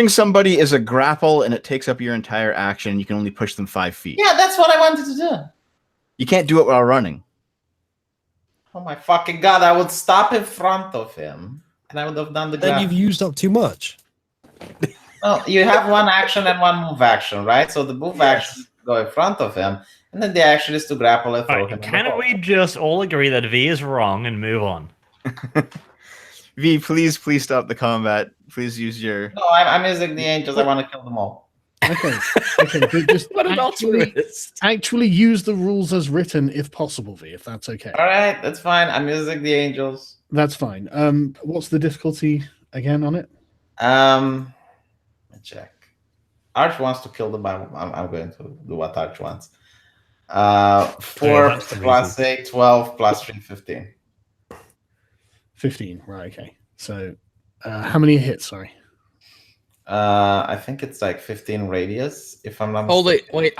S3: somebody is a grapple, and it takes up your entire action. You can only push them 5 feet.
S5: Yeah, that's what I wanted to do.
S3: You can't do it while running.
S5: Oh my fucking god! I would stop in front of him. And I would have done the
S4: Then you've used up too much.
S5: No, you have one action and one move action, right? So the move action go in front of him, and then the action is to grapple and throw him.
S2: Can we just all agree that V is wrong and move on?
S3: V, please stop the combat. Please use your.
S5: No, I'm using the angels. I want to kill them all.
S1: Okay, but just actually use the rules as written if possible, V, if that's okay.
S5: All right, that's fine. I'm using the angels.
S1: That's fine. What's the difficulty again on it?
S5: Let me check. Arch wants to kill them. I'm going to do what Arch wants. 4 plus 8, 12 plus 3, 15.
S1: 15, right, okay. So, how many hits, sorry?
S5: I think it's like 15 radius, if I'm not mistaken.
S6: Wait,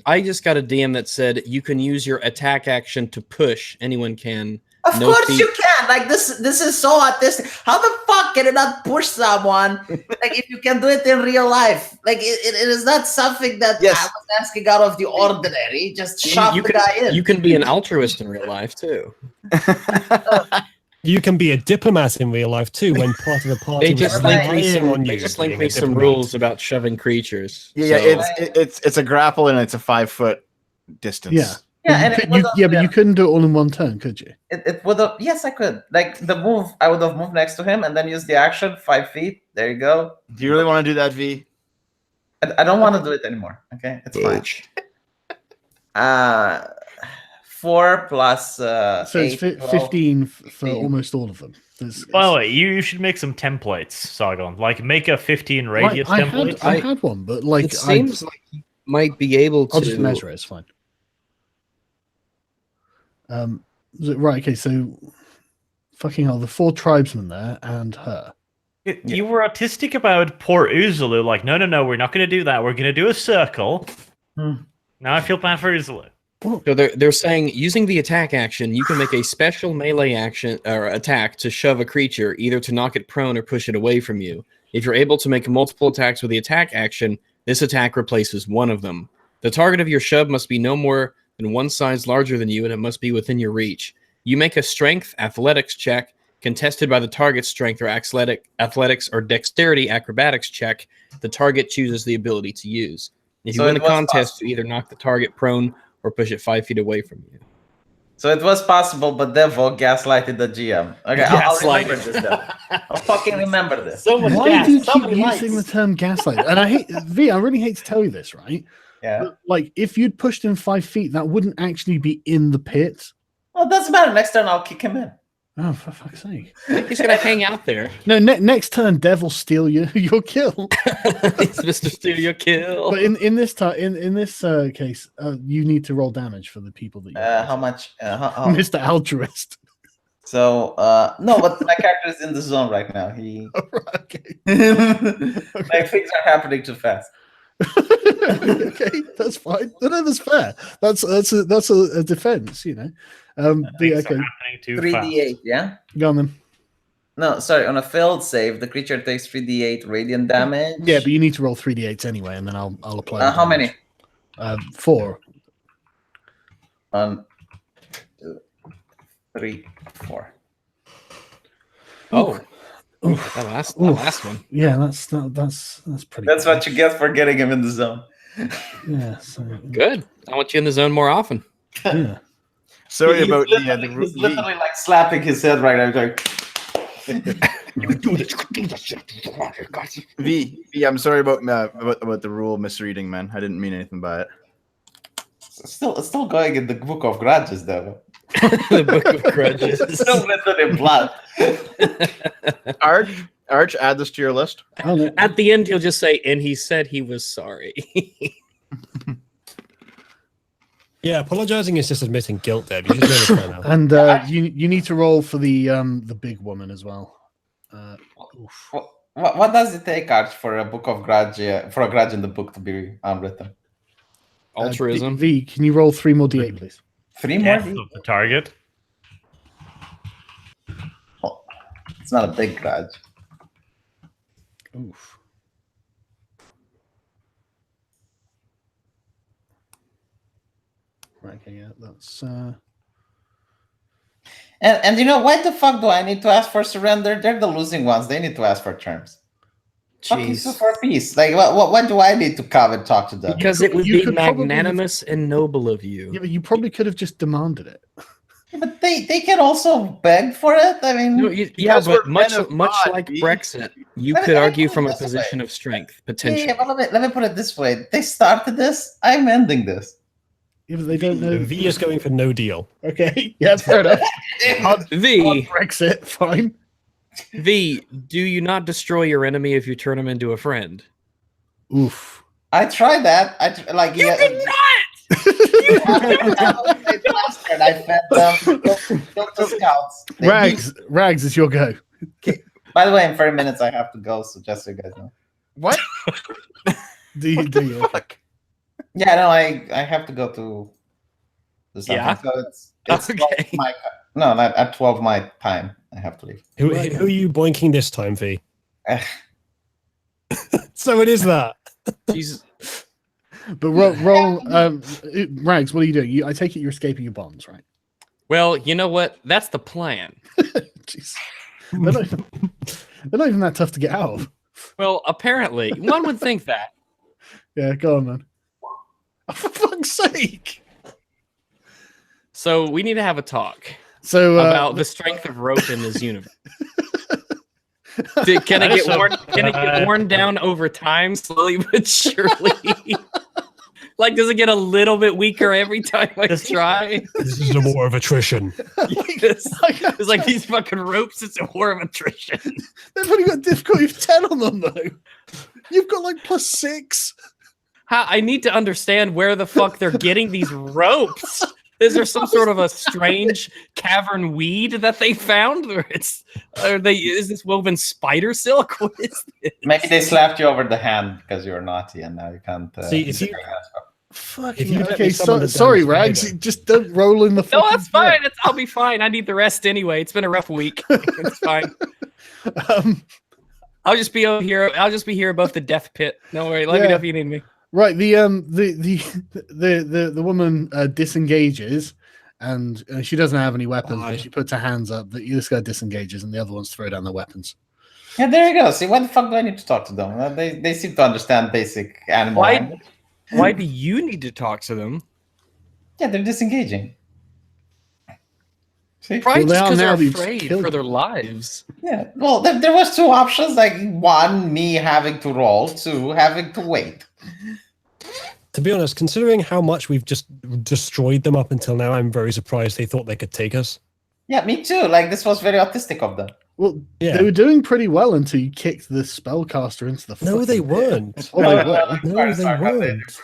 S6: I just got a DM that said you can use your attack action to push. Anyone can.
S5: Of course you can. Like this is so autistic. How the fuck can you not push someone? Like if you can do it in real life. Like it is not something that I was asking out of the ordinary. Just shove the guy in.
S6: You can be an altruist in real life too.
S4: You can be a diplomat in real life too when part of the party
S6: They just linked me some rules about shoving creatures.
S3: Yeah, it's a grapple and it's a 5-foot distance.
S1: Yeah.
S5: Yeah,
S1: but you couldn't do it all in one turn, could you?
S5: It would have. Yes, I could. Like the move, I would have moved next to him and then use the action 5 feet. There you go.
S3: Do you really want to do that, V?
S5: I don't want to do it anymore. Okay, it's fine. 4 plus
S1: so
S5: 8,
S1: it's 15 for almost all of them.
S2: By the way, you should make some templates, Sargon. Like make a 15 radius template.
S1: I had one, but like
S6: it seems like you might be able to.
S1: I'll just measure it. It's fine. Right. Okay. So, fucking hell, the 4 tribesmen there and her.
S2: You were autistic about poor Uzulu. Like, no, we're not going to do that. We're going to do a circle. Now I feel bad for Uzulu.
S6: So they're saying using the attack action, you can make a special melee action or attack to shove a creature, either to knock it prone or push it away from you. If you're able to make multiple attacks with the attack action, this attack replaces one of them. The target of your shove must be no more than one size larger than you, and it must be within your reach. You make a strength athletics check contested by the target's strength or athletics or dexterity acrobatics check. The target chooses the ability to use. If you win the contest, you either knock the target prone or push it 5 feet away from you.
S5: So it was possible, but Devo gaslighted the GM. Okay, I'll remember this then. I'll fucking remember this.
S1: So much Why do you keep using the term gaslight? And I really hate to tell you this, right?
S5: Yeah.
S1: But, like, if you'd pushed him 5 feet, that wouldn't actually be in the pit.
S5: Well, it doesn't matter. Next turn, I'll kick him in.
S1: Oh, for fuck's sake.
S6: He's going to hang out there.
S1: No, next turn, Dev will steal your kill.
S6: It's Mr. Steal your kill.
S1: But in this case, you need to roll damage for the people that you
S5: how much?
S1: Mr. Altruist.
S5: So, no, but my character is in the zone right now.
S1: Okay.
S5: Like, things are happening too fast.
S1: Okay, that's fine. No, that's fair. That's a defense, you know. Okay.
S5: 3d8, yeah?
S1: Go on then.
S5: No, sorry. On a failed save, the creature takes 3d8 radiant damage.
S1: Yeah, but you need to roll 3d8s anyway, and then I'll apply.
S5: How many?
S1: 4.
S5: 1, 2, 3, 4.
S6: Oh. That last one.
S1: Yeah, that's pretty.
S5: That's what you get for getting him in the zone.
S1: Yeah.
S6: Good. I want you in the zone more often.
S1: Yeah.
S3: Sorry about
S5: he's literally like slapping his head right now. Like,
S6: you can do this.
S3: V, I'm sorry about the rule misreading, man. I didn't mean anything by it.
S5: It's still going in the Book of Grudges, though.
S6: The Book of Grudges.
S5: It's still written in blood.
S3: Arch, add this to your list.
S6: At the end, he'll just say, and he said he was sorry.
S4: Yeah, apologizing is just admitting guilt, Deb. You should know this by now.
S1: And you need to roll for the big woman as well.
S5: What does it take, Arch, for a Book of Grudge for a grudge in the book to be written?
S6: Altruism.
S1: V, can you roll 3 more d8, please?
S5: 3 more?
S2: Of the target.
S5: Oh, it's not a big grudge.
S1: Oof. Right, okay, yeah, that's
S5: And you know, why the fuck do I need to ask for surrender? They're the losing ones. They need to ask for terms. Fucking sue for peace. Like, what do I need to come and talk to them?
S6: Because it would be magnanimous and noble of you.
S1: Yeah, but you probably could have just demanded it.
S5: Yeah, but they can also beg for it. I mean,
S6: no, but much like Brexit, you could argue from a position of strength, potentially.
S5: Yeah, but let me put it this way: they started this. I'm ending this.
S1: Yeah, but they don't know.
S4: V is going for no deal.
S1: Okay, yeah, fair enough.
S6: V,
S1: Brexit, fine.
S6: V, do you not destroy your enemy if you turn him into a friend?
S1: Oof.
S5: I tried that.
S2: You did not.
S5: I fed them. Killed the scouts.
S1: Rags, it's your go.
S5: By the way, in 30 minutes I have to go, so just so you guys know.
S3: What?
S1: Do you?
S3: Fuck.
S5: Yeah, no, I have to go to something.
S6: Yeah?
S5: So it's
S6: Okay.
S5: 12 no, not at 12 my time. I have to leave.
S4: Who are you boinking this time, V? So it is that.
S6: Jesus.
S1: But roll. Rags, what are you doing? I take it you're escaping your bonds, right?
S6: Well, you know what? That's the plan.
S1: Jeez. They're not even that tough to get out of.
S6: Well, apparently, one would think that.
S1: Yeah, go on, man. Oh, for fuck's sake!
S6: So we need to have a talk
S1: So
S6: about the strength of rope in this universe. Can it get worn down over time, slowly but surely? Like, does it get a little bit weaker every time I try?
S4: This is a war of attrition.
S6: It's like these fucking ropes. It's a war of attrition.
S1: They've only got difficulty of 10 on them, though. You've got like +6.
S6: I need to understand where the fuck they're getting these ropes. Is there some sort of a strange cavern weed that they found, or is this woven spider silk? What is this?
S5: Maybe they slapped you over the hand because you were naughty, and now you can't.
S4: See, if you
S1: Okay, sorry, Rags. Just don't roll in the.
S6: No, that's fine. I'll be fine. I need the rest anyway. It's been a rough week. It's fine. I'll just be over here. I'll just be here above the death pit. Don't worry. Let me know if you need me.
S1: Right, the woman disengages, and she doesn't have any weapons. But she puts her hands up. This guy disengages, and the other ones throw down their weapons.
S5: Yeah, there you go. See, why the fuck do I need to talk to them? They seem to understand basic animal language.
S6: Why do you need to talk to them?
S5: Yeah, they're disengaging. See?
S6: Probably
S1: Well,
S6: just because
S1: now
S6: they're
S1: you've
S6: afraid
S1: killed
S6: for their
S1: them.
S6: lives.
S5: Yeah. Well, there was 2 options. Like, 1, me having to roll. 2, having to wait.
S4: To be honest, considering how much we've just destroyed them up until now, I'm very surprised they thought they could take us.
S5: Yeah, me too. Like, this was very autistic of them.
S1: Well,
S4: Yeah.
S1: they were doing pretty well until you kicked the spellcaster into the.
S4: No, they
S1: fucking pit.
S4: weren't.
S1: Well, they were.
S4: No, they weren't.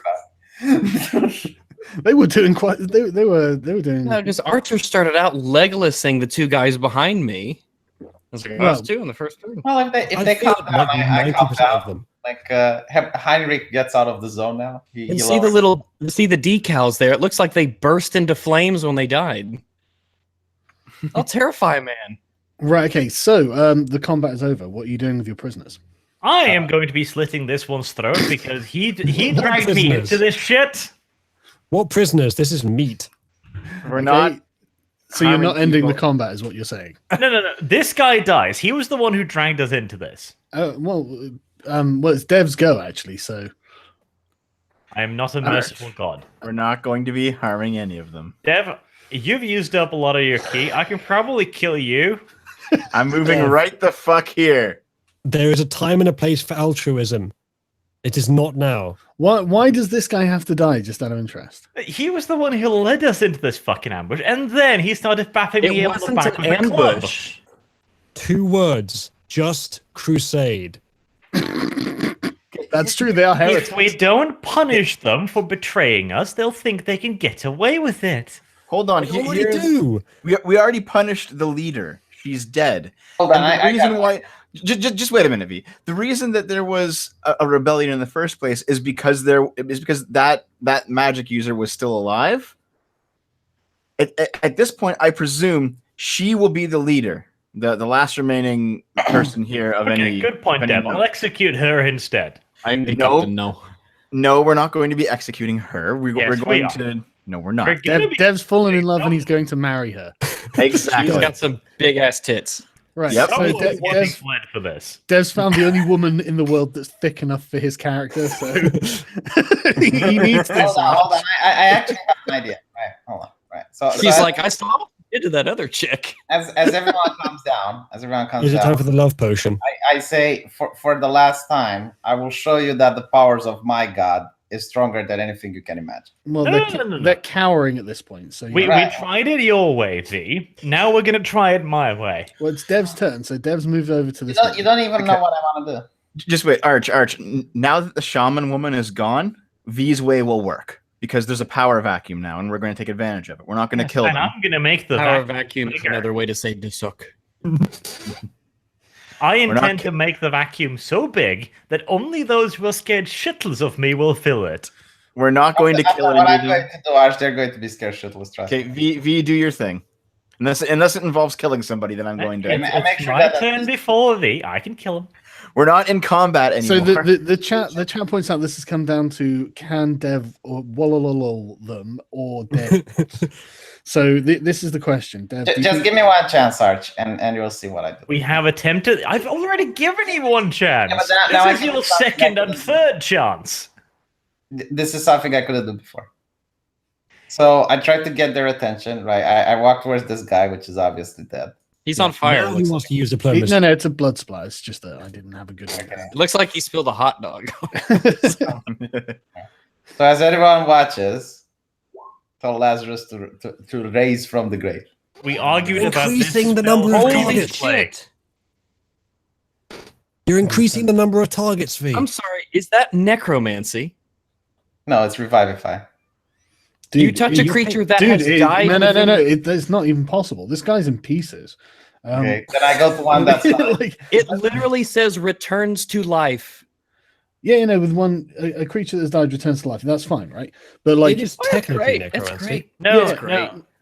S1: They were doing quite. They were doing.
S6: No, because Archer started out Legolasing the 2 guys behind me. I was like,
S1: Well,
S6: those 2 in the first 3.
S5: Well, if
S4: I
S5: they
S4: feel
S5: calm down,
S4: like
S5: I calm
S4: 90%
S5: down.
S4: of them.
S5: Like, Heinrich gets out of the zone now.
S6: And see the decals there. It looks like they burst into flames when they died. I'll terrify a man.
S1: Right. Okay. So, the combat is over. What are you doing with your prisoners?
S2: I am going to be slitting this one's throat because he dragged me
S4: prisoners?
S2: into this shit.
S4: What prisoners? This is meat.
S3: We're not.
S1: So you're not
S3: harming
S1: ending the
S3: people.
S1: combat, is what you're saying?
S2: No. This guy dies. He was the one who dragged us into this.
S1: Well, it's Dev's go actually. So
S2: I am not a merciful god.
S3: We're not going to be harming any of them.
S2: Dev, you've used up a lot of your ki. I can probably kill you.
S3: I'm moving right the fuck here.
S4: There is a time and a place for altruism. It is not now.
S1: why does this guy have to die? Just out of interest.
S2: He was the one who led us into this fucking ambush, and then he started bapping me
S6: It
S2: on the
S6: wasn't
S2: back
S6: an
S2: with a club.
S6: ambush.
S4: 2 words. Just crusade.
S1: That's true. They are heretics.
S2: If we don't punish them for betraying us, they'll think they can get away with it.
S3: Hold on.
S4: What do you do?
S3: We already punished the leader. She's dead.
S5: Hold on,
S3: And the
S5: I
S3: reason
S5: got
S3: why. Just wait a minute, V. The reason that there was a rebellion in the first place is because that magic user was still alive. At this point, I presume she will be the leader, the last remaining person here of
S2: Okay,
S3: any.
S2: good point,
S3: of any
S2: Dev. I'll execute her instead.
S6: I'm the
S3: No.
S6: captain, no.
S3: No, we're not going to be executing her. We're
S2: Yes,
S3: going
S2: we are.
S3: to. No, we're not.
S2: We're gonna be-
S1: Dev's fallen in love and he's going to marry her.
S3: Exactly.
S6: She's got some big ass tits.
S1: Right.
S3: Yep.
S1: So
S2: Someone was getting
S1: Dev's,
S2: fled for this.
S1: Dev's found the only woman in the world that's thick enough for his character. So he needs this.
S5: Hold on. I actually have an idea. Right, hold on. Right. So
S6: She's like, I saw what you did to that other chick.
S5: as everyone comes down,
S4: Is it time
S5: down,
S4: for the love potion?
S5: I say for the last time, I will show you that the powers of my god is stronger than anything you can imagine.
S1: Well,
S2: No.
S1: they're cowering at this point. So
S2: We
S5: Right.
S2: tried it your way, V. Now we're going to try it my way.
S1: well, it's Dev's turn. So Dev's moved over to this.
S5: You don't even know what I want to do.
S3: Just wait, Arch. Now that the shaman woman is gone, V's way will work because there's a power vacuum now, and we're going to take advantage of it. We're not going to kill them.
S2: And I'm going to make the
S6: Power vacuum is
S2: bigger.
S6: another way to say Dusuk.
S2: I intend to make the vacuum so big that only those who are scared shitless of me will fill it.
S3: We're not going to kill
S5: What I'm
S3: any
S5: going to do, Arch, they're going to be scared shitless. Trust
S3: Okay,
S5: me.
S3: V, do your thing. Unless it involves killing somebody, then I'm going to.
S2: It's my turn before V. I can kill him.
S3: We're not in combat anymore.
S1: So the chat points out this has come down to can Dev or wallolol them or Dev. So this is the question. Dev,
S5: Just give me one chance, Arch, and you'll see what I do.
S2: We have attempted. I've already given you one chance.
S5: Yeah, but now
S2: This is your second and third chance.
S5: This is something I couldn't do before. So I tried to get their attention, right? I walked towards this guy, which is obviously dead.
S6: He's on fire.
S4: Now he wants to use diplomacy.
S1: No, it's a blood splash. It's just that I didn't have a good one.
S6: It looks like he spilled a hot dog.
S5: So as everyone watches, tell Lazarus to raise from the grave.
S2: We argued about
S4: Increasing
S2: this
S4: the number of
S2: Holy
S4: targets.
S2: shit.
S4: You're increasing the number of targets, V.
S6: I'm sorry, is that necromancy?
S5: No, it's revivify.
S1: Dude,
S6: You touch a creature that has died.
S1: No.
S6: within-
S1: It's not even possible. This guy's in pieces.
S5: Okay, then I go to one that's not.
S1: like,
S6: It literally says returns to life.
S1: yeah, with a creature that's died returns to life. That's fine, right? But like,
S4: it is
S6: Oh,
S4: technically
S6: great.
S4: necromancy.
S6: That's great.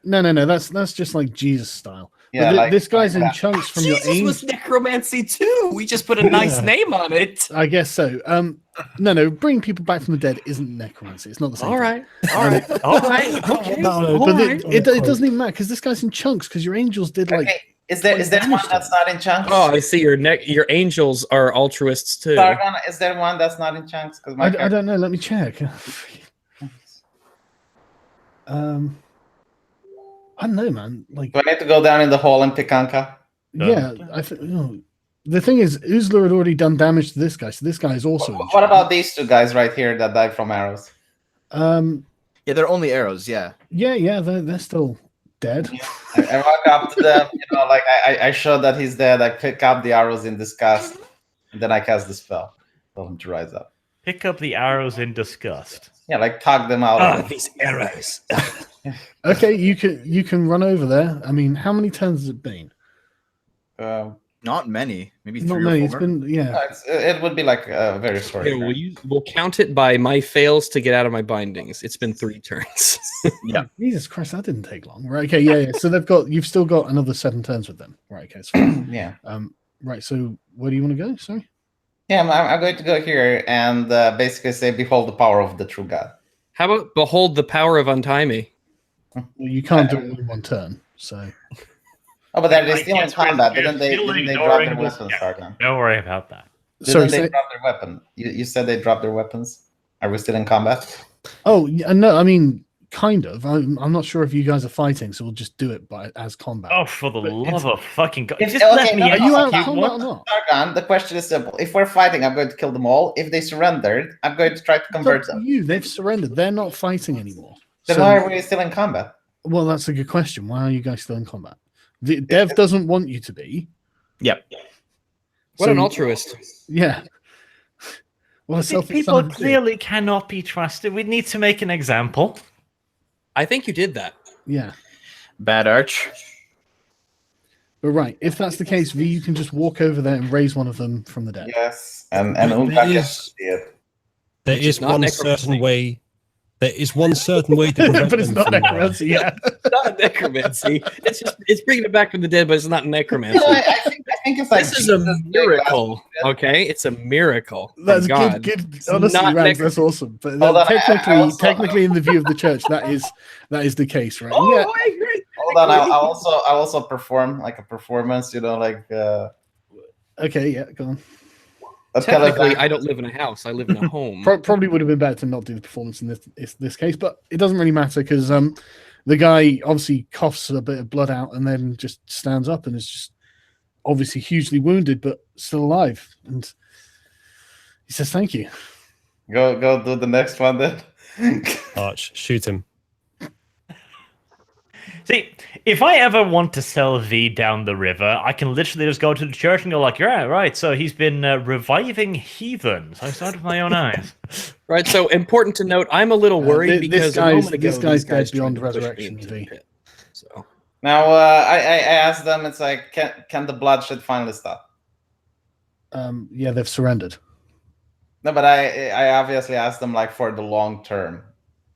S2: No,
S1: Yeah,
S2: no.
S1: That's just like Jesus style.
S5: Yeah,
S1: But
S5: like-
S1: this guy's in
S5: like that.
S1: chunks from your
S6: Jesus
S1: aim.
S6: was necromancy too. We just put a nice
S4: Yeah.
S6: name on it.
S1: I guess so. No, bringing people back from the dead isn't necromancy. It's not the same.
S6: All
S1: thing.
S6: right. All right. All right. Okay.
S1: No,
S6: All
S1: but
S6: right.
S1: it doesn't even matter because this guy's in chunks. Because your angels did like.
S5: Okay, is there one
S1: damage to
S5: that's
S1: him.
S5: not in chunks?
S6: Oh, I see. Your angels are altruists too.
S5: Sargon, is there one that's not in chunks? Because
S1: I don't know. Let me check. I don't know, man. Like,
S5: Do I need to go down in the hole and pick Anka?
S1: yeah, I think. The thing is, Uzla had already done damage to this guy, so this guy is also. in
S5: What
S1: chunks.
S5: about these two guys right here that died from arrows?
S3: Yeah, they're only arrows. Yeah.
S1: Yeah, they're still dead.
S5: I walk up to them, like I show that he's dead. I pick up the arrows in disgust, and then I cast the spell. Tell him to rise up.
S2: Pick up the arrows in disgust.
S5: Yeah, like tug them out.
S6: These arrows.
S1: Okay, you can run over there. I mean, how many turns has it been?
S3: Not many. Maybe
S1: Not
S3: 3
S1: many.
S3: or
S1: It's
S3: 4.
S1: been
S5: It would be like a very short.
S6: Here, we'll count it by my fails to get out of my bindings. It's been 3 turns.
S3: Yeah.
S1: Jesus Christ, that didn't take long. Right? Okay, yeah. So you've still got another 7 turns with them. Right? Okay. So,
S5: Yeah.
S1: right. So where do you want to go? Sorry.
S5: Yeah, I'm going to go here and basically say, "Behold the power of the true God."
S6: How about behold the power of untie me?
S1: Well, you can't do it in one turn. So
S5: Oh, but they're
S2: I
S5: still in
S2: guess we're
S5: combat.
S2: still
S5: Didn't they drop
S2: ignoring
S5: their
S2: this.
S5: weapons,
S2: Yeah.
S5: Sargon?
S2: Don't worry about that.
S1: sorry.
S5: Didn't they
S1: Say,
S5: drop their weapon? You said they dropped their weapons. Are we still in combat?
S1: oh no. I mean, kind of. I'm not sure if you guys are fighting, so we'll just do it as combat.
S2: Oh, for the
S1: But
S2: love of fucking God.
S5: If-
S2: Just
S5: okay,
S2: let me
S5: no,
S1: Are
S2: out.
S1: you out of
S5: okay,
S1: combat or not?
S5: Sargon, the question is simple. If we're fighting, I'm going to kill them all. If they surrendered, I'm going to try to
S1: It's
S5: convert
S1: up to
S5: them.
S1: you. They've surrendered. They're not fighting anymore.
S5: Then
S1: So-
S5: why are we still in combat?
S1: Well, that's a good question. Why are you guys still in combat? The Dev doesn't want you to be.
S3: Yep.
S6: What
S1: So-
S6: an altruist.
S1: Yeah. Well, a selfish
S2: People
S1: son of a bitch.
S2: clearly cannot be trusted. We need to make an example.
S6: I think you did that.
S1: Yeah.
S3: Bad Arch.
S1: But right, if that's the case, V, you can just walk over there and raise one of them from the dead.
S5: Yes, and
S4: There
S5: Unka
S4: is-
S5: gets to see it.
S4: There
S6: Which is
S4: is
S6: not
S4: one
S6: necromancy.
S4: certain way. There is one certain way to prevent
S1: But it's
S4: them
S1: not
S4: from,
S1: necromancy, yeah.
S6: Not necromancy. It's bringing it back from the dead, but it's not necromancy.
S5: No, I think it's like
S6: This is a
S5: Jesus'
S6: miracle. Okay, it's a miracle. from
S1: That's
S6: God.
S1: good.
S6: It's
S1: Honestly,
S6: not
S1: Rags,
S6: necro-
S1: that's awesome. But
S5: Hold on, I
S1: technically,
S5: also-
S1: in the view of the church, that is the case, right?
S6: Oh,
S1: Yeah.
S6: I agree.
S5: Hold on, I also perform like a performance.
S1: Okay, yeah, go on.
S6: Technically, I don't live in a house. I live in a home.
S1: Probably would have been better to not do the performance in this case, but it doesn't really matter because the guy obviously coughs a bit of blood out and then just stands up and is just obviously hugely wounded but still alive, and he says thank you.
S5: Go do the next one then.
S4: Arch, shoot him.
S2: See, if I ever want to sell V down the river, I can literally just go to the church and go like, yeah, right, so he's been reviving heathens. I saw it with my own eyes.
S6: Right, so important to note, I'm a little worried because
S1: this guy's dead beyond resurrection, V.
S6: So.
S5: Now, I asked them, it's like, can the bloodshed finally stop?
S1: Yeah, they've surrendered.
S5: No, but I obviously asked them, like, for the long term,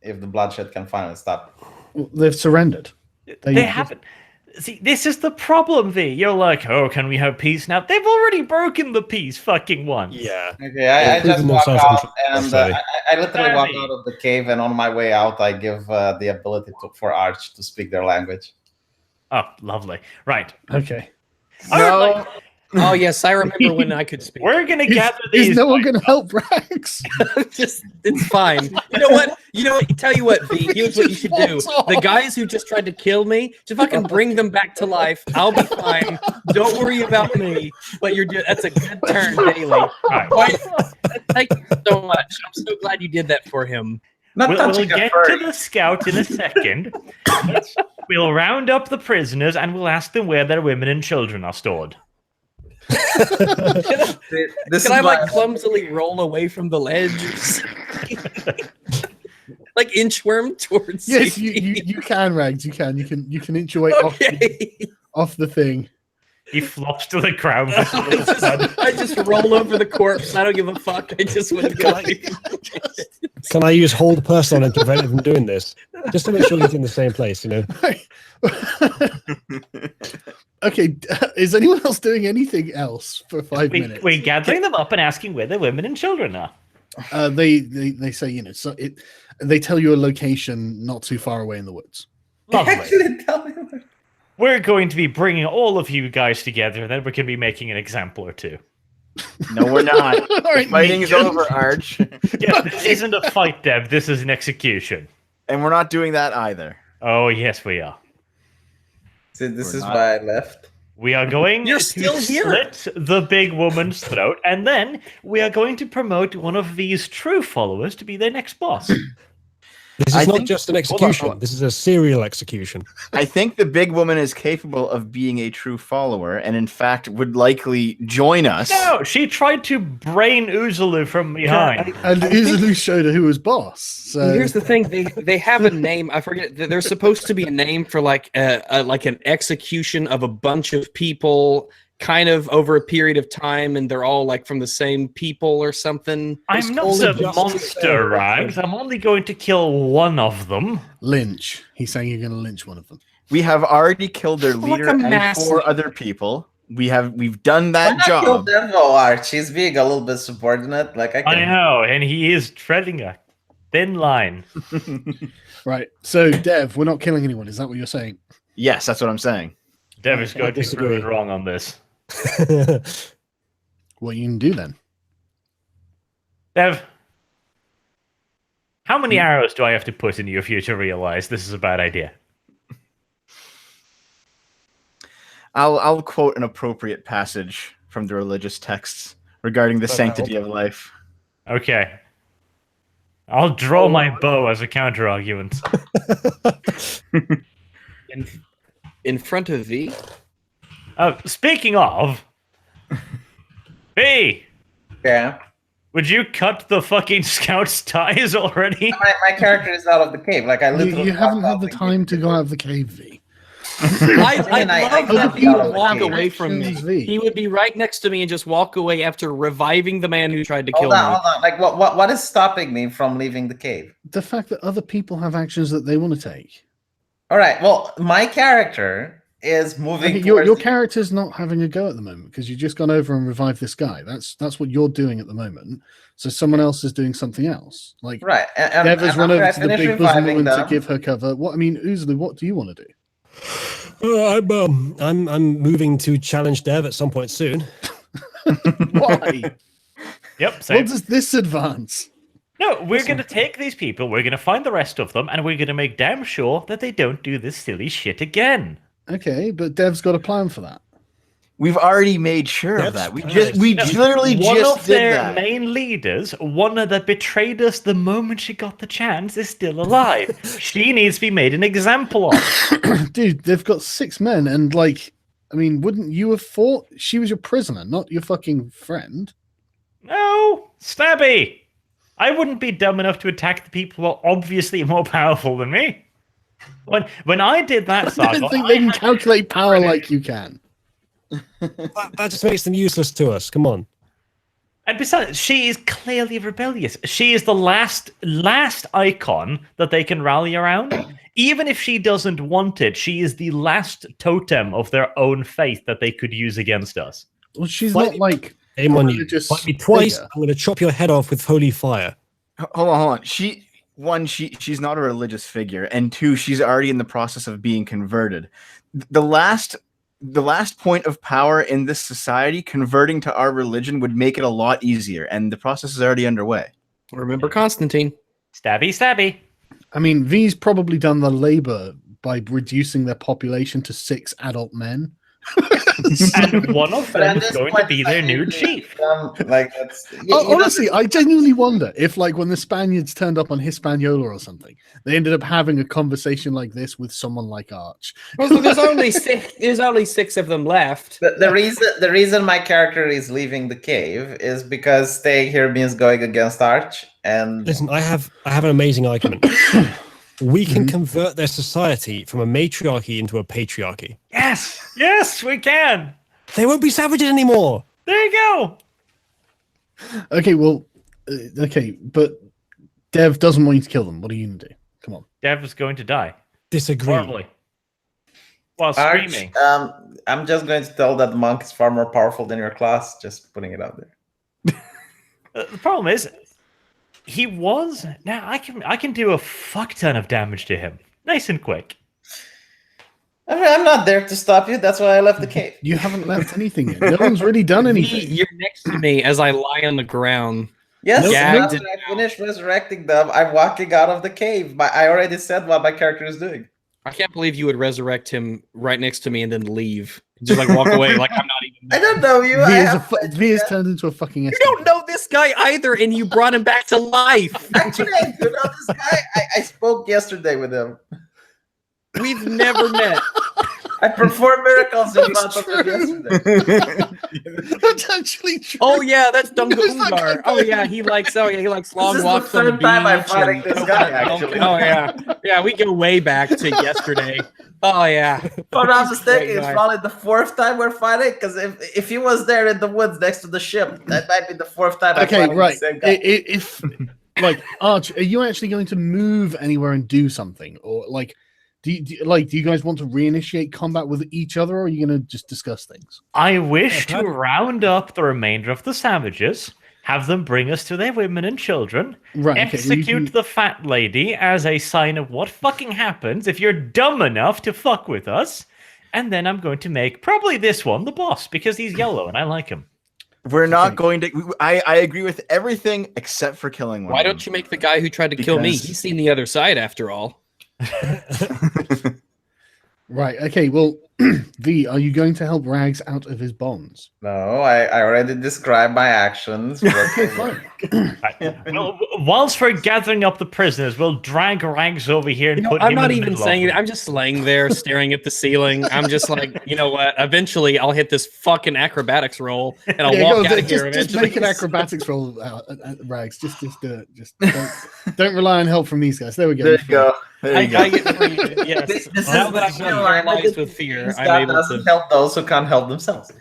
S5: if the bloodshed can finally stop.
S1: Well, they've surrendered.
S2: They haven't. See, this is the problem, V. You're like, oh, can we have peace now? They've already broken the peace fucking once.
S4: Yeah.
S5: Okay, I just walk out, and I literally walk out of the cave, and on my way out, I give the ability for Arch to speak their language.
S2: Oh, lovely. Right.
S1: Okay.
S3: No.
S6: Oh yes, I remember when I could speak.
S2: We're gonna gather these.
S1: Is no one gonna help Rax?
S6: It's fine. You know what? Tell you what, V. Here's what you should do. The guys who just tried to kill me, just fucking bring them back to life. I'll be fine. Don't worry about me. But that's a good turn, Bailey. Right. Thank you so much. I'm so glad you did that for him.
S2: We'll get to the scout in a second. We'll round up the prisoners and we'll ask them where their women and children are stored.
S6: Can I like clumsily roll away from the ledge? Like inchworm towards
S1: Yes,
S6: safety?
S1: you can, Rags. You can inch your way off the thing.
S2: He flops to the ground.
S6: I just roll over the corpse. I don't give a fuck. I just wouldn't go.
S4: Can I use hold person on him to prevent him from doing this? Just to make sure he's in the same place, you know.
S1: Okay, is anyone else doing anything else for 5 minutes?
S2: We're gathering them up and asking where their women and children are.
S1: They say, you know, they tell you a location not too far away in the woods.
S2: Lovely. We're going to be bringing all of you guys together, and then we're going to be making an example or two.
S3: No, we're not.
S1: Right,
S3: Fighting's over, Arch.
S2: Yeah, this isn't a fight, Deb. This is an execution.
S3: And we're not doing that either.
S2: Oh, yes, we are.
S5: See, this is why I left.
S2: We are going
S6: You're
S2: to
S6: still here.
S2: slit the big woman's throat, and then we are going to promote one of these true followers to be their next boss.
S4: This is not just an execution. This is a serial execution.
S3: I think the big woman is capable of being a true follower, and in fact would likely join us.
S2: No, she tried to brain Uzulu from behind.
S1: And Uzulu showed her who was boss. So
S6: Here's the thing: they have a name. I forget. There's supposed to be a name for like an execution of a bunch of people, kind of over a period of time, and they're all like from the same people or something.
S2: I'm not a monster, Rags. I'm only going to kill one of them.
S1: lynch. He's saying you're going to lynch one of them.
S3: We have already killed their leader and 4 other people. We've done that job.
S5: Killed them, though, Arch. He's being a little bit subordinate. Like
S2: I know, and he is treading a thin line.
S1: Right. So, Dev, we're not killing anyone. Is that what you're saying?
S3: Yes, that's what I'm saying.
S2: Dev is going to be proven wrong on this.
S1: What you can do then?
S2: Dev, how many arrows do I have to put into you for you to realize this is a bad idea?
S3: I'll quote an appropriate passage from the religious texts regarding the sanctity of life.
S2: Okay. I'll draw my bow as a counter argument.
S6: In front of V.
S2: Speaking of, V,
S5: Yeah.
S2: would you cut the fucking scout's ties already?
S5: My character is out of the cave. Like I literally.
S1: You haven't had the time to go out of the cave, V.
S6: I love that he would walk away from me.
S1: V.
S6: He would be right next to me and just walk away after reviving the man who tried to kill me.
S5: Hold on. Like what is stopping me from leaving the cave?
S1: The fact that other people have actions that they want to take.
S5: All right. Well, my character is moving.
S1: Okay, your character's not having a go at the moment because you've just gone over and revived this guy. That's what you're doing at the moment. So someone else is doing something else. Like
S5: right.
S1: Dev has run over to the big bosom woman to give her cover. What I mean, Uzulu, what do you want to do?
S4: I'm moving to challenge Dev at some point soon.
S1: Why?
S2: Yep, same.
S1: What does this advance?
S2: No, we're going to take these people, we're going to find the rest of them, and we're going to make damn sure that they don't do this silly shit again.
S1: Okay, but Dev's got a plan for that.
S3: We've already made sure of that. We literally
S2: one
S3: just
S2: of
S3: did
S2: their
S3: that.
S2: main leaders, one that betrayed us the moment she got the chance, is still alive. She needs to be made an example of.
S1: Dude, they've got 6 men, and like, I mean, wouldn't you have fought? She was your prisoner, not your fucking friend.
S2: No, Stabby. I wouldn't be dumb enough to attack the people who are obviously more powerful than me. When I did that saga,
S1: I don't think they can calculate power like you can.
S4: That just makes them useless to us. Come on.
S2: And besides, she is clearly rebellious. She is the last icon that they can rally around. Even if she doesn't want it, she is the last totem of their own faith that they could use against us.
S1: Well, she's not like
S4: Aim on you.
S1: religious
S4: Fight me twice.
S1: figure.
S4: I'm going to chop your head off with holy fire.
S3: Hold on. She's not a religious figure, and 2, she's already in the process of being converted. The last point of power in this society, converting to our religion, would make it a lot easier, and the process is already underway.
S6: Remember Constantine.
S2: Stabby, stabby.
S1: I mean, V's probably done the labor by reducing their population to 6 adult men.
S2: And one of them is going to be their new chief.
S1: Honestly, I genuinely wonder if, like, when the Spaniards turned up on Hispaniola or something, they ended up having a conversation like this with someone like Arch.
S6: Well, so there's only 6. There's only 6 of them left.
S5: The reason my character is leaving the cave is because staying here means going against Arch. And
S4: Listen, I have an amazing argument. We can convert their society from a matriarchy into a patriarchy.
S2: Yes, we can.
S4: They won't be savages anymore.
S2: There you go.
S1: Okay, well, but Dev doesn't want you to kill them. What are you going to do? Come on.
S2: Dev is going to die.
S4: Disagree.
S2: Horribly. While
S5: Arch,
S2: screaming.
S5: I'm just going to tell that monk is far more powerful than your class. Just putting it out there.
S2: The problem is, he was. Now I can do a fuck ton of damage to him, nice and quick.
S5: I mean, I'm not there to stop you. That's why I left the cave.
S1: You haven't left anything yet. No one's really done anything.
S6: You're next to me as I lie on the ground.
S5: Yes,
S6: Gagged
S5: when I finish resurrecting them, I'm walking out of the cave. I already said what my character is doing.
S6: I can't believe you would resurrect him right next to me and then leave. Just like walk away like I'm not even there.
S5: I don't know you.
S1: V is turned into a fucking.
S6: You don't know this guy either, and you brought him back to life.
S5: Actually, I do know this guy. I spoke yesterday with him.
S6: We've never met.
S5: I performed miracles in front of him yesterday.
S1: That's actually true.
S6: Oh yeah, that's Dungar. Oh yeah, he likes long walks on the beach.
S5: This is the third time I'm fighting this guy. Actually.
S6: Oh yeah, we go way back to yesterday. Oh yeah.
S5: If I'm not mistaken, it's probably the 4th time we're fighting. Because if he was there in the woods next to the ship, that might be the 4th time.
S1: Okay, right. If like Arch, are you actually going to move anywhere and do something, or like? Do you guys want to reinitiate combat with each other, or are you going to just discuss things?
S2: I wish to round up the remainder of the savages, have them bring us to their women and children, execute the fat lady as a sign of what fucking happens if you're dumb enough to fuck with us, and then I'm going to make probably this one the boss, because he's yellow and I like him.
S3: We're not going to... I agree with everything except for killing one.
S6: Why don't you make the guy who tried to kill me? He's seen the other side after all.
S1: Right. Okay. Well, V, are you going to help Rags out of his bonds?
S5: No, I already described my actions.
S1: Okay, fine.
S2: Well, whilst we're gathering up the prisoners, we'll drag Rags over here and put him
S6: I'm not
S2: in the
S6: even
S2: middle
S6: saying
S2: of
S6: it. I'm just laying there staring at the ceiling. I'm just like, you know what? Eventually, I'll hit this fucking acrobatics roll and I'll walk out of here.
S1: Just make an acrobatics roll, Rags. Just do it. Just don't rely on help from these guys. There we go.
S5: There you go.
S6: I get free. Yes.
S5: This
S6: Now
S5: is
S6: that I'm paralyzed with fear, I'm able
S5: doesn't
S6: to
S5: help those who can't help themselves.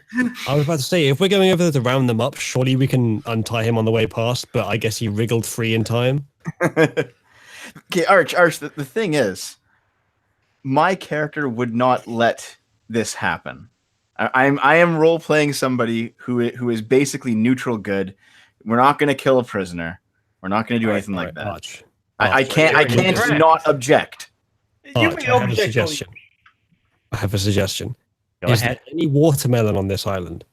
S4: I was about to say, if we're going over there to round them up, surely we can untie him on the way past, but I guess he wriggled free in time.
S3: Okay, Arch, the thing is, my character would not let this happen. I am role-playing somebody who is basically neutral good. We're not going to kill a prisoner. We're not going to do anything like that.
S4: Arch.
S3: I can't not object.
S4: Arch, I have a suggestion. I
S2: Go
S4: Is
S2: ahead.
S4: there any watermelon on this island?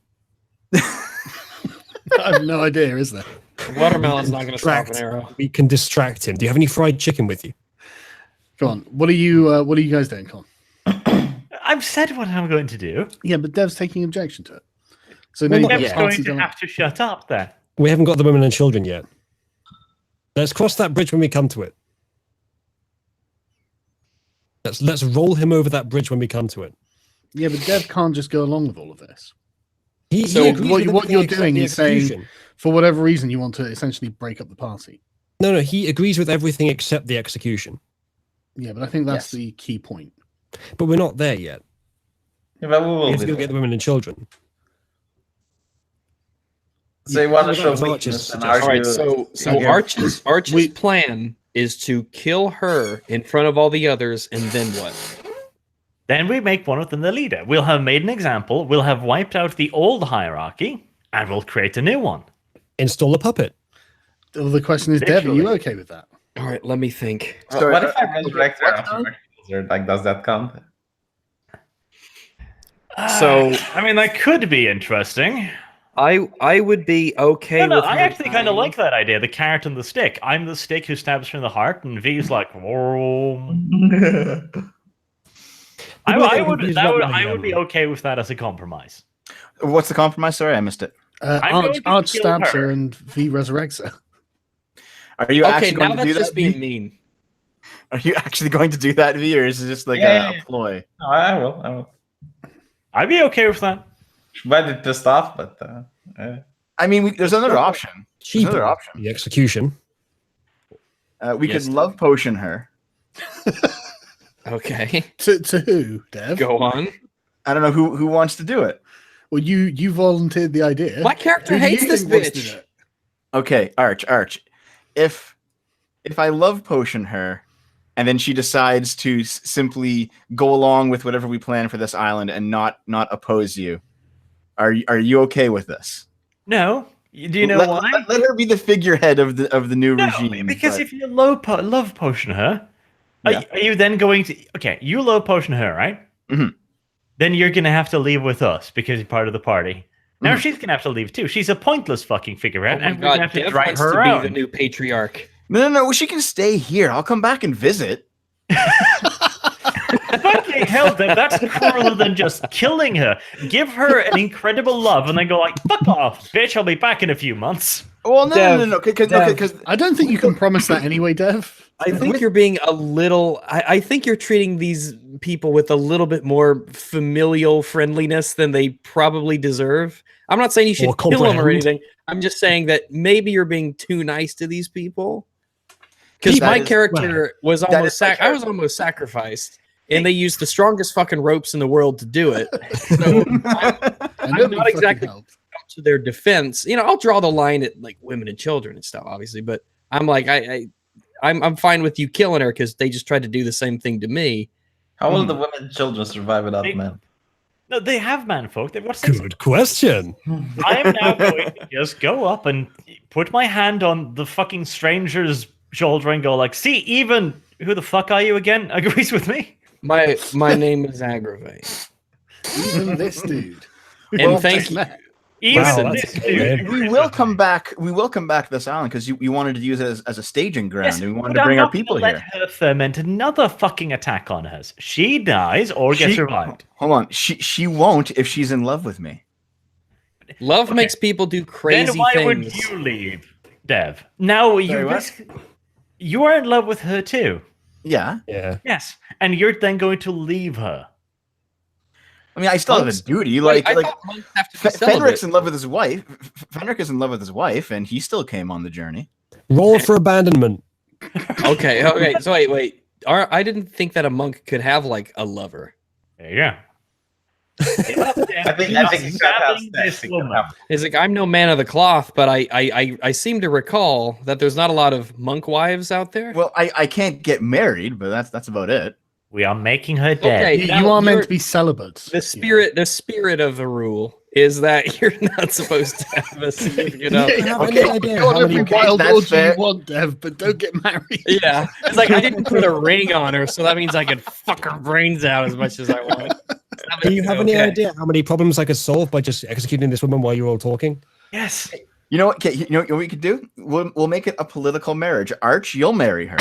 S1: I have no idea, is there?
S6: Watermelon's not going to stop an arrow.
S4: We can distract him. Do you have any fried chicken with you?
S1: Go on. What are you guys doing? Come on.
S2: I've said what I'm going to do.
S1: Yeah, but Dev's taking objection to it. So
S4: Well,
S1: now
S4: not
S1: you've
S2: Dev's
S1: got
S2: going
S1: party
S2: to
S1: going.
S2: have to shut up then.
S4: We haven't got the women and children yet. Let's cross that bridge when we come to it. Let's roll him over that bridge when we come to it.
S1: Yeah, but Dev can't just go along with all of this.
S4: He agrees
S1: what
S4: with
S1: you're
S4: everything except
S1: doing
S4: the
S1: is saying,
S4: execution.
S1: for whatever reason, you want to essentially break up the party.
S4: No, he agrees with everything except the execution.
S1: Yeah, but I think that's
S5: Yes.
S1: the key point.
S4: But we're not there yet.
S5: Yeah, but we
S4: We
S5: will
S4: have to
S5: be
S4: go get the women and children.
S5: So you want to
S4: Well,
S5: show
S4: that was
S5: weakness
S4: Arch's
S5: and
S4: suggestion.
S5: argue.
S6: All right, so
S1: Okay.
S6: Arch's
S1: We-
S6: plan is to kill her in front of all the others, and then what?
S2: Then we make one of them the leader. We'll have made an example. We'll have wiped out the old hierarchy, and we'll create a new one.
S4: Install a puppet.
S1: Well, the question is, Dev, are you
S2: Literally.
S1: okay with that?
S6: All right, let me think.
S5: What if I resurrect her afterwards? Like, does that count?
S6: So-
S2: I mean, that could be interesting.
S6: I would be okay
S2: No,
S6: with.
S2: I
S6: her
S2: actually kind of
S6: dying.
S2: like that idea. The carrot and the stick. I'm the stick who stabs her in the heart, and V's like, "Whoa." I
S4: getting
S2: would,
S4: confused
S2: that
S4: about
S2: would,
S4: money
S2: I
S4: now.
S2: would be okay with that as a compromise.
S3: What's the compromise? Sorry, I missed it.
S2: I'm going to
S1: Arch
S2: kill
S1: stabs
S2: her.
S1: her and V resurrects her.
S3: Are you
S6: Okay,
S3: actually
S6: now
S3: going to
S6: that's
S3: do
S6: just
S3: that?
S6: being
S3: V?
S6: mean.
S3: Are you actually going to do that, V, or is it just like
S5: Yeah.
S3: a ploy?
S5: No, I will.
S2: I'd be okay with that.
S5: But it pissed off, but
S3: I mean, there's another option. There's
S4: Cheaper.
S3: another option.
S4: The execution.
S3: We
S6: Yes.
S3: could love potion her.
S6: Okay,
S1: To who, Dev?
S6: go on.
S3: I don't know who wants to do it.
S1: Well, you volunteered the idea.
S6: My character
S1: Who do you
S6: hates this
S1: think wants to
S6: bitch.
S1: do it?
S3: Okay, Arch. If I love potion her, and then she decides to simply go along with whatever we plan for this island and not oppose you, are you okay with this?
S2: No. Do you know
S3: let,
S2: why?
S3: Let her be the figurehead of the new
S2: No,
S3: regime.
S2: because
S3: but-
S2: if you love potion her,
S3: Yeah.
S2: are you then going to... Okay, you love potion her, right?
S3: Mhm.
S2: Then you're going to have to leave with us because you're part of the party. Now
S3: Mhm.
S2: she's going to have to leave too. She's a pointless fucking figurehead,
S6: Oh my
S2: and we're going
S6: god,
S2: to have to
S6: Dev
S2: drag
S6: wants
S2: her
S6: to
S2: around.
S6: be the new patriarch.
S3: No, she can stay here. I'll come back and visit.
S2: Fucking hell, Dev, that's crueler than just killing her. Give her an incredible love and then go like, fuck off, bitch, I'll be back in a few months.
S3: Well, no,
S6: Dev,
S3: because
S1: I don't think you can promise that anyway, Dev.
S6: I think you're being a little. I think you're treating these people with a little bit more familial friendliness than they probably deserve. I'm not saying you should
S4: Or
S6: kill them or
S4: comprehend.
S6: anything. I'm just saying that maybe you're being too nice to these people. Because
S3: That
S6: my
S3: is-
S6: character was
S3: that
S6: almost
S3: is my
S6: I was almost sacrificed, and they used the strongest fucking ropes in the world to do it. So
S1: And
S6: I'm
S1: nobody
S6: not
S1: fucking
S6: exactly-
S1: helped.
S6: to their defense, I'll draw the line at like women and children and stuff, obviously. But I'm like, I'm fine with you killing her because they just tried to do the same thing to me.
S5: how will the women and children survive without
S2: They-
S5: men?
S2: No, they have manfolk. They've got sense.
S4: Good question.
S2: I am now going to just go up and put my hand on the fucking stranger's shoulder and go like, see, even who the fuck are you again? Agrees with me.
S6: My name is Aggravate,
S1: Even this dude.
S6: and thank you.
S2: Even
S4: Wow,
S2: this
S4: that's
S2: dude.
S4: good.
S3: we will come back. We will come back to this island because you wanted to use it as a staging ground,
S2: Yes,
S3: and we wanted
S2: but
S3: to bring
S2: I'm
S3: our
S2: not gonna
S3: people
S2: let
S3: here.
S2: her ferment another fucking attack on us. She dies or gets revived.
S3: Hold on, she won't if she's in love with me.
S6: Love makes people do crazy
S2: Then why
S6: things.
S2: would you leave, Dev? Now
S3: Sorry,
S2: you
S3: what?
S2: you are in love with her too.
S3: Yeah,
S4: Yeah.
S2: Yes, and you're then going to leave her.
S3: I mean, I still have
S6: Monks-
S3: a duty.
S6: Wait, I
S3: Like
S6: thought monks have to be
S3: Fenric's
S6: celibate.
S3: in love with his wife. Fenric is in love with his wife, and he still came on the journey.
S4: Roll for abandonment.
S6: Okay. So wait. I didn't think that a monk could have like a lover.
S2: There you go.
S5: I think you gotta have sex to have-
S6: It's like I'm no man of the cloth, but I seem to recall that there's not a lot of monk wives out there.
S3: Well, I can't get married, but that's about it.
S2: We are making her dead.
S6: Okay.
S1: You
S6: Now,
S1: are meant
S6: you're-
S1: to be celibates.
S6: the spirit of the rule is that you're not supposed to have a significant other.
S1: Yeah,
S4: have
S3: Okay,
S4: any idea
S1: Go
S4: how
S1: on
S4: many
S1: every wild
S3: that's
S1: orgy
S3: fair.
S1: you want, Dev, but don't get married.
S6: Yeah, it's like I didn't put a ring on her, so that means I could fuck her brains out as much as I want.
S4: Do you have any
S6: Okay.
S4: idea how many problems I could solve by just executing this woman while you're all talking?
S2: Yes.
S3: You know what? Okay, you know what we could do? We'll make it a political marriage. Arch, you'll marry her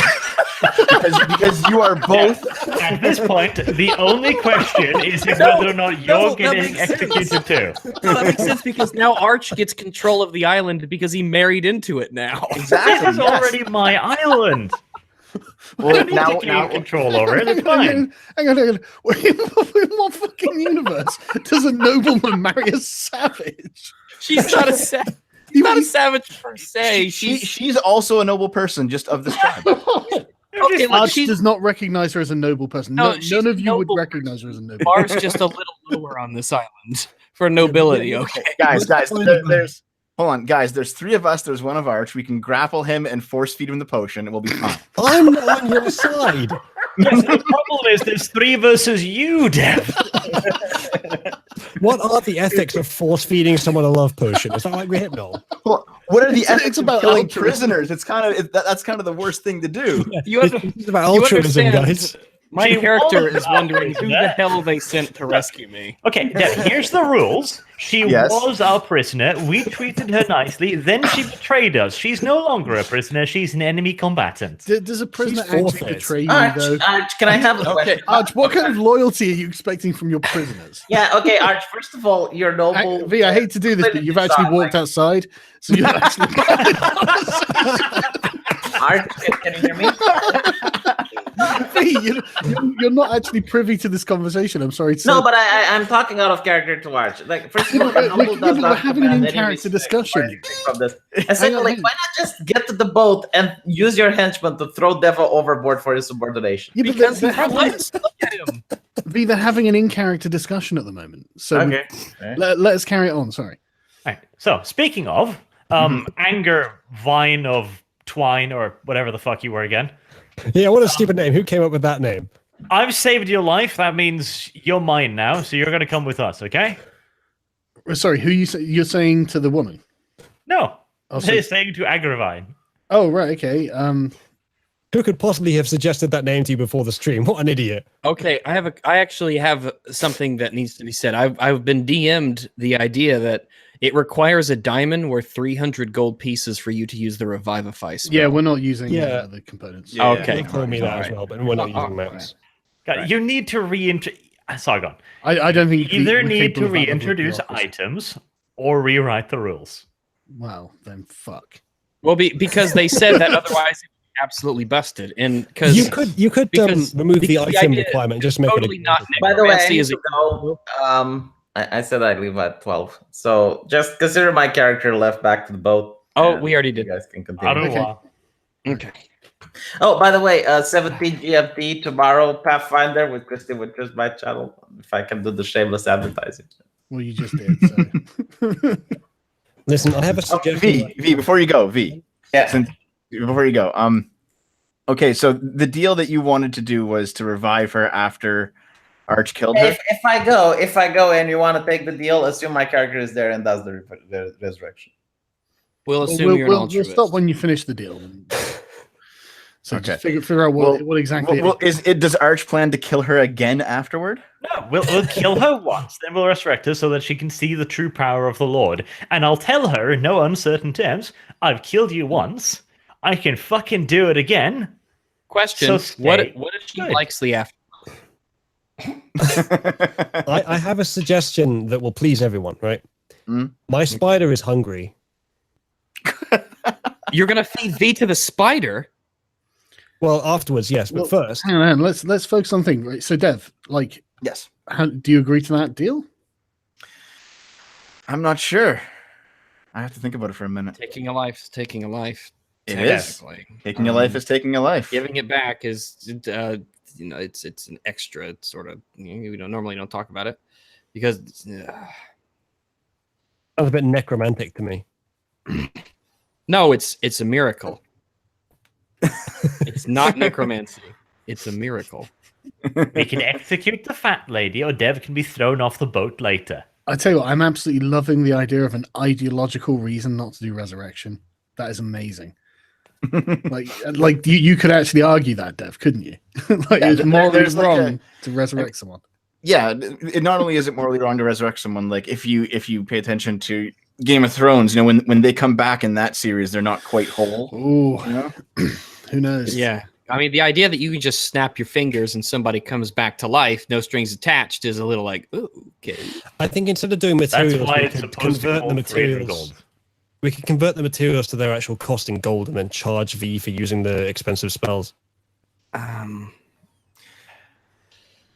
S3: because you are both.
S2: At this point, the only question is whether or not you're getting executed too.
S6: No, that makes sense because now Arch gets control of the island because he married into it now.
S3: Exactly.
S2: This is already my island.
S3: Well,
S2: I don't need to gain control over it. It's fine.
S1: Hang on. In what fucking universe does a nobleman marry a savage?
S6: She's not a savage. She's not a savage per se.
S3: She's also a noble person, just of this tribe.
S6: Okay, like
S1: Arch does not recognize her as a noble person.
S6: No,
S1: None of you would
S6: noble
S1: recognize her as a noble.
S6: Bar's just a little lower on this island for nobility. Okay,
S3: guys, there's hold on, guys. There's 3 of us. There's 1 of Arch. We can grapple him and force feed him the potion. It will be fine.
S4: I'm not on your side.
S2: Yes, the problem is there's 3 versus you, Dev.
S4: What are the ethics of force feeding someone a love potion? Is that like Hypnol?
S3: Well, what are the
S1: It's
S3: ethics
S1: about
S3: of killing
S1: altruism.
S3: prisoners? It's kind of that's kind of the worst thing to do.
S4: It's about altruism,
S6: understand,
S4: guys.
S6: My
S2: She
S6: character
S2: was
S6: is wondering who the
S2: prisoner.
S6: hell they sent to rescue me.
S2: Okay, Dev, here's the rules. She
S3: Yes.
S2: was our prisoner. We treated her nicely. Then she betrayed us. She's no longer a prisoner. She's an enemy combatant.
S1: Does a prisoner
S4: She's
S1: actually
S4: forfeit.
S1: betray you,
S5: Arch,
S1: though?
S5: Arch, can I have a question?
S1: Arch, what kind of loyalty are you expecting from your prisoners?
S5: Yeah, okay, Arch. First of all, you're noble.
S1: V, I hate to do this, but you've actually walked outside, so you've actually.
S5: Arch, can you hear me?
S1: V, you're not actually privy to this conversation. I'm sorry to say.
S5: No, but I'm talking out of character to Arch. Like, first of all,
S1: We're-
S5: noble does
S1: we're
S5: not
S1: having an
S5: command any
S1: in-character
S5: respect
S1: discussion.
S5: or anything from this. And secondly,
S1: hang on.
S5: why not just get to the boat and use your henchman to throw Deva overboard for his subordination?
S1: Yeah, but
S6: Because
S1: they're,
S6: he's
S1: having,
S6: relentless. Look at him.
S1: V, they're having an in-character discussion at the moment. So
S5: Okay.
S1: let us carry it on. Sorry.
S2: Right. So, speaking of anger, vine of twine, or whatever the fuck you were again.
S4: Yeah, what a stupid name. Who came up with that name?
S2: I've saved your life. That means you're mine now. So you're going to come with us, okay?
S1: Sorry, who you're saying to the woman?
S2: No.
S1: Oh,
S2: They're saying to Agravine.
S1: Oh, right. Okay.
S4: Who could possibly have suggested that name to you before the stream? What an idiot.
S6: Okay, I actually have something that needs to be said. I've been DM'd the idea that it requires a diamond worth 300 gold pieces for you to use the Revivify spell.
S1: Yeah, we're not using
S4: Yeah.
S1: the components.
S3: Yeah.
S6: Okay.
S4: They told me that as well, but we're not using those.
S2: God, you need to Sorry, go on.
S1: I don't think
S2: You either
S1: we're
S2: need
S1: capable
S2: to
S1: of that level of
S2: reintroduce
S1: bureaucracy.
S2: items or rewrite the rules.
S1: Wow, then fuck.
S6: Well, because they said that otherwise it would be absolutely busted, and because
S4: You could
S6: because
S4: remove the
S6: the
S4: item
S6: idea-
S4: requirement and just make
S6: totally
S4: it a
S6: not
S5: By the way, I
S6: necromancy
S5: need
S6: is
S5: to go. I said I leave at 12. So just consider my character left back to the boat.
S6: Oh,
S5: and
S6: we already
S5: You
S6: did.
S5: guys can
S2: I
S5: continue.
S2: don't
S1: Okay.
S2: know.
S6: Okay.
S5: Oh, by the way, 17 GMT tomorrow, Pathfinder with Christy Winters my channel. If I can do the shameless advertising.
S1: Well, you just did. So.
S4: Listen, I have a suggestion.
S3: V, before you go, V.
S5: Yeah.
S3: Before you go, okay, so the deal that you wanted to do was to revive her after Arch killed her.
S5: If I go and you want to take the deal, assume my character is there and does the resurrection.
S6: We'll assume
S1: we'll,
S6: you're an
S1: we'll
S6: altruist.
S1: stop when you finish the deal. So
S3: Okay.
S1: just figure out what exactly.
S3: Does Arch plan to kill her again afterward?
S2: No, we'll kill her once, then we'll resurrect her so that she can see the true power of the Lord. And I'll tell her in no uncertain terms, I've killed you once. I can fucking do it again.
S6: Question:
S2: So
S6: What
S2: stay
S6: if she
S2: good.
S6: likes the after?
S4: I have a suggestion that will please everyone, right?
S3: Mm.
S4: My spider is hungry.
S6: You're gonna feed V to the spider?
S4: Well, afterwards, yes, but
S1: Well,
S4: first,
S1: hang on, let's focus on things. Right? So, Dev, like,
S3: Yes.
S1: do you agree to that deal?
S3: I'm not sure. I have to think about it for a minute.
S6: Taking a life is taking a life.
S3: It is.
S6: technically.
S3: Taking a life is taking a life.
S6: Giving it back is, it's an extra sort of. We normally don't talk about it because
S4: that's a bit necromantic to me.
S6: no, it's a miracle. It's not necromancy. It's a miracle.
S2: We can execute the fat lady, or Dev can be thrown off the boat later.
S1: I tell you what, I'm absolutely loving the idea of an ideological reason not to do resurrection. That is amazing. like you could actually argue that, Dev, couldn't you? It's morally
S3: there's like
S1: wrong to resurrect someone.
S3: Yeah, it not only is it morally wrong to resurrect someone, like if you pay attention to Game of Thrones, when they come back in that series, they're not quite whole.
S1: Ooh, who knows?
S6: Yeah. I mean, the idea that you can just snap your fingers and somebody comes back to life, no strings attached, is a little like, ooh, okay.
S4: I think instead of doing materials,
S2: That's why
S4: we
S2: it's
S4: could
S2: supposed to
S4: convert the
S2: call creator
S4: materials.
S2: gold.
S4: We could convert the materials to their actual cost in gold and then charge V for using the expensive spells.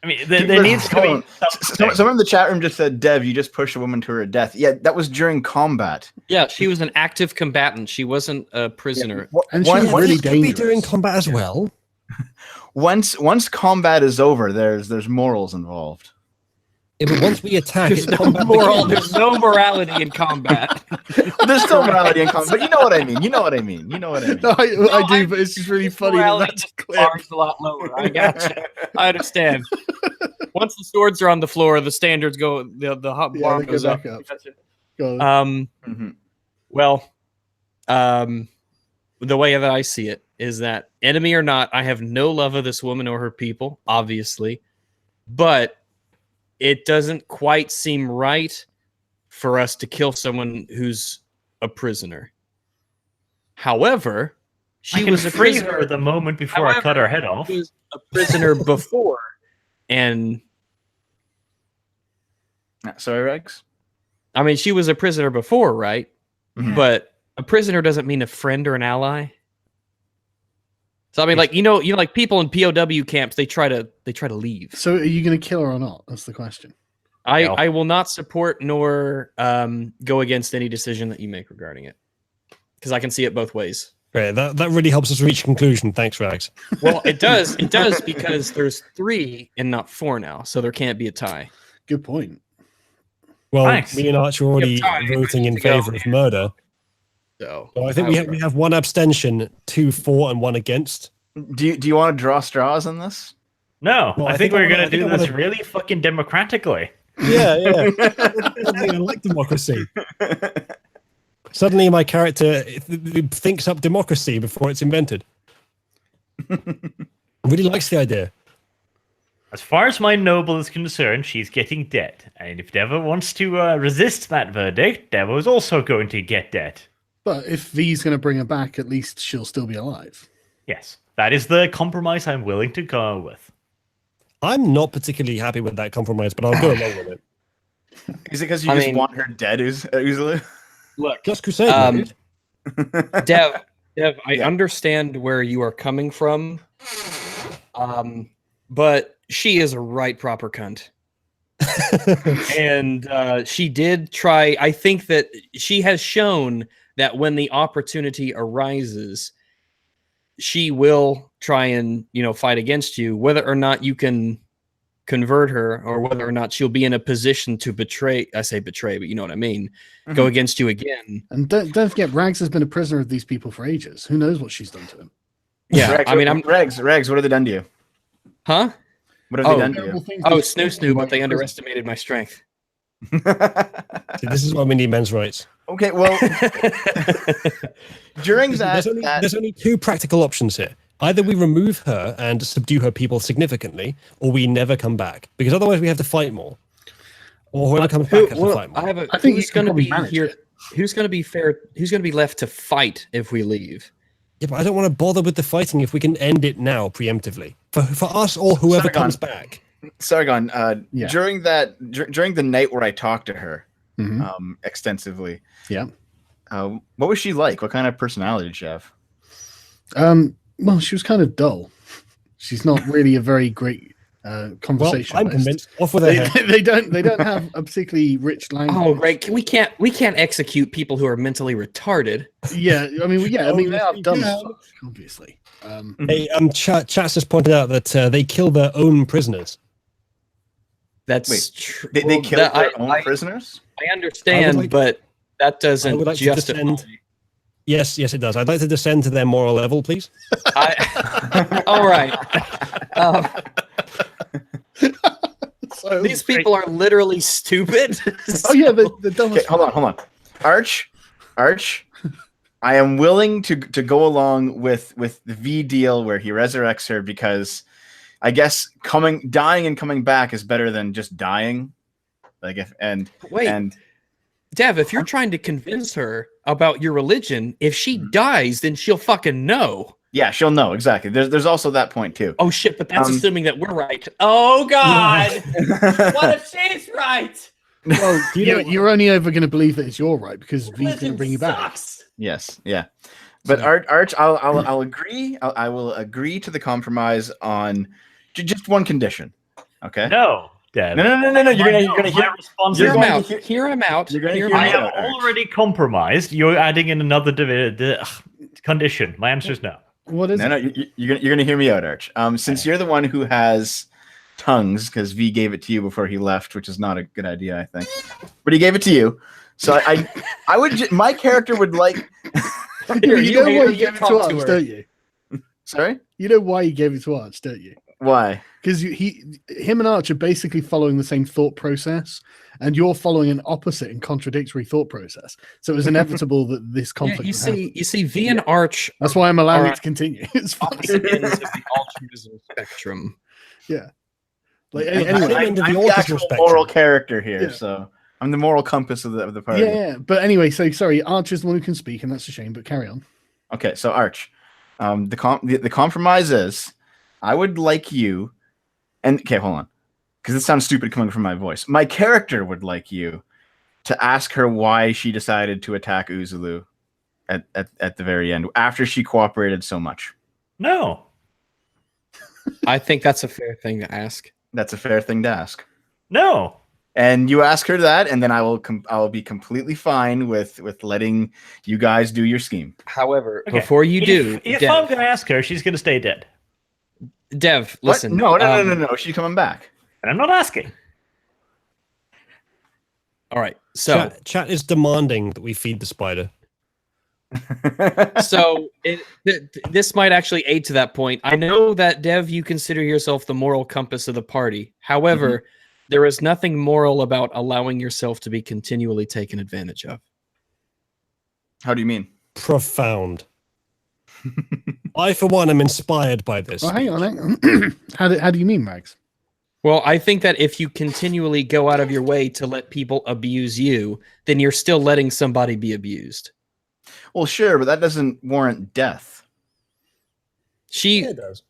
S2: I mean, there needs to be something.
S3: Someone in the chat room just said, Dev, you just pushed a woman to her death. Yeah, that was during combat.
S6: Yeah, she was an active combatant. She wasn't a prisoner.
S3: Yeah.
S1: And she was really
S4: Could be
S1: dangerous.
S4: during combat as well.
S3: Once combat is over, there's morals involved.
S4: Yeah, but once we attack,
S6: There's
S4: it's
S6: no
S4: combat
S6: moral.
S4: begins.
S6: There's no morality in combat.
S3: There's still morality in combat, but you know what I mean. You know what I mean.
S1: No, I do, but it's just really funny that
S6: Morality
S1: that's
S6: just
S1: clear.
S6: bars a lot lower. I gotcha. I understand. Once the swords are on the floor, the standards go. The hot
S1: Yeah,
S6: bar
S1: they go
S6: goes up.
S1: back up.
S6: Gotcha.
S1: Go on.
S6: Well, the way that I see it is that, enemy or not, I have no love of this woman or her people, obviously, but it doesn't quite seem right for us to kill someone who's a prisoner. However,
S2: She
S6: she was a
S2: free
S6: prisoner
S2: her the moment before I cut her head off.
S6: She was a prisoner before, and
S3: Sorry, Rex.
S6: I mean, she was a prisoner before, right?
S3: Mhm.
S6: But a prisoner doesn't mean a friend or an ally. So I mean, like like people in POW camps, they try to leave.
S1: So are you going to kill her or not? That's the question.
S6: I will not support nor go against any decision that you make regarding it, because I can see it both ways.
S4: Great. That really helps us reach a conclusion. Thanks, Rags.
S6: Well, it does because there's 3 and not 4 now, so there can't be a tie.
S1: Good point.
S4: Well,
S2: Thanks.
S4: me and Arch are already voting in favor of murder.
S6: So
S4: I think we have 1 abstention, 2 for, and 1 against.
S3: Do you want to draw straws in this?
S2: No,
S4: Well,
S2: I think we're going to do this
S4: wanna-
S2: really fucking democratically.
S4: Yeah. Suddenly I like democracy. Suddenly my character thinks up democracy before it's invented. Really likes the idea.
S2: As far as my noble is concerned, she's getting dead. And if Devo wants to resist that verdict, Devo is also going to get dead.
S1: But if V's going to bring her back, at least she'll still be alive.
S2: Yes, that is the compromise I'm willing to go with.
S4: I'm not particularly happy with that compromise, but I'll go along with it.
S3: Is it because you just want her dead easily?
S6: look,
S4: Just Crusade.
S6: Dev, I understand where you are coming from, but she is a right proper cunt. And she did try. I think that she has shown that when the opportunity arises, she will try and fight against you, whether or not you can convert her, or whether or not she'll be in a position to betray. I say betray, but you know what I mean. Go against you again.
S1: And don't forget, Rags has been a prisoner of these people for ages. Who knows what she's done to him?
S6: Yeah,
S3: Rex,
S6: I mean, I'm
S3: Regs. What have they done to you?
S6: huh?
S3: What have they done to
S1: Terrible
S3: you?
S1: things
S6: Oh,
S1: to
S6: snoo, but they underestimated my strength.
S4: See, this is why we need men's rights.
S3: Okay, well, during that,
S4: There's only 2 practical options here. Either we remove her and subdue her people significantly, or we never come back. Because otherwise we have to fight more. Or whoever comes back has to fight more.
S1: I think
S6: who's
S1: you can
S6: going to
S1: probably
S6: be
S1: manage
S6: here?
S1: it.
S6: Who's going to be fair? Who's going to be left to fight if we leave?
S4: Yeah, but I don't want to bother with the fighting if we can end it now preemptively. For us or whoever
S3: Sargon.
S4: comes back.
S3: Sargon,
S1: Yeah.
S3: during the night where I talked to her
S1: Mhm.
S3: extensively,
S1: Yeah.
S3: what was she like? What kind of personality did she have?
S1: Well, she was kind of dull. She's not really a very great
S4: Well,
S1: conversationalist.
S4: I'm convinced. Off with her head.
S1: They don't have a particularly rich language.
S6: Oh, great! We can't execute people who are mentally retarded.
S1: Yeah, I mean, they are dumb as
S4: Yeah.
S1: fuck, obviously.
S4: Hey, Chats just pointed out that they kill their own prisoners.
S6: That's
S3: Wait,
S6: true.
S3: They killed their own
S6: I
S3: prisoners?
S6: understand, but that
S4: I
S6: doesn't
S4: would like to
S6: justify.
S4: descend. Yes, it does. I'd like to descend to their moral level, please.
S6: All right.
S1: So
S6: These people are literally stupid.
S1: Oh yeah, the dumbest.
S3: Okay, hold on. Arch, I am willing to go along with the V deal where he resurrects her, because I guess dying and coming back is better than just dying. Like
S6: Wait.
S3: and
S6: Dev, if you're trying to convince her about your religion, if she dies, then she'll fucking know.
S3: Yeah, she'll know exactly. There's also that point too.
S6: Oh shit! But that's assuming that we're right. Oh god! What if she's right?
S1: Well, you're only ever going to believe that it's your right because V's going to bring you back.
S3: Yes, yeah. But Arch, I'll agree. I will agree to the compromise on just one condition. Okay.
S2: No, Dev.
S3: No. You're gonna
S6: hear him out.
S3: You're gonna hear
S2: I
S3: me
S2: am
S3: out, Arch.
S2: already compromised. You're adding in another condition. My answer is no.
S1: What is it?
S3: No, you're gonna hear me out, Arch. Since you're the one who has tongues, because V gave it to you before he left, which is not a good idea, I think. But he gave it to you, so I would. My character would like.
S1: You know why he gave it to Arch, don't you?
S3: Sorry.
S1: You know why he gave it to Arch, don't you?
S3: Why?
S1: Because him and Arch are basically following the same thought process, and you're following an opposite and contradictory thought process. So it was inevitable that this conflict.
S6: You see, V and Arch.
S1: That's why I'm allowing it to continue. It's fine.
S6: Opposite ends of the altruism spectrum.
S1: Yeah. Like
S3: Anyway, I'm the actual moral character here, so I'm the moral compass of the party.
S1: Yeah, but anyway, so sorry, Arch is the one who can speak, and that's a shame. But carry on.
S3: Okay, so Arch, the compromise is, I would like you, and okay, hold on, because it sounds stupid coming from my voice. My character would like you to ask her why she decided to attack Uzulu at the very end after she cooperated so much.
S2: No.
S6: I think that's a fair thing to ask.
S3: That's a fair thing to ask.
S2: No.
S3: And you ask her that, and then I will be completely fine with letting you guys do your scheme.
S6: However, before you do,
S2: if I'm going to ask her, she's going to stay dead.
S6: Dev, listen.
S3: What? No. She's coming back.
S2: And I'm not asking.
S6: All right. So
S4: chat is demanding that we feed the spider.
S6: So this might actually aid to that point. I know that, Dev, you consider yourself the moral compass of the party. However, there is nothing moral about allowing yourself to be continually taken advantage of.
S3: How do you mean?
S4: Profound. I, for one, am inspired by this.
S1: Oh, hang on. How do you mean, Max?
S6: Well, I think that if you continually go out of your way to let people abuse you, then you're still letting somebody be abused.
S3: Well, sure, but that doesn't warrant death.
S4: It does.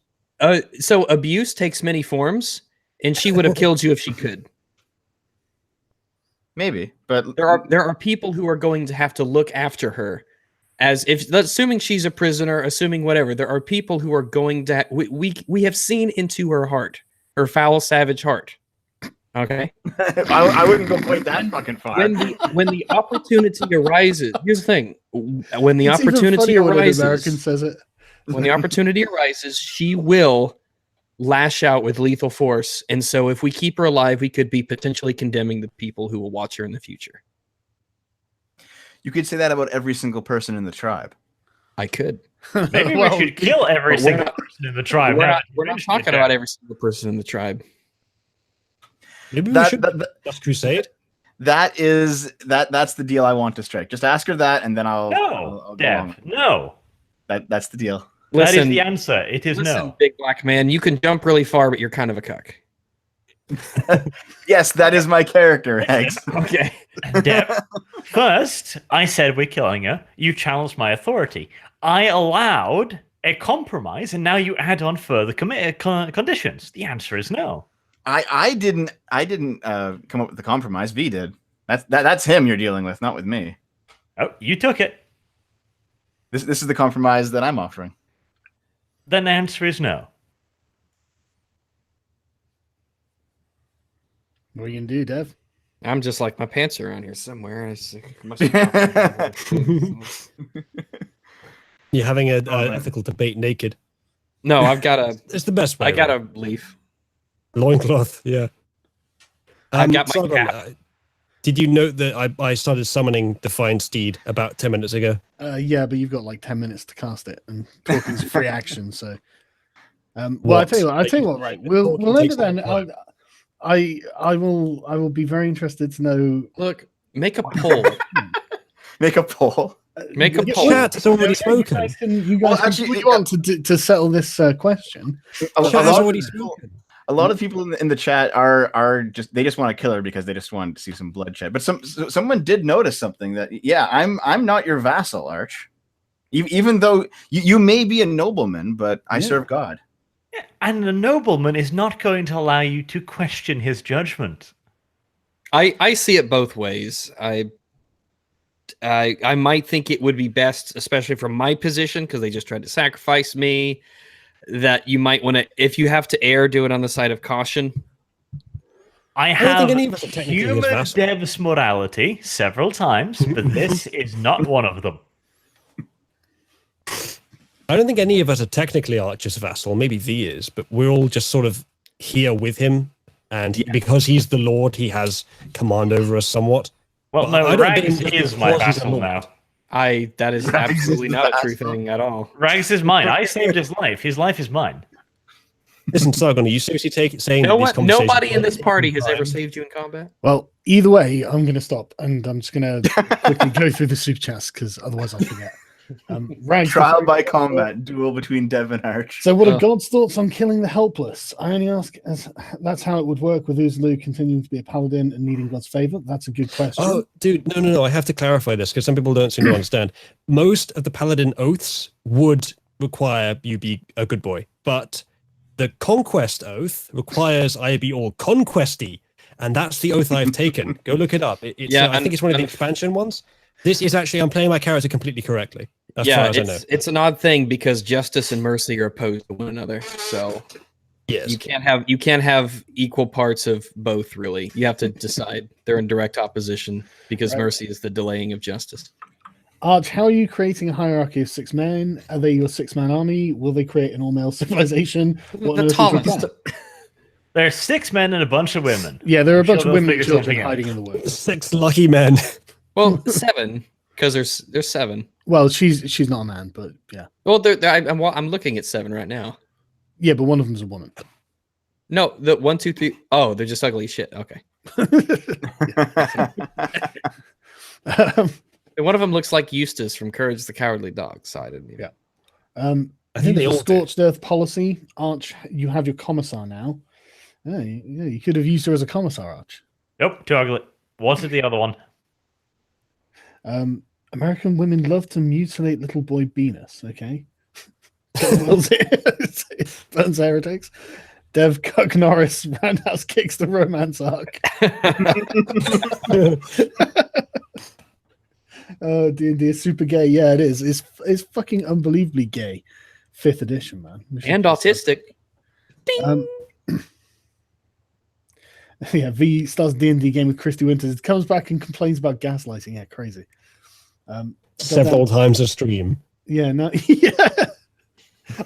S6: So abuse takes many forms, and she would have killed you if she could.
S3: Maybe, but
S6: there are people who are going to have to look after her, as if, assuming she's a prisoner, assuming whatever. There are people who are going to. We have seen into her heart, her foul, savage heart. Okay,
S3: I wouldn't go quite that fucking far.
S6: When the opportunity arises, here's the thing: when the opportunity arises,
S1: when an American says it.
S6: When the opportunity arises, she will lash out with lethal force. And so, if we keep her alive, we could be potentially condemning the people who will watch her in the future.
S3: You could say that about every single person in the tribe.
S6: I could.
S2: Maybe we should kill every single person in the tribe.
S6: We're not talking about every single person in the tribe.
S4: Maybe we should just crusade.
S3: That's the deal I want to strike. Just ask her that, and then I'll go
S2: Dev, no.
S3: That's the deal.
S2: That is the answer. It is no.
S6: Big black man, you can jump really far, but you're kind of a cuck.
S3: Yes, that is my character, Eggs.
S6: Okay.
S2: Dev, first, I said we're killing her. You challenged my authority. I allowed a compromise, and now you add on further conditions. The answer is no.
S3: I didn't come up with the compromise. V did. That's him you're dealing with, not with me.
S2: Oh, you took it.
S3: This is the compromise that I'm offering.
S2: Then the answer is no.
S1: What are you gonna do, Dev?
S6: I'm just like, my pants are around here somewhere.
S4: You're having an ethical debate naked.
S6: No, I've got a.
S4: It's the best way.
S6: I got a leaf.
S4: Loincloth, yeah.
S6: I've got my cap.
S4: Did you note that I started summoning Defiant Steed about 10 minutes ago?
S1: Yeah, but you've got like 10 minutes to cast it, and talking's free action. So, well, I tell you what. Right, we'll end it then. I will be very interested to know.
S6: Look, make a poll.
S3: Make a poll.
S6: Make a poll.
S4: Chat has already spoken.
S1: You guys actually want to settle this question.
S4: Chat has already spoken.
S3: a lot of people in the chat are just want to kill her because they just want to see some bloodshed. But someone did notice something that I'm not your vassal, Arch. Even though you may be a nobleman, but I serve God.
S2: Yeah, and a nobleman is not going to allow you to question his judgment.
S6: I see it both ways. I might think it would be best, especially from my position, because they just tried to sacrifice me, that you might want to, if you have to err, do it on the side of caution.
S2: I have human devs morality several times, but this is not one of them.
S4: I don't think any of us are technically Archer's vassal. Maybe V is, but we're all just sort of here with him. And because he's the Lord, he has command over us somewhat.
S2: Well, no, Rags is my vassal now.
S6: That is absolutely not a true thing at all.
S2: Rags is mine. I saved his life. His life is mine.
S4: Listen, Sargon, are you seriously saying
S6: nobody in this party has ever saved you in combat?
S1: Well, either way, I'm going to stop, and I'm just going to quickly go through the super chats, because otherwise I'll forget.
S3: Rags, trial by combat, duel between Dev and Arch.
S1: So what are God's thoughts on killing the helpless? I only ask, as that's how it would work with Uzlu continuing to be a paladin and needing God's favor. That's a good question.
S4: Oh, dude, no. I have to clarify this, because some people don't seem to understand. Most of the paladin oaths would require you be a good boy, but the conquest oath requires I be all conquesty, and that's the oath I've taken. Go look it up. I think it's one of the expansion ones. This is actually, I'm playing my character completely correctly. As far as I know.
S6: It's an odd thing because justice and mercy are opposed to one another. So
S4: yes,
S6: you can't have equal parts of both. Really, you have to decide. They're in direct opposition because mercy is the delaying of justice.
S1: Arch, how are you creating a hierarchy of 6 men? Are they your 6-man army? Will they create an all-male civilization?
S6: The tallest.
S2: There's 6 men and a bunch of women.
S1: Yeah, there are a bunch of women and children hiding in the woods.
S4: 6 lucky men.
S6: Well, 7, because there's 7.
S1: Well, she's not a man, but yeah.
S6: Well, I'm looking at 7 right now.
S1: Yeah, but one of them's a woman.
S6: No, the 1, 2, 3. Oh, they're just ugly shit. Okay. And one of them looks like Eustace from Courage the Cowardly Dog. So I didn't.
S1: Yeah.
S4: I think they all
S1: scorched earth policy. Arch, you have your commissar now. Yeah, you could have used her as a commissar, Arch.
S2: Nope, too ugly. Wanted the other one.
S1: American women love to mutilate little boy Venus. Okay. Burns heretics. Dev Cuck Norris roundhouse kicks the romance arc. Oh, D&D is super gay. Yeah, it is. It's fucking unbelievably gay. 5th edition, man.
S6: And autistic.
S1: Yeah, V starts D&D game with Christy Winters. Comes back and complains about gaslighting. Yeah, crazy.
S4: Several times a stream.
S1: Yeah, no, yeah.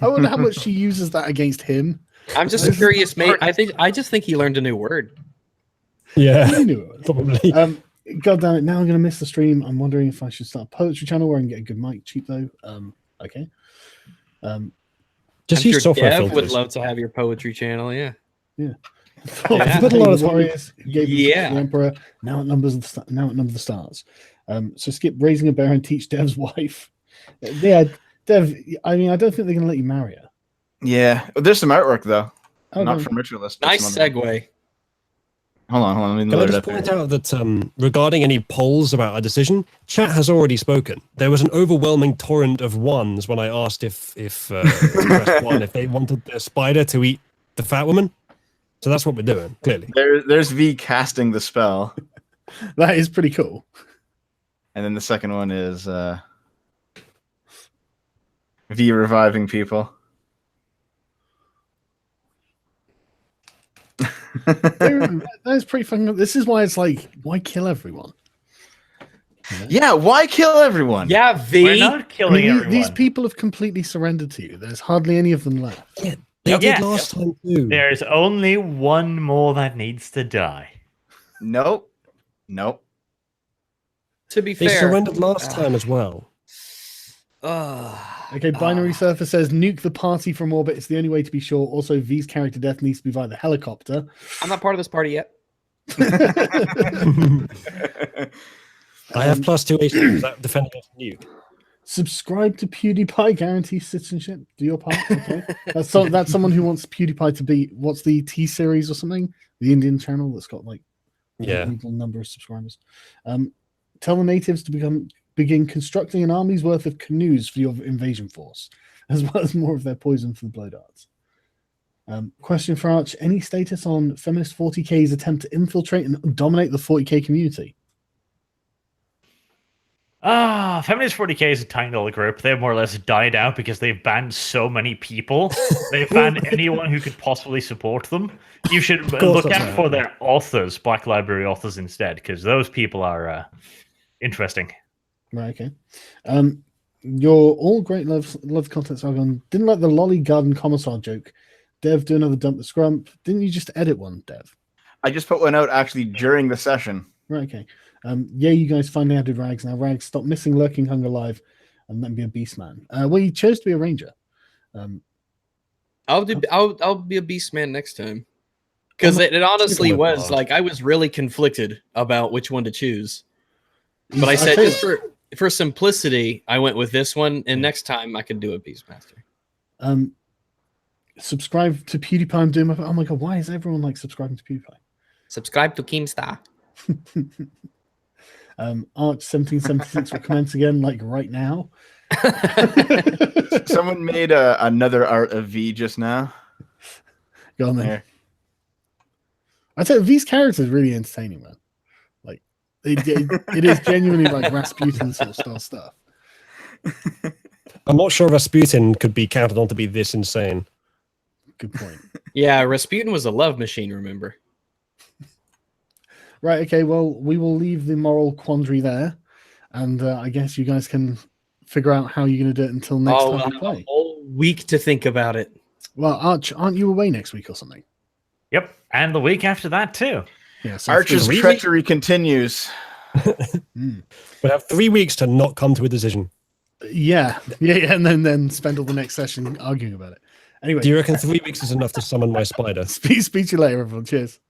S1: I wonder how much she uses that against him.
S6: I'm just curious, mate. I just think he learned a new word.
S4: Yeah,
S1: he knew it.
S4: Probably.
S1: God damn it! Now I'm going to miss the stream. I'm wondering if I should start a poetry channel where I can get a good mic cheap though. Okay.
S4: Just use software filters.
S6: Would love to have your poetry channel. Yeah.
S1: Yeah.
S4: I've got a lot of
S1: warriors. The Emperor now outnumbers the stars. So skip raising a bear and teach Dev's wife. Yeah, Dev. I mean, I don't think they're going to let you marry her.
S3: Yeah, there's some artwork though.
S1: Oh,
S3: not from Ritualist.
S6: Nice segue.
S3: Hold on. Let me
S4: Can I just point out that regarding any polls about our decision, chat has already spoken. There was an overwhelming torrent of ones when I asked if press 1 if they wanted the spider to eat the fat woman. So that's what we're doing, clearly.
S3: There's V casting the spell.
S1: That is pretty cool.
S3: And then the second one is V reviving people.
S1: That's pretty fucking. This is why it's like, why kill everyone?
S3: Yeah, why kill everyone?
S6: Yeah, V.
S2: We're not killing everyone.
S1: These people have completely surrendered to you. There's hardly any of them left.
S4: Yeah, they did last time too.
S2: There's only one more that needs to die.
S3: Nope.
S6: To be fair,
S4: they surrendered last time as well.
S1: Okay, Binary Surfer says nuke the party from orbit. It's the only way to be sure. Also, V's character death needs to be via the helicopter.
S6: I'm not part of this party yet.
S4: I have +2 AC. Is that defending us nuke?
S1: Subscribe to PewDiePie, guarantee citizenship. Do your part. Okay, that's someone who wants PewDiePie to be what's the T series or something, the Indian channel that's got like equal number of subscribers. Tell the natives to begin constructing an army's worth of canoes for your invasion force, as well as more of their poison for the blow darts. Question for Arch: any status on Feminist 40K's attempt to infiltrate and dominate the 40K community?
S2: Feminist 40K is a tiny little group. They've more or less died out because they've banned so many people. They've banned anyone who could possibly support them. You should look out for their authors, Black Library authors instead, because those people are interesting.
S1: Right, okay. Your all great love content Sargon. Didn't like the Lolly Garden Commissar joke. Dev, do another dump the scrump. Didn't you just edit one, Dev?
S3: I just put one out actually during the session.
S1: Right, okay. Yeah, you guys finally added Rags. Now, Rags, stop missing Lurking Hunger Live and let me be a beast man. Well, you chose to be a ranger.
S6: I'll be a beast man next time. Because it honestly was like I was really conflicted about which one to choose. But I said just for simplicity, I went with this one, and next time I can do a Beastmaster.
S1: Subscribe to PewDiePie and do my. Oh my god, why is everyone like subscribing to PewDiePie?
S6: Subscribe to Keemstar.
S1: Arch 1776 will commence again, like right now.
S3: Someone made another art of V just now.
S1: Go on there. I tell you, V's character is really entertaining, man. Like it is genuinely like Rasputin sort of style stuff.
S4: I'm not sure Rasputin could be counted on to be this insane.
S1: Good point.
S6: Yeah, Rasputin was a love machine, remember?
S1: Right, okay, well, we will leave the moral quandary there, and I guess you guys can figure out how you're going to do it until next time we play.
S6: A whole week to think about it.
S1: Well, Arch, aren't you away next week or something?
S2: Yep, and the week after that, too.
S1: Yeah, so
S3: Arch's treachery continues.
S4: We have 3 weeks to not come to a decision.
S1: Yeah, and then spend all the next session arguing about it. Anyway,
S4: do you reckon 3 weeks is enough to summon my spider?
S1: Speak to you later, everyone. Cheers.